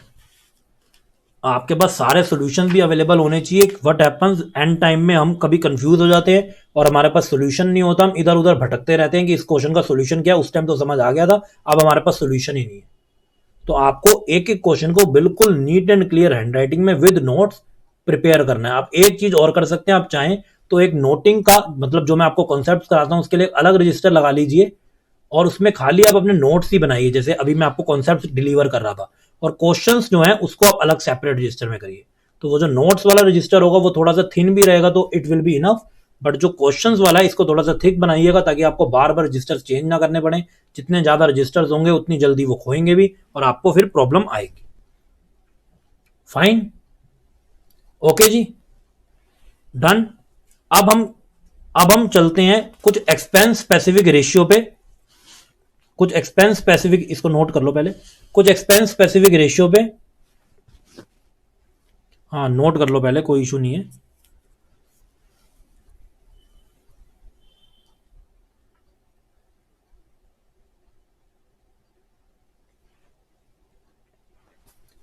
आपके पास सारे सॉल्यूशन भी अवेलेबल होने चाहिए। व्हाट हैपेंस, एंड टाइम में हम कभी कंफ्यूज हो जाते हैं और हमारे पास सॉल्यूशन नहीं होता, हम इधर उधर भटकते रहते हैं कि इस क्वेश्चन का सॉल्यूशन क्या है। उस टाइम तो समझ आ गया था, अब हमारे पास सॉल्यूशन ही नहीं है। तो आपको एक एक क्वेश्चन को बिल्कुल neat and clear hand writing में विद नोट्स प्रिपेयर करना है। आप एक चीज और कर सकते हैं, आप चाहें तो एक नोटिंग का मतलब जो मैं आपको कॉन्सेप्ट कराता हूं उसके लिए अलग रजिस्टर लगा लीजिए, और उसमें खाली आप अपने नोट्स ही बनाइए। जैसे अभी मैं आपको कॉन्सेप्ट डिलीवर कर रहा था, और क्वेश्चंस जो हैं उसको आप अलग सेपरेट रजिस्टर में करिए। तो वो जो नोट्स वाला रजिस्टर होगा वो थोड़ा सा थिन भी रहेगा, तो it will be enough. But जो क्वेश्चंस वाला है इसको थोड़ा सा थिक बनाइएगा, ताकि आपको बार बार रजिस्टर चेंज ना करने पड़े। जितने ज्यादा रजिस्टर्स होंगे उतनी जल्दी वो खोएंगे भी, और आपको फिर प्रॉब्लम आएगी। फाइन, ओके जी, डन। अब हम चलते हैं कुछ एक्सपेंस स्पेसिफिक रेशियो पे। कुछ एक्सपेंस स्पेसिफिक, इसको नोट कर लो पहले, कुछ एक्सपेंस स्पेसिफिक रेशियो पे। हाँ, नोट कर लो पहले, कोई इशू नहीं है।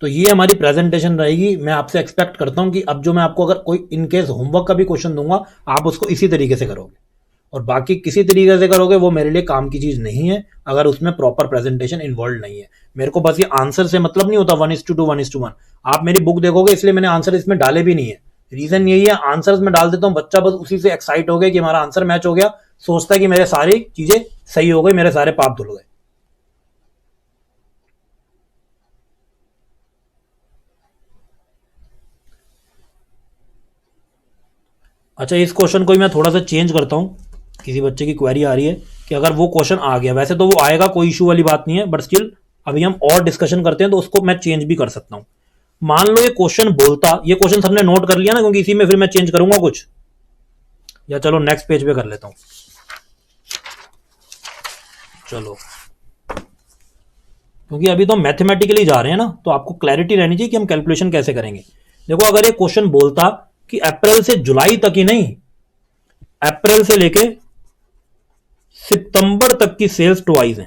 तो ये हमारी प्रेजेंटेशन रहेगी। मैं आपसे एक्सपेक्ट करता हूं कि अब जो मैं आपको अगर कोई इनकेस होमवर्क का भी क्वेश्चन दूंगा, आप उसको इसी तरीके से करोगे, और बाकी किसी तरीके से करोगे वो मेरे लिए काम की चीज नहीं है, अगर उसमें प्रॉपर प्रेजेंटेशन इन्वॉल्व नहीं है। मेरे को बस ये आंसर से मतलब नहीं होता 1:2 1:1। आप मेरी बुक देखोगे, इसलिए मैंने आंसर इसमें डाले भी नहीं है। रीजन यही है, आंसर्स में डाल देता हूं, बच्चा बस उसी से एक्साइट हो गया कि हमारा आंसर मैच हो गया, सोचता है कि मेरे सारी चीजें सही हो गई, मेरे सारे पाप धुल गए। अच्छा, इस क्वेश्चन को मैं थोड़ा सा चेंज करता हूं। किसी बच्चे की क्वेरी आ रही है कि अगर वो क्वेश्चन आ गया, वैसे तो वो आएगा, कोई इशू वाली बात नहीं है, बट स्टिल अभी हम और डिस्कशन करते हैं तो उसको मैं चेंज भी कर सकता हूं। मान लो ये क्वेश्चन बोलता, ये क्वेश्चन सबने नोट कर लिया ना, क्योंकि इसी में फिर मैं चेंज करूंगा कुछ, या चलो नेक्स्ट पेज पे कर लेता हूं। चलो, क्योंकि अभी तो मैथमेटिकली जा रहे हैं ना, तो आपको क्लैरिटी रहनी चाहिए कि हम कैलकुलेशन कैसे करेंगे। देखो, अगर ये क्वेश्चन बोलता कि अप्रैल से जुलाई तक ही नहीं, अप्रैल से लेके सितंबर तक की सेल्स ट्वाइस है,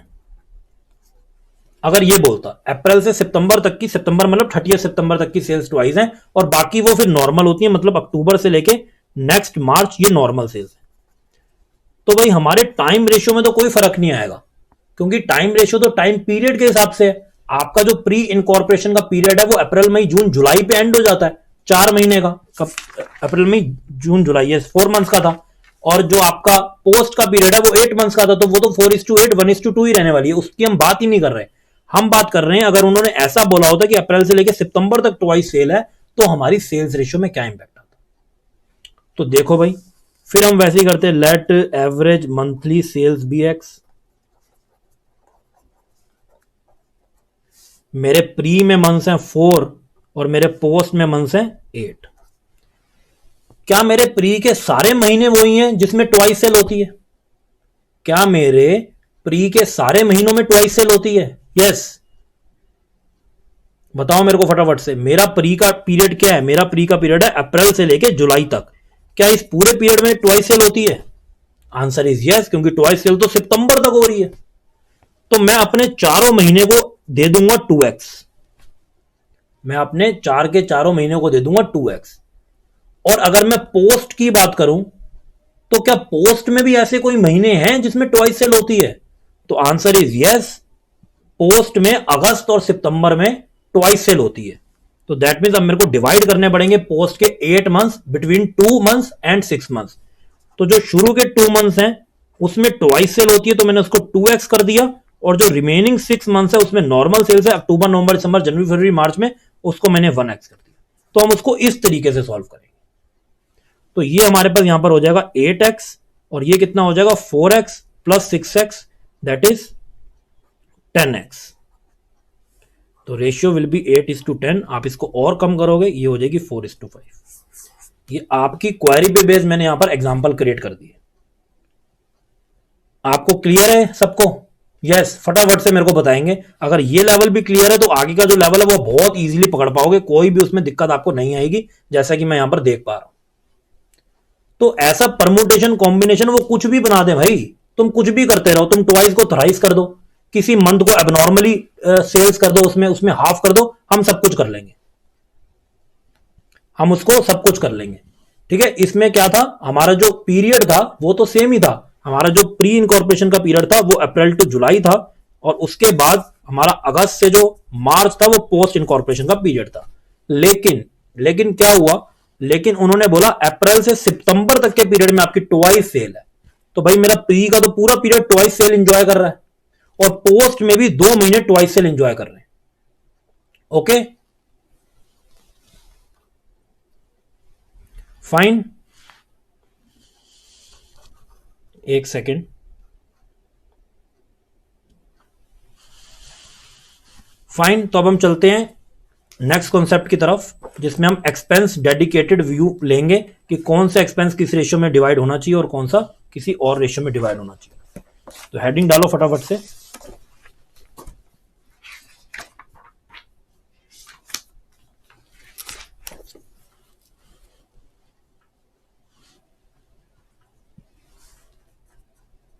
अगर ये बोलता अप्रैल से सितंबर तक की, सितंबर मतलब 30 सितंबर तक की सेल्स ट्वाइस है, और बाकी वो फिर नॉर्मल होती है, मतलब अक्टूबर से लेके नेक्स्ट मार्च ये नॉर्मल सेल्स है। तो भाई हमारे टाइम रेशियो में तो कोई फर्क नहीं आएगा, क्योंकि टाइम रेशियो तो टाइम पीरियड के हिसाब से है। आपका जो प्री इनकॉर्पोरेशन का पीरियड है वो अप्रैल मई जून जुलाई पे एंड हो जाता है, 4 महीने का। कब? अप्रैल मई जून जुलाई, ये 4 मंथ्स का था। और जो आपका पोस्ट का पीरियड है वो 8 मंथ्स का था, तो वो तो 4:8 1:2 ही रहने वाली है, उसकी हम बात ही नहीं कर रहे। हम बात कर रहे हैं अगर उन्होंने ऐसा बोला होता कि अप्रैल से लेकर सितंबर तक ट्वाइस सेल है, तो हमारी सेल्स रेशियो में क्या इंपैक्ट आता। तो देखो भाई, फिर हम वैसे ही करते हैं, let average monthly sales be x. मेरे प्री में मंथ्स हैं 4 और मेरे पोस्ट में मंथ्स हैं 8। क्या मेरे प्री के सारे महीने वही हैं जिसमें ट्वाइस सेल होती है? क्या मेरे प्री के सारे महीनों में ट्वाइस सेल होती है? यस। बताओ मेरे को फटाफट से, मेरा प्री का पीरियड क्या है? मेरा प्री का पीरियड है अप्रैल से लेके जुलाई तक। क्या इस पूरे पीरियड में ट्वाइस सेल होती है? आंसर इज यस, क्योंकि ट्वाइस सेल तो सितंबर तक हो रही है। तो मैं अपने चारों महीने को दे दूंगा 2x। मैं अपने 4 के चारों महीने को दे दूंगा 2x। और अगर मैं पोस्ट की बात करूं, तो क्या पोस्ट में भी ऐसे कोई महीने हैं जिसमें ट्वाइस सेल होती है? तो आंसर इज यस, पोस्ट में अगस्त और सितंबर में ट्वाइस सेल होती है। तो दैट मीन्स अब मेरे को डिवाइड करने पड़ेंगे पोस्ट के 8 months between 2 months and 6 months. तो जो शुरू के 2 मंथ्स हैं उसमें ट्वाइस सेल होती है, तो मैंने उसको 2x कर दिया। और जो रिमेनिंग 6 मंथ्स है उसमें नॉर्मल सेल्स है, अक्टूबर नवंबर दिसंबर जनवरी फरवरी मार्च में, उसको मैंने 1x कर दिया। तो हम उसको इस तरीके से सॉल्व करेंगे। तो ये हमारे पास यहां पर हो जाएगा 8x, और ये कितना हो जाएगा 4x plus 6x, that is 10x। तो रेशियो विल बी 8:10। आप इसको और कम करोगे, ये हो जाएगी 4:5। ये आपकी क्वेरी पे बेस मैंने यहां पर एग्जांपल क्रिएट कर दिए। आपको क्लियर है सबको? यस, फटाफट से मेरे को बताएंगे। अगर ये लेवल भी क्लियर है तो आगे का जो लेवल है वो बहुत इजीली पकड़ पाओगे, कोई भी उसमें दिक्कत आपको नहीं आएगी, जैसा कि मैं यहां पर देख पा रहा हूं। तो ऐसा परमुटेशन कॉम्बिनेशन वो कुछ भी बना दे भाई, तुम कुछ भी करते रहो, तुम ट्वाइस को थ्राइस कर दो, किसी मंथ को एबनॉर्मली सेल्स कर दो, उसमें हाफ कर दो, हम सब कुछ कर लेंगे, हम उसको सब कुछ कर लेंगे। ठीक है, इसमें क्या था, हमारा जो पीरियड था वो तो सेम ही था। हमारा जो प्री इनकॉर्पोरेशन का पीरियड था वो अप्रैल टू जुलाई था, और उसके बाद हमारा अगस्त से जो मार्च था वो पोस्ट इनकॉर्पोरेशन का पीरियड था। लेकिन क्या हुआ, लेकिन उन्होंने बोला अप्रैल से सितंबर तक के पीरियड में आपकी ट्वाइस सेल है। तो भाई मेरा प्री का तो पूरा पीरियड ट्वाइस सेल एंजॉय कर रहा है, और पोस्ट में भी 2 महीने ट्वाइस सेल एंजॉय कर रहे हैं। ओके फाइन, एक सेकेंड। फाइन, तो अब हम चलते हैं नेक्स्ट कॉन्सेप्ट की तरफ, जिसमें हम एक्सपेंस डेडिकेटेड व्यू लेंगे कि कौन सा एक्सपेंस किस रेशियो में डिवाइड होना चाहिए और कौन सा किसी और रेशियो में डिवाइड होना चाहिए। तो हेडिंग डालो फटाफट से।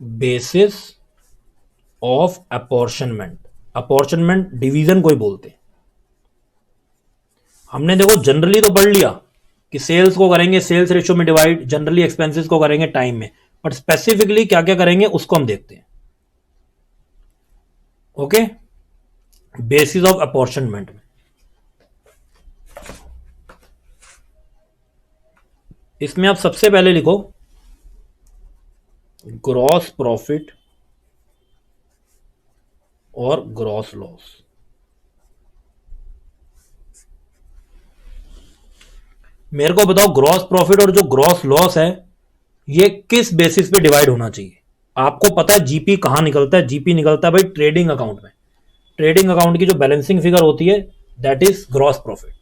Basis of apportionment. Apportionment division कोई बोलते हैं। हमने देखो जनरली तो पढ़ लिया कि सेल्स को करेंगे सेल्स रेशियो में डिवाइड, जनरली एक्सपेंसेस को करेंगे टाइम में, बट स्पेसिफिकली क्या क्या करेंगे उसको हम देखते हैं। ओके, बेसिस ऑफ अपॉर्शनमेंट में इसमें आप सबसे पहले लिखो ग्रॉस प्रॉफिट और ग्रॉस लॉस। मेरे को बताओ ग्रॉस प्रॉफिट और जो ग्रॉस लॉस है ये किस बेसिस पे डिवाइड होना चाहिए। आपको पता है जीपी कहां निकलता है? जीपी निकलता है भाई ट्रेडिंग अकाउंट में। ट्रेडिंग अकाउंट की जो बैलेंसिंग फिगर होती है दैट इज ग्रॉस प्रॉफिट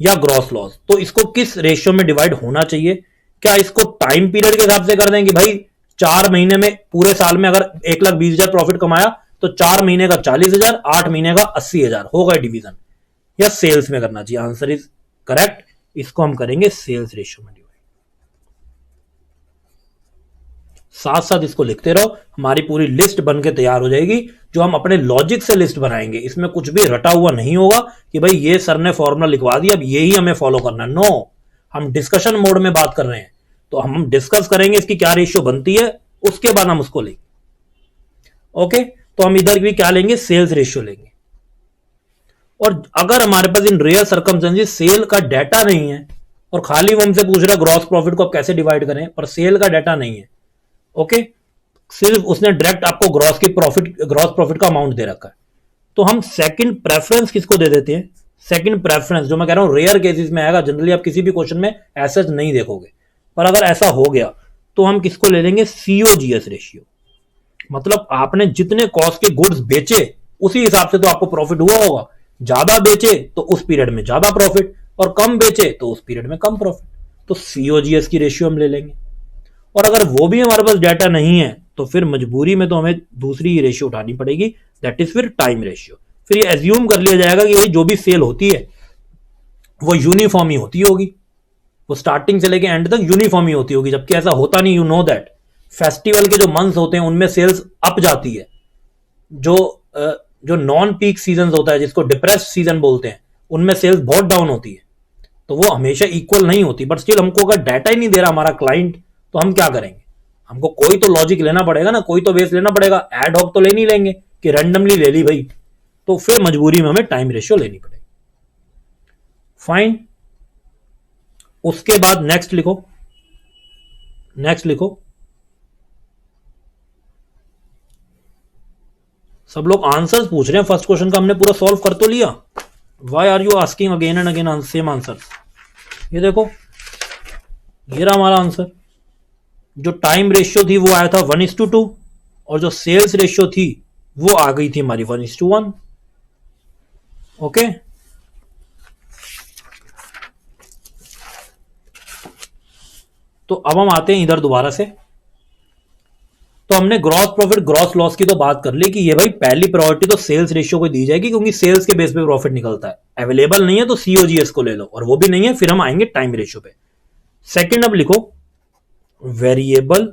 या ग्रॉस लॉस। तो इसको किस रेशियो में डिवाइड होना चाहिए? क्या इसको टाइम पीरियड के हिसाब से कर दें कि भाई 4 महीने में, पूरे साल में अगर 1,20,000 प्रॉफिट कमाया तो 4 महीने का 40,000, 8 महीने का 80,000 होगा डिवीजन, या सेल्स में करना चाहिए? आंसर इज करेक्ट, इसको हम करेंगे सेल्स रेशियो में डिवाइड। साथ साथ इसको लिखते रहो, हमारी पूरी लिस्ट बनके तैयार हो जाएगी, जो हम अपने लॉजिक से लिस्ट बनाएंगे। इसमें कुछ भी रटा हुआ नहीं होगा कि भाई ये सर ने फॉर्मूला लिखवा दिया अब यही हमें फॉलो करना है। नो, हम डिस्कशन मोड में बात कर रहे हैं, तो हम डिस्कस करेंगे इसकी क्या रेशियो बनती है, उसके बाद हम उसको लेंगे। ओके, तो हम इधर भी क्या लेंगे, सेल्स रेशियो लेंगे। और अगर हमारे पास इन रेयर सर्कमस्टेंसेस सेल का डाटा नहीं है और खाली वो हमसे पूछ रहा है ग्रॉस प्रॉफिट को आप कैसे डिवाइड करें, पर सेल का डाटा नहीं है, ओके, सिर्फ उसने डायरेक्ट आपको ग्रॉस प्रॉफिट का अमाउंट दे रखा है, तो हम सेकंड प्रेफरेंस किसको दे देते हैं, सेकंड प्रेफरेंस, जो मैं कह रहा हूं रेयर केसेस में आएगा, जनरली आप किसी भी क्वेश्चन में ऐसा नहीं देखोगे, पर अगर ऐसा हो गया तो हम किसको ले लेंगे, सीओजीएस रेशियो। मतलब आपने जितने कॉस्ट के गुड्स बेचे उसी हिसाब से तो आपको प्रॉफिट हुआ होगा, ज्यादा बेचे तो उस पीरियड में ज्यादा प्रॉफिट, और कम बेचे तो उस पीरियड में कम प्रॉफिट, तो सीओजीएस की रेशियो हम ले लेंगे। और अगर वो भी हमारे पास डाटा नहीं है तो फिर मजबूरी में तो हमें दूसरी रेशियो उठानी पड़ेगी, दैट इज फिर टाइम रेशियो। फिर ये एज्यूम कर लिया जाएगा कि भाई जो भी सेल होती है वो यूनिफॉर्म ही होती होगी, वो स्टार्टिंग से लेके एंड तक यूनिफॉर्म ही होती होगी, जबकि ऐसा होता नहीं। यू नो दैट फेस्टिवल के जो मंथ्स होते हैं उनमें सेल्स अप जाती है, जो नॉन पीक सीजन होता है जिसको डिप्रेस सीजन बोलते हैं उनमें सेल्स बहुत डाउन होती है, तो वो हमेशा इक्वल नहीं होती। बट स्टिल हमको अगर डाटा ही नहीं दे रहा हमारा क्लाइंट तो हम क्या करेंगे, हमको कोई तो लॉजिक लेना पड़ेगा ना, कोई तो बेस लेना पड़ेगा, एड हॉक तो ले नहीं लेंगे कि रैंडमली ले ली भाई, तो फिर मजबूरी में हमें टाइम रेशियो लेनी पड़ेगी। फाइन, उसके बाद नेक्स्ट लिखो, नेक्स्ट लिखो। सब लोग आंसर्स पूछ रहे हैं, फर्स्ट क्वेश्चन का हमने पूरा सॉल्व कर तो लिया, why are you asking again and again same answer. ये देखो, ये रहा हमारा आंसर। जो टाइम रेशियो थी वो आया था 1:2 और जो सेल्स रेशियो थी वो आ गई थी हमारी 1:1। ओके, तो अब हम आते हैं इधर दोबारा से। तो हमने ग्रॉस प्रॉफिट ग्रॉस लॉस की तो बात कर ली कि ये भाई पहली प्रायोरिटी तो सेल्स रेशियो को दी जाएगी, क्योंकि सेल्स के बेस पे प्रॉफिट निकलता है। अवेलेबल नहीं है तो सीओजीएस को ले लो, और वो भी नहीं है फिर हम आएंगे टाइम रेशियो पे। सेकंड अब लिखो वेरिएबल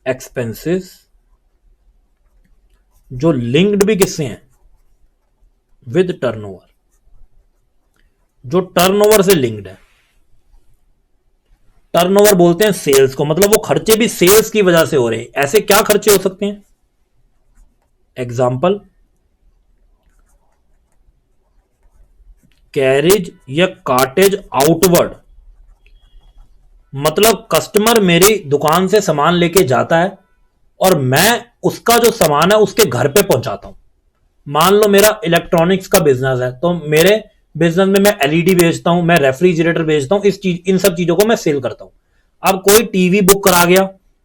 एक्सपेंसेस, जो लिंक्ड भी किससे हैं, विद टर्नओवर, जो टर्नओवर से लिंक्ड है। टर्नओवर बोलते हैं सेल्स को, मतलब वो खर्चे भी सेल्स की वजह से हो रहे हैं। ऐसे क्या खर्चे हो सकते हैं, एग्जाम्पल कैरेज या कार्टेज आउटवर्ड, मतलब कस्टमर मेरी दुकान से सामान लेके जाता है और मैं उसका जो सामान है उसके घर पे पहुंचाता हूं। मान लो मेरा इलेक्ट्रॉनिक्स का बिजनेस है, तो मेरे बिजनेस में मैं एलईडी बेचता हूं, मैं रेफ्रिजरेटर बेचता हूं, इन सब चीजों को मैं सेल करता हूं। अब कोई टीवी बुक करा गया,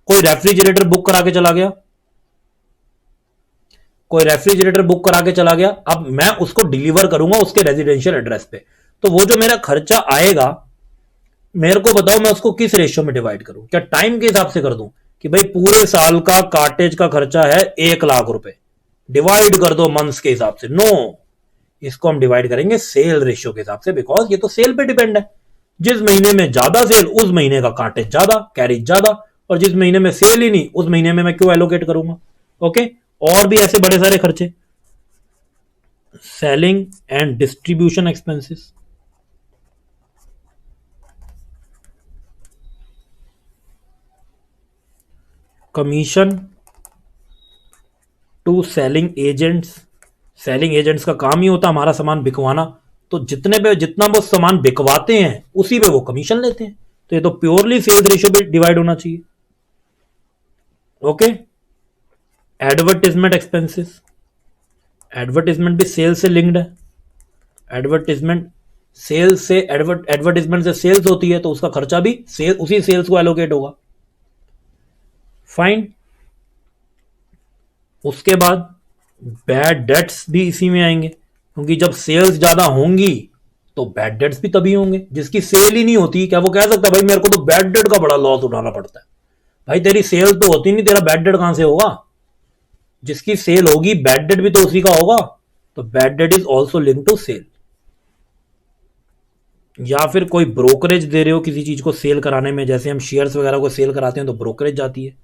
कोई रेफ्रिजरेटर बुक करा के चला गया, कोई रेफ्रिजरेटर बुक करा के चला गया, अब मैं उसको डिलीवर करूंगा उसके रेजिडेंशियल एड्रेस पे, तो वो जो मेरा खर्चा आएगा, मेरे को बताओ मैं उसको किस रेशियो में डिवाइड करूं? क्या टाइम के हिसाब से कर दूं कि भाई पूरे साल का कार्टेज का खर्चा है 1,00,000 रुपए, डिवाइड कर दो मंथ्स के हिसाब से? नो, इसको हम डिवाइड करेंगे सेल रेशियो के हिसाब से, बिकॉज ये तो सेल पे डिपेंड है। जिस महीने में ज्यादा सेल उस महीने का कार्टेज ज्यादा, कैरेज ज्यादा, और जिस महीने में सेल ही नहीं उस महीने में मैं क्यों एलोकेट करूंगा? ओके, और भी ऐसे बड़े सारे खर्चे, selling and distribution expenses, commission to selling agents. Selling agents का काम ही होता है हमारा सामान बिकवाना, तो जितना वो सामान बिकवाते हैं उसी पे वो कमीशन लेते हैं, तो ये तो प्योरली सेल्स रेशियो पे डिवाइड होना चाहिए। ओके, एडवर्टाइजमेंट एक्सपेंसेस, एडवर्टाइजमेंट भी सेल्स से लिंक्ड है। एडवर्टाइजमेंट सेल्स से, एडवर्टाइजमेंट से सेल्स होती है तो उसका खर्चा भी उसी सेल्स को एलोकेट होगा। फाइन, उसके बाद बैड डेट्स भी इसी में आएंगे, क्योंकि जब सेल्स ज्यादा होंगी तो बैड डेट्स भी तभी होंगे। जिसकी सेल ही नहीं होती, क्या वो कह सकता है भाई मेरे को तो बैड डेट का बड़ा लॉस उठाना पड़ता है? भाई तेरी सेल तो होती नहीं, तेरा बैड डेट कहां से होगा? जिसकी सेल होगी बैड डेट भी तो उसी का होगा, तो bad debt is also link to sale. या फिर कोई ब्रोकरेज दे रहे हो किसी चीज को सेल कराने में, जैसे हम शेयर्स वगैरह को सेल कराते हैं तो ब्रोकरेज जाती है,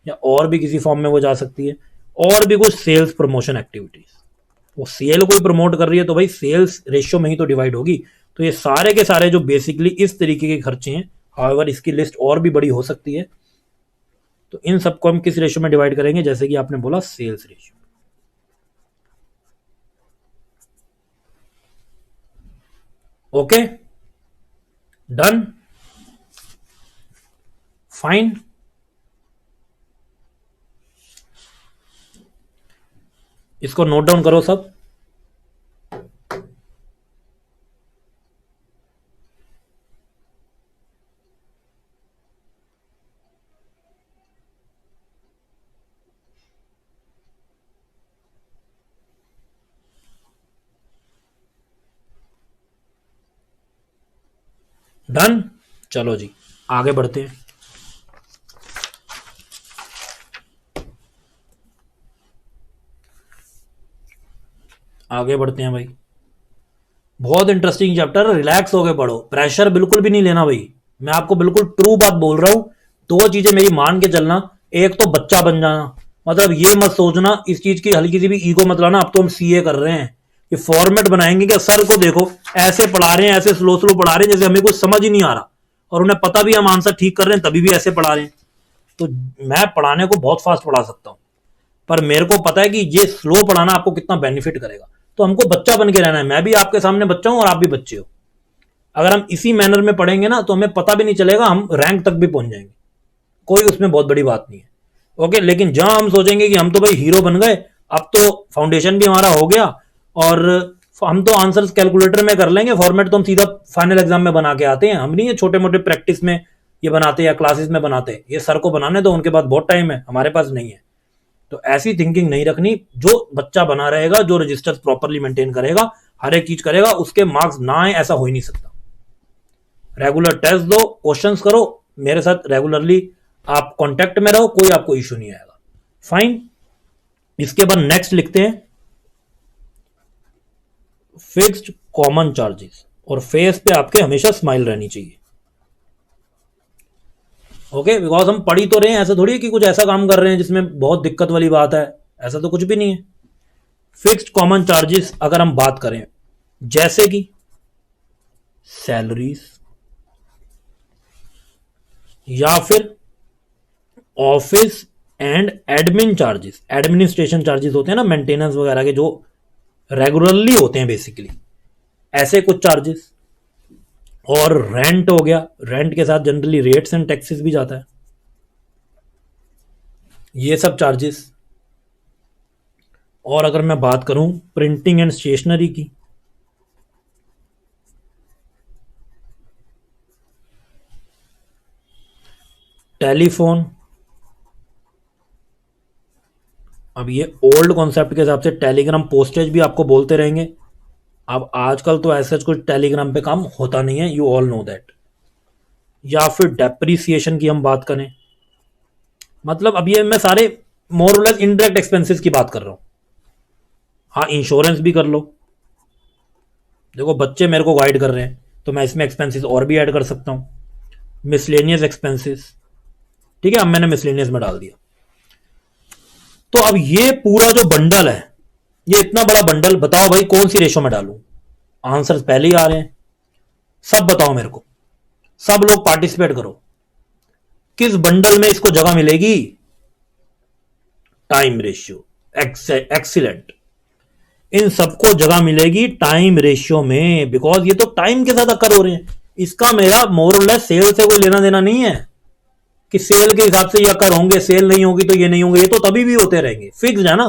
या और भी किसी फॉर्म में वो जा सकती है। और भी कुछ सेल्स प्रमोशन एक्टिविटीज, वो सेल को प्रमोट कर रही है तो भाई सेल्स रेशियो में ही तो डिवाइड होगी। तो ये सारे के सारे जो बेसिकली इस तरीके के खर्चे हैं, हाउएवर इसकी लिस्ट और भी बड़ी हो सकती है, तो इन सबको हम किस रेशियो में डिवाइड करेंगे, जैसे कि आपने बोला sales ratio. Okay, done, fine. इसको नोट डाउन करो सब। डन, चलो जी आगे बढ़ते हैं। आगे बढ़ते हैं भाई, बहुत इंटरेस्टिंग चैप्टर, रिलैक्स होके पढ़ो, प्रेशर बिल्कुल भी नहीं लेना भाई। मैं आपको बिल्कुल ट्रू बात बोल रहा हूं। दो चीजें मेरी मान के चलना, एक तो बच्चा बन जाना, मतलब ये मत सोचना इस चीज की हल्की सी भी ईगो मत लाना। अब तो हम सीए कर रहे हैं, ये फॉर्मेट बनाएंगे कि सर को देखो ऐसे पढ़ा रहे हैं, ऐसे स्लो स्लो पढ़ा रहे हैं जैसे हमें कुछ समझ ही नहीं आ रहा, और उन्हें पता भी हम आंसर ठीक कर रहे हैं तभी भी ऐसे पढ़ा रहे हैं। तो मैं पढ़ाने को बहुत फास्ट पढ़ा सकता हूं, पर मेरे को पता है कि ये स्लो पढ़ाना आपको कितना बेनिफिट करेगा। तो हमको बच्चा बन के रहना है। मैं भी आपके सामने बच्चा हूं और आप भी बच्चे हो। अगर हम इसी मैनर में पढ़ेंगे ना तो हमें पता भी नहीं चलेगा, हम रैंक तक भी पहुंच जाएंगे, कोई उसमें बहुत बड़ी बात नहीं है। ओके, लेकिन जहां हम सोचेंगे कि हम तो भाई हीरो बन गए, अब तो फाउंडेशन भी हमारा हो गया और हम तो आंसर्स कैलकुलेटर में कर लेंगे, फॉर्मेट तो हम सीधा फाइनल एग्जाम में बना के आते हैं, हम नहीं है छोटे मोटे प्रैक्टिस में ये बनाते या क्लासेस में बनाते। ये सर को बनाने दो, उनके पास बहुत टाइम है, हमारे पास नहीं है। तो ऐसी थिंकिंग नहीं रखनी। जो बच्चा बना रहेगा, जो रजिस्टर्स प्रॉपरली मेंटेन करेगा, हर एक चीज करेगा, उसके मार्क्स ना आए ऐसा हो ही नहीं सकता। रेगुलर टेस्ट दो, क्वेश्चंस करो, मेरे साथ रेगुलरली आप कांटेक्ट में रहो, कोई आपको इश्यू नहीं आएगा। फाइन, इसके बाद नेक्स्ट लिखते हैं फिक्स्ड कॉमन चार्जेस, और फेस पे आपके हमेशा स्माइल रहनी चाहिए। ओके, बिकॉज हम पढ़ी तो रहे हैं, ऐसा थोड़ी है कि कुछ ऐसा काम कर रहे हैं जिसमें बहुत दिक्कत वाली बात है, ऐसा तो कुछ भी नहीं है। फिक्स्ड कॉमन चार्जेस अगर हम बात करें, जैसे कि सैलरीज या फिर office and admin charges, administration charges होते हैं ना, मेंटेनेंस वगैरह के जो रेगुलरली होते हैं बेसिकली, ऐसे कुछ चार्जेस। और रेंट हो गया, रेंट के साथ जनरली रेट्स एंड टैक्सेस भी जाता है, ये सब चार्जेस। और अगर मैं बात करूं प्रिंटिंग एंड स्टेशनरी की, टेलीफोन, अब ये ओल्ड कॉन्सेप्ट के हिसाब से टेलीग्राम पोस्टेज भी आपको बोलते रहेंगे। अब आजकल तो ऐसा कुछ टेलीग्राम पे काम होता नहीं है, यू ऑल नो दैट। या फिर डेप्रीसिएशन की हम बात करें, मतलब अब ये मैं सारे मोर और लेस इनडायरेक्ट एक्सपेंसेस की बात कर रहा हूं। हाँ, इंश्योरेंस भी कर लो, देखो बच्चे मेरे को गाइड कर रहे हैं तो मैं इसमें एक्सपेंसेस और भी ऐड कर सकता हूं। मिसलेनियस एक्सपेंसेस, ठीक है, अब मैंने मिसलेनियस में डाल दिया। तो अब ये पूरा जो बंडल है, ये इतना बड़ा बंडल, बताओ भाई कौन सी रेशो में डालूं? आंसर्स पहले ही आ रहे हैं, सब बताओ मेरे को, सब लोग पार्टिसिपेट करो, किस बंडल में इसको जगह मिलेगी? टाइम रेशियो, एक्सीलेंट, इन सबको जगह मिलेगी टाइम रेशियो में, बिकॉज ये तो टाइम के साथ अकर हो रहे हैं। इसका मेरा मोर और लेस सेल से कोई लेना देना नहीं है कि सेल के हिसाब से ये अकर होंगे, सेल नहीं होगी तो ये नहीं होंगे, ये तो तभी भी होते रहेंगे, फिक्स्ड है ना,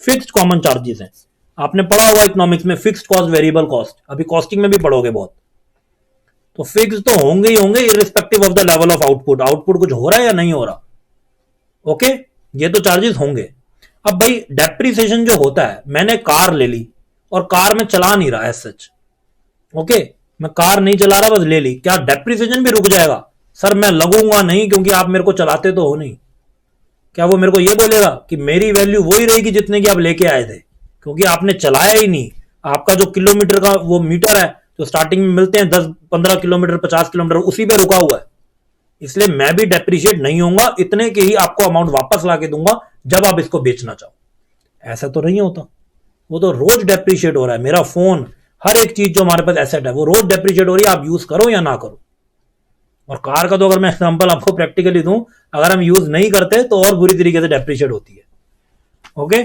फिक्स्ड कॉमन चार्जेस हैं। आपने पढ़ा होगा इकोनॉमिक्स में फिक्स्ड कॉस्ट वेरिएबल कॉस्ट, अभी कॉस्टिंग में भी पढ़ोगे बहुत। तो फिक्स तो होंगे ही होंगे, irrespective of the level of output, output कुछ हो रहा है या नहीं हो रहा। ओके, ये तो चार्जेस होंगे। अब भाई डेप्रिसिएशन जो होता है, मैंने कार ले ली और कार में चला नहीं रहा है सच, ओके, मैं कार नहीं चला रहा, बस ले ली, क्या डेप्रिसिएशन भी रुक जाएगा? सर मैं लगूंगा नहीं क्योंकि आप मेरे को चलाते तो हो नहीं। क्या वो मेरे को ये बोलेगा कि मेरी वैल्यू वही रहेगी जितने की आप लेके आए थे, क्योंकि आपने चलाया ही नहीं। आपका जो किलोमीटर का वो मीटर है जो स्टार्टिंग में मिलते हैं 10-15 किलोमीटर 50 किलोमीटर, उसी पे रुका हुआ है, इसलिए मैं भी डेप्रिशिएट नहीं होऊंगा, इतने के ही आपको अमाउंट वापस ला के दूंगा जब आप इसको बेचना चाहो। ऐसा तो नहीं होता, वो तो रोज डेप्रिशिएट हो रहा है। मेरा फोन, हर एक चीज जो हमारे पास एसेट है वो रोज डेप्रिशिएट हो रही है, आप यूज करो या ना करो। और कार का तो अगर मैं एग्जांपल आपको प्रैक्टिकली दूं, अगर हम यूज नहीं करते तो और बुरी तरीके से डेप्रिशिएट होती है। ओके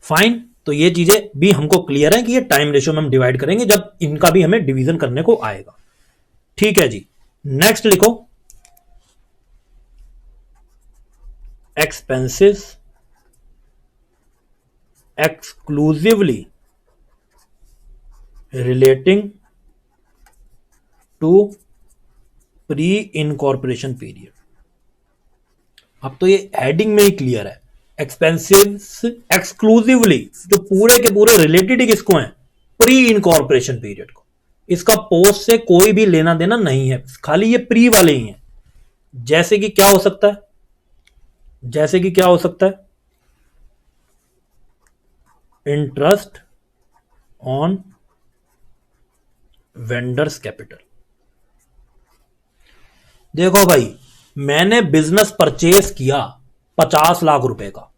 फाइन, तो ये चीजें भी हमको क्लियर है कि ये टाइम रेशियो में हम डिवाइड करेंगे जब इनका भी हमें डिवीजन करने को आएगा। ठीक है जी, नेक्स्ट लिखो, expenses exclusively relating to pre incorporation period. अब तो ये हेडिंग में ही क्लियर है, एक्सपेंसिव एक्सक्लूसिवली, जो पूरे के पूरे रिलेटेड किसको हैं, प्री इनकॉर्पोरेशन पीरियड को। इसका पोस्ट से कोई भी लेना देना नहीं है, खाली ये प्री वाले ही हैं। जैसे कि क्या हो सकता है, जैसे कि क्या हो सकता है, इंटरेस्ट ऑन वेंडर्स कैपिटल। देखो भाई, मैंने बिजनेस परचेज किया 50 लाख रुपए का,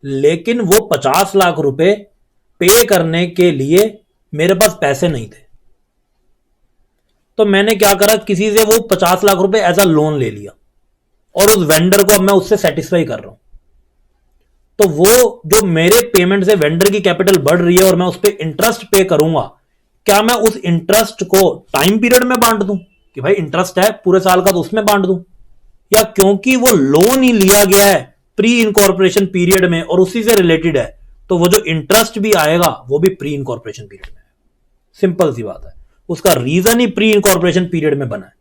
लेकिन वो 50 लाख रुपए पे करने के लिए मेरे पास पैसे नहीं थे, तो मैंने क्या करा, किसी से वो 50 लाख रुपए एज अ लोन ले लिया और उस वेंडर को अब मैं उससे सेटिस्फाई कर रहा हूं। तो वो जो मेरे पेमेंट से वेंडर की कैपिटल बढ़ रही है और मैं उस पर इंटरेस्ट पे करूंगा, क्या मैं उस इंटरेस्ट को टाइम पीरियड में बांट दूं कि भाई इंटरेस्ट है पूरे साल का तो उसमें बांट दूं, या क्योंकि वो लोन ही लिया गया है प्री इनकॉर्पोरेशन पीरियड में और उसी से रिलेटेड है, तो वो जो इंटरेस्ट भी आएगा वो भी प्री इनकॉर्पोरेशन पीरियड में है। सिंपल सी बात है, उसका रीजन ही प्री इनकॉर्पोरेशन पीरियड में बना है,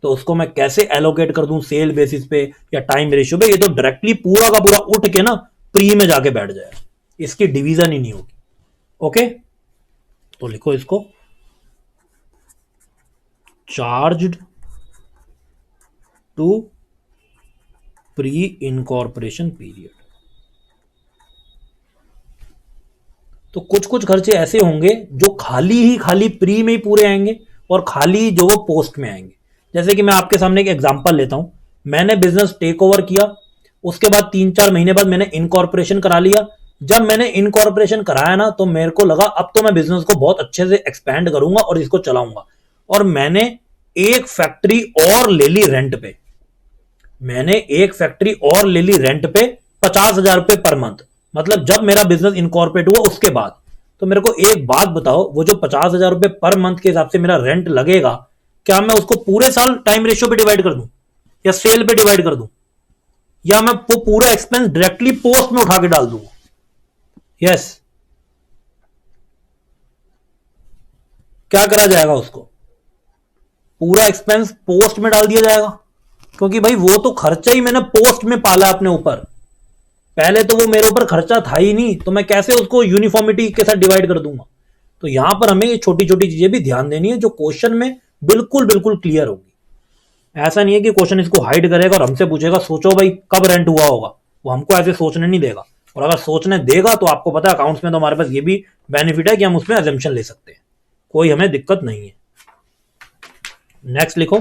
तो उसको मैं कैसे एलोकेट कर दूं सेल बेसिस पे या टाइम रेशियो पे, ये तो डायरेक्टली पूरा का पूरा उठ के ना प्री में जाके बैठ जाएगा, इसकी डिवीजन ही नहीं होगी। ओके, तो लिखो इसको, charged to pre incorporation period. तो कुछ कुछ खर्चे ऐसे होंगे जो खाली ही खाली प्री में ही पूरे आएंगे और खाली जो वो पोस्ट में आएंगे। जैसे कि मैं आपके सामने एक एग्जांपल लेता हूं, मैंने बिजनेस टेक ओवर किया, उसके बाद 3-4 महीने बाद मैंने इनकॉर्पोरेशन करा लिया। जब मैंने इनकॉर्पोरेशन कराया ना, तो मेरे को लगा अब तो मैं बिजनेस को बहुत अच्छे से एक्सपैंड करूंगा और इसको चलाऊंगा, और मैंने एक फैक्ट्री और ले ली रेंट पे। मैंने एक फैक्ट्री और ले ली रेंट पे 50,000 रुपए पर मंथ, मतलब जब मेरा बिजनेस इनकॉर्पोरेट हुआ उसके बाद। तो मेरे को एक बात बताओ, वो जो 50,000 रुपए पर मंथ के हिसाब से मेरा रेंट लगेगा, क्या मैं उसको पूरे साल टाइम रेशियो पे डिवाइड कर दूं या सेल पे डिवाइड कर दूं, या मैं वो पूरा एक्सपेंस डायरेक्टली पोस्ट में उठा के डाल दूंगा? यस, क्या करा जाएगा, उसको पूरा एक्सपेंस पोस्ट में डाल दिया जाएगा, क्योंकि भाई वो तो खर्चा ही मैंने पोस्ट में पाला अपने ऊपर, पहले तो वो मेरे ऊपर खर्चा था ही नहीं, तो मैं कैसे उसको यूनिफॉर्मिटी के साथ डिवाइड कर दूंगा। तो यहां पर हमें ये छोटी छोटी चीजें भी ध्यान देनी है जो क्वेश्चन में बिल्कुल बिल्कुल क्लियर होगी। ऐसा नहीं है कि क्वेश्चन इसको हाइड करेगा और हमसे पूछेगा सोचो भाई कब रेंट हुआ होगा, वो हमको ऐसे सोचने नहीं देगा, और अगर सोचने देगा तो आपको पता है अकाउंट्स में तो हमारे पास ये भी बेनिफिट है कि हम उसमें अजम्पशन ले सकते हैं, कोई हमें दिक्कत नहीं है। नेक्स्ट लिखो,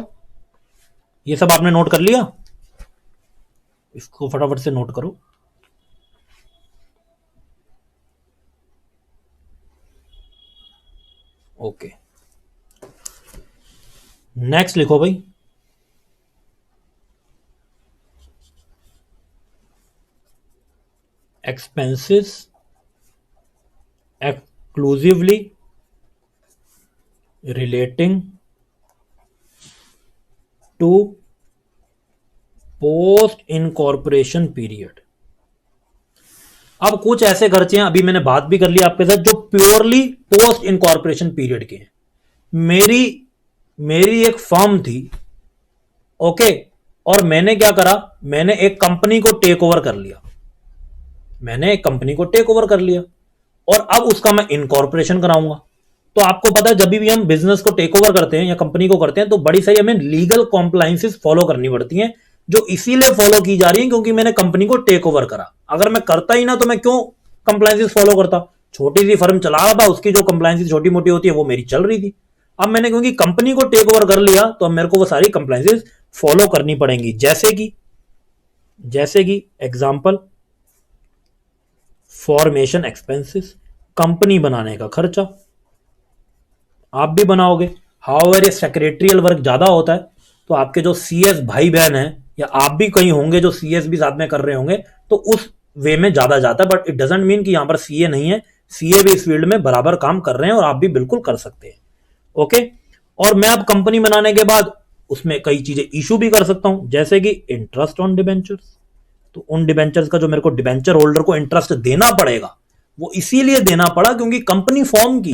ये सब आपने नोट कर लिया, इसको फटाफट से नोट करो। ओके, नेक्स्ट लिखो भाई, expenses exclusively relating to post incorporation period. अब कुछ ऐसे खर्चे हैं, अभी मैंने बात भी कर ली आपके साथ, जो प्योरली पोस्ट इनकॉर्पोरेशन पीरियड के हैं। मेरी मेरी एक फर्म थी, ओके, और मैंने क्या करा, मैंने एक कंपनी को टेक ओवर कर लिया, मैंने एक कंपनी को टेक ओवर कर लिया और अब उसका मैं इनकॉर्पोरेशन कराऊंगा। तो आपको पता है जब भी हम बिजनेस को टेक ओवर करते हैं या कंपनी को करते हैं तो बड़ी सारी हमें लीगल कॉम्प्लाइंसेस फॉलो करनी पड़ती हैं, जो इसीलिए फॉलो की जा रही है क्योंकि मैंने कंपनी को टेक ओवर करा। अगर मैं करता ही ना तो मैं क्यों कंप्लाइंसेस फॉलो करता? छोटी सी फर्म चला रहा था, उसकी जो कंप्लाइंसेस छोटी मोटी होती है वो मेरी चल रही थी। अब मैंने क्योंकि कंपनी को टेक ओवर कर लिया तो अब मेरे को वो सारी कंप्लाइंसेस फॉलो करनी पड़ेंगी, जैसे कि एग्जांपल, फॉर्मेशन एक्सपेंसेस, कंपनी बनाने का खर्चा, आप भी बनाओगे हाउएवर ये सेक्रेटरियल वर्क ज्यादा होता है, तो आपके जो सीएस भाई बहन हैं या आप भी कहीं होंगे जो सीएस भी साथ में कर रहे होंगे, तो उस वे में ज्यादा जाता है। बट इट डजेंट मीन कि यहां पर सीए नहीं है, सीए भी इस फील्ड में बराबर काम कर रहे हैं और आप भी बिल्कुल कर सकते हैं। ओके, और मैं अब कंपनी बनाने के बाद उसमें कई चीजें इशू भी कर सकता हूं, जैसे कि इंटरेस्ट ऑन डिबेंचर्स। तो उन डिबेंचर्स का जो मेरे को डिबेंचर होल्डर को इंटरेस्ट देना पड़ेगा, वो इसीलिए देना पड़ा क्योंकि कंपनी फॉर्म की।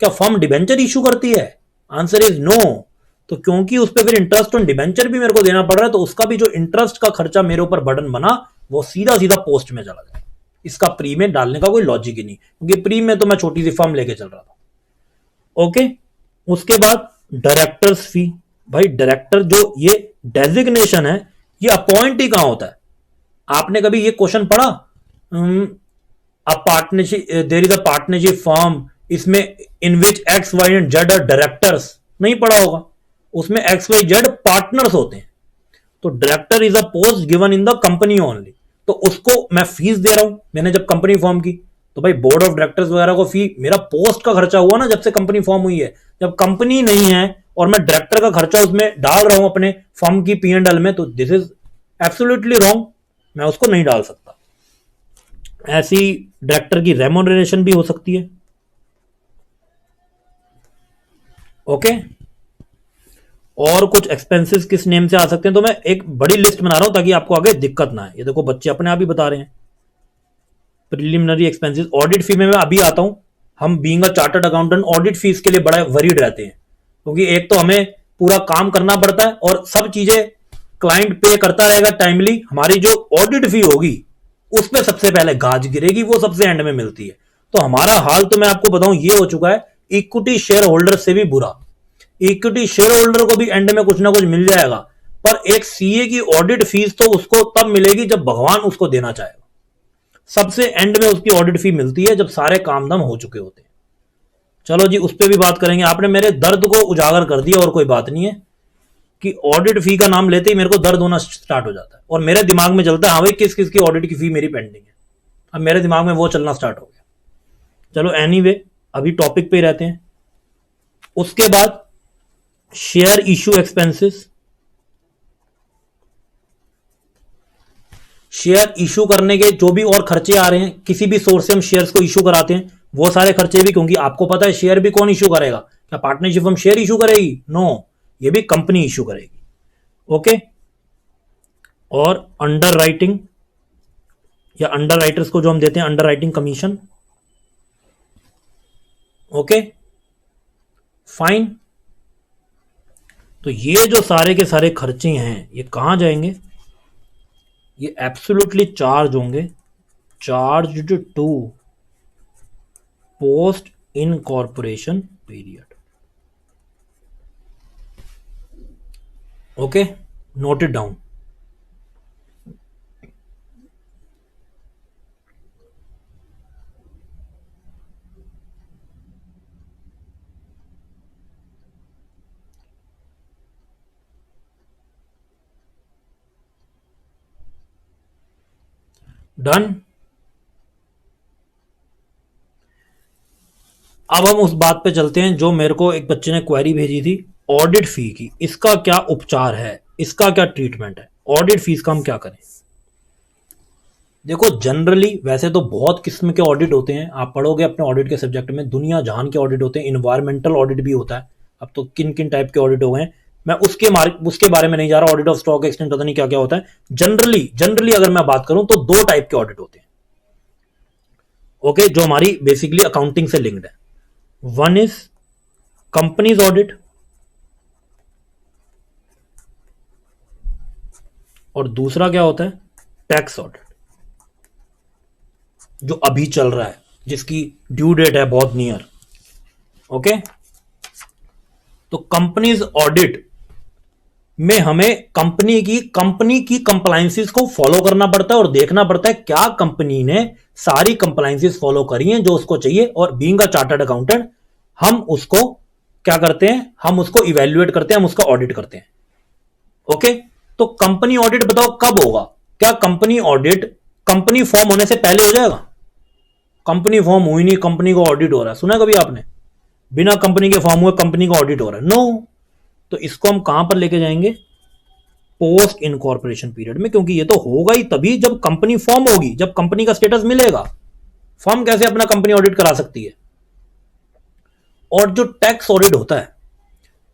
क्या फर्म डिबेंचर इशू करती है? Answer is no. तो क्योंकि उस पर फिर इंटरेस्ट ऑन डिबेंचर भी मेरे को देना पड़ रहा है, तो उसका भी जो इंटरेस्ट का खर्चा मेरे ऊपर बर्डन बना, वो सीधा सीधा पोस्ट में चला गया। इसका प्री में डालने का कोई लॉजिक ही नहीं, क्योंकि प्री में तो मैं छोटी सी फर्म लेके चल रहा था। ओके, उसके बाद डायरेक्टर्स फी। भाई डायरेक्टर जो ये डेजिग्नेशन है, ये अपॉइंट ही कहां होता है? आपने कभी ये क्वेश्चन पढ़ा? A partnership, there is a partnership firm, इसमें in which X Y and Z are directors, नहीं पढ़ा होगा। उसमें एक्स वाई जेड पार्टनर्स होते हैं। तो director is a post given in the company only, तो उसको मैं फीस दे रहा हूं। मैंने जब कंपनी फॉर्म की, तो भाई बोर्ड ऑफ डायरेक्टर्स वगैरह को फी, मेरा पोस्ट का खर्चा हुआ ना जब से कंपनी फॉर्म हुई है। जब कंपनी नहीं है और मैं डायरेक्टर का खर्चा उसमें डाल रहा हूं अपने फर्म की पी एंड एल में, तो दिस इज एब्सोल्युटली रॉन्ग, मैं उसको नहीं डाल सकता। ऐसी डायरेक्टर की रेम्यूनरेशन भी हो सकती है। ओके, और कुछ एक्सपेंसेस किस नेम से आ सकते हैं, तो मैं एक बड़ी लिस्ट बना रहा हूं ताकि आपको आगे दिक्कत ना है। ये देखो बच्चे अपने आप ही बता रहे हैं। प्रिलिमिनरी एक्सपेंसेस, ऑडिट फी में मैं अभी आता हूं। हम being a chartered accountant audit fees के लिए बड़ा वरीड रहते हैं, क्योंकि एक तो हमें पूरा काम करना पड़ता है और सब चीजें क्लाइंट पे करता रहेगा टाइमली। हमारी जो ऑडिट फी होगी उस पर सबसे पहले गाज गिरेगी, वो सबसे एंड में मिलती है। तो हमारा हाल तो मैं आपको बताऊं ये हो चुका है, इक्विटी शेयर होल्डर से भी बुरा। इक्विटी शेयर होल्डर को भी एंड में कुछ ना कुछ मिल जाएगा, पर एक सीए की ऑडिट फीस तो उसको तब मिलेगी जब भगवान उसको देना चाहेगा। सबसे एंड में उसकी ऑडिट फी मिलती है जब सारे काम धाम हो चुके होते हैं। चलो जी, उस पर भी बात करेंगे। आपने मेरे दर्द को उजागर कर दिया, और कोई बात नहीं है कि ऑडिट फी का नाम लेते ही मेरे को दर्द होना स्टार्ट हो जाता है, और मेरे दिमाग में चलता है हाँ भाई किस किस की ऑडिट की फी मेरी पेंडिंग है। अब मेरे दिमाग में वो चलना स्टार्ट हो गया। चलो एनीवे, अभी टॉपिक पे ही रहते हैं। उसके बाद share issue expenses. Share issue करने के जो भी और खर्चे आ रहे हैं, किसी भी सोर्स से हम शेयर्स को इशू कराते हैं, वो सारे खर्चे भी, क्योंकि आपको पता है शेयर भी कौन इशू करेगा? क्या पार्टनरशिप हम शेयर इशू करेगी? नो, ये भी कंपनी इशू करेगी। ओके, और अंडर राइटिंग या अंडर राइटर्स को जो हम देते हैं under writing commission. Okay fine. तो ये जो सारे के सारे खर्चे हैं, ये कहां जाएंगे? ये एब्सोल्युटली चार्ज होंगे, charge to post incorporation period. Okay, note it down. Done. अब हम उस बात पे चलते हैं जो मेरे को एक बच्चे ने क्वेरी भेजी थी, ऑडिट फी की। इसका क्या उपचार है, इसका क्या ट्रीटमेंट है, ऑडिट फीस का हम क्या करें? देखो जनरली वैसे तो बहुत किस्म के ऑडिट होते हैं, आप पढ़ोगे अपने ऑडिट के सब्जेक्ट में, दुनिया जहान के ऑडिट होते हैं। इन्वायरमेंटल ऑडिट भी होता है। अब तो किन किन टाइप के ऑडिट हो गए, मैं उसके बारे में नहीं जा रहा। ऑडिट ऑफ स्टॉक एक्सचेंज पता नहीं क्या क्या होता है। जनरली अगर मैं बात करूं तो दो टाइप के ऑडिट होते हैं। ओके, जो हमारी बेसिकली अकाउंटिंग से लिंक्ड है। वन इज कंपनीज ऑडिट, और दूसरा क्या होता है? टैक्स ऑडिट, जो अभी चल रहा है, जिसकी ड्यू डेट है बहुत नियर। ओके, तो कंपनीज ऑडिट में हमें कंपनी की कंप्लायंसेस को फॉलो करना पड़ता है और देखना पड़ता है क्या कंपनी ने सारी कंप्लायंसेस फॉलो करी हैं जो उसको चाहिए। और बीइंग अ चार्टर्ड अकाउंटेंट हम उसको क्या करते हैं? हम उसको इवेल्युएट करते हैं, हम उसका ऑडिट करते हैं। ओके, तो कंपनी ऑडिट बताओ कब होगा? क्या कंपनी ऑडिट कंपनी फॉर्म होने से पहले हो जाएगा? कंपनी फॉर्म हुई नहीं, कंपनी को ऑडिट हो रहा है, सुना कभी आपने? बिना कंपनी के फॉर्म हुए कंपनी का ऑडिट हो रहा है, नो। तो इसको हम कहां पर लेके जाएंगे, पोस्ट इनकॉर्पोरेशन पीरियड में, क्योंकि ये तो होगा ही तभी जब कंपनी फॉर्म होगी, जब कंपनी का स्टेटस मिलेगा। फॉर्म कैसे अपना कंपनी ऑडिट करा सकती है। और जो टैक्स ऑडिट होता है,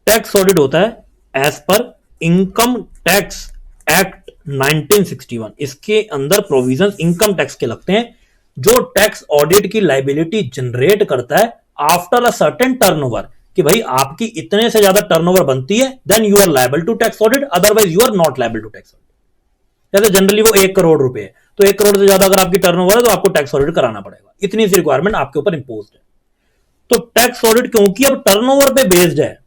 टैक्स ऑडिट होता है as per income tax act 1961। इसके अंदर प्रोविजंस इनकम टैक्स के लगते हैं, जो टैक्स ऑडिट की लाइबिलिटी जनरेट करता है आफ्टर अ सर्टेन टर्नओवर, कि भाई आपकी इतने से ज्यादा टर्नओवर बनती है, then you are liable to tax audit, otherwise you are not liable to tax audit. जैसे जनरली वो 1 करोड़ रुपए है, तो 1 करोड़ से ज्यादा अगर आपकी टर्नओवर है तो आपको टैक्स ऑडिट कराना पड़ेगा, इतनी सी रिक्वायरमेंट आपके ऊपर इंपोज है। तो टैक्स ऑडिट क्योंकि अब टर्नओवर पे बेस्ड है,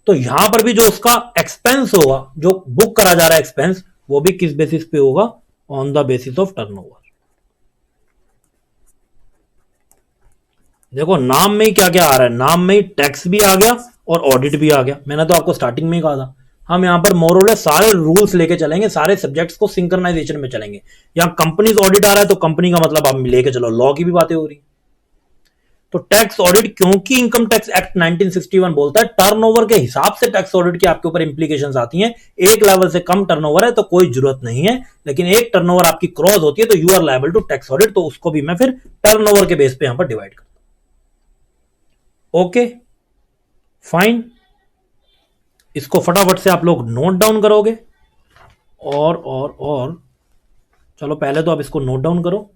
तो यहां पर भी जो उसका एक्सपेंस होगा, जो बुक करा जा रहा है एक्सपेंस, वो भी किस बेसिस पे होगा, on the basis of turnover. देखो नाम में ही क्या क्या आ रहा है, नाम में ही टैक्स भी आ गया और ऑडिट भी आ गया। मैंने तो आपको स्टार्टिंग में ही कहा था, हम यहां पर मोरलेस सारे रूल्स लेके चलेंगे, सारे सब्जेक्ट्स को सिंक्रनाइजेशन में चलेंगे। यहां कंपनीज ऑडिट आ रहा है तो कंपनी का मतलब आप लेके चलो, लॉ की भी बातें हो रही। तो टैक्स ऑडिट, क्योंकि इनकम टैक्स एक्ट 1961 बोलता है टर्नओवर के हिसाब से टैक्स ऑडिट की आपके ऊपर इंप्लीकेशंस आती हैं। एक लेवल से कम टर्नओवर है तो कोई जरूरत नहीं है, लेकिन एक टर्नओवर आपकी क्रॉस होती है तो you are liable to tax audit. तो उसको भी मैं फिर टर्नओवर के बेस पे यहां पर डिवाइड करता हूं। ओके फाइन, इसको फटाफट से आप लोग नोट डाउन करोगे। और चलो पहले तो आप इसको नोट डाउन करो।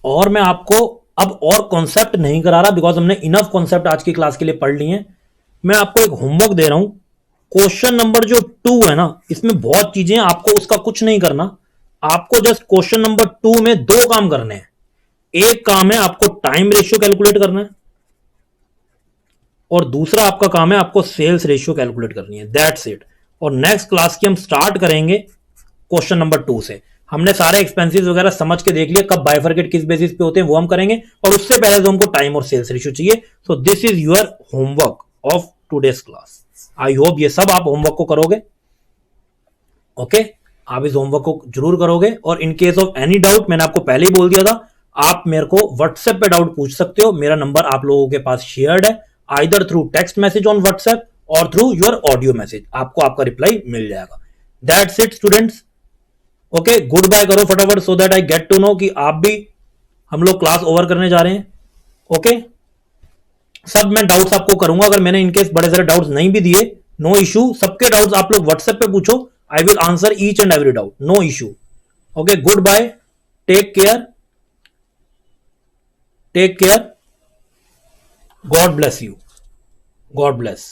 और मैं आपको अब और कॉन्सेप्ट नहीं करा रहा, बिकॉज हमने इनफ कॉन्सेप्ट आज की क्लास के लिए पढ़ लिए हैं। मैं आपको एक होमवर्क दे रहा हूं, क्वेश्चन नंबर जो 2 है ना, इसमें बहुत चीजें, आपको उसका कुछ नहीं करना। आपको जस्ट क्वेश्चन नंबर 2 में 2 काम करने हैं। एक काम है आपको टाइम रेशियो कैलकुलेट करना है, और दूसरा आपका काम है आपको सेल्स रेशियो कैलकुलेट करनी है, दैट्स इट। और नेक्स्ट क्लास की हम स्टार्ट करेंगे क्वेश्चन नंबर 2 से। हमने सारे एक्सपेंसेस वगैरह समझ के देख लिया, कब बाइफरकेट किस बेसिस पे होते हैं वो हम करेंगे, और उससे पहले तो हमको टाइम और सेल्स रेशियो चाहिए। So this is your homework of today's class. I hope ये सब आप होमवर्क को करोगे। ओके आप इस होमवर्क को जरूर करोगे, और in case of any doubt, मैंने आपको पहले ही बोल दिया था, आप मेरे को व्हाट्सएप पे डाउट पूछ सकते हो। मेरा नंबर आप लोगों के पास शेयर्ड है, either through text message on WhatsApp और थ्रू योर ऑडियो मैसेज, आपको आपका रिप्लाई मिल जाएगा। That's it students. Okay goodbye करो फटाफट, so that I get to know कि आप भी, हम लोग क्लास ओवर करने जा रहे हैं। ओके सब मैं डाउट्स आपको करूंगा, अगर मैंने इनकेस बड़े सारे डाउट्स नहीं भी दिए, नो इशू, सबके डाउट्स आप लोग व्हाट्सएप पे पूछो, I will answer each and every doubt, no issue. Okay goodbye, take care, take care, God bless you, God bless.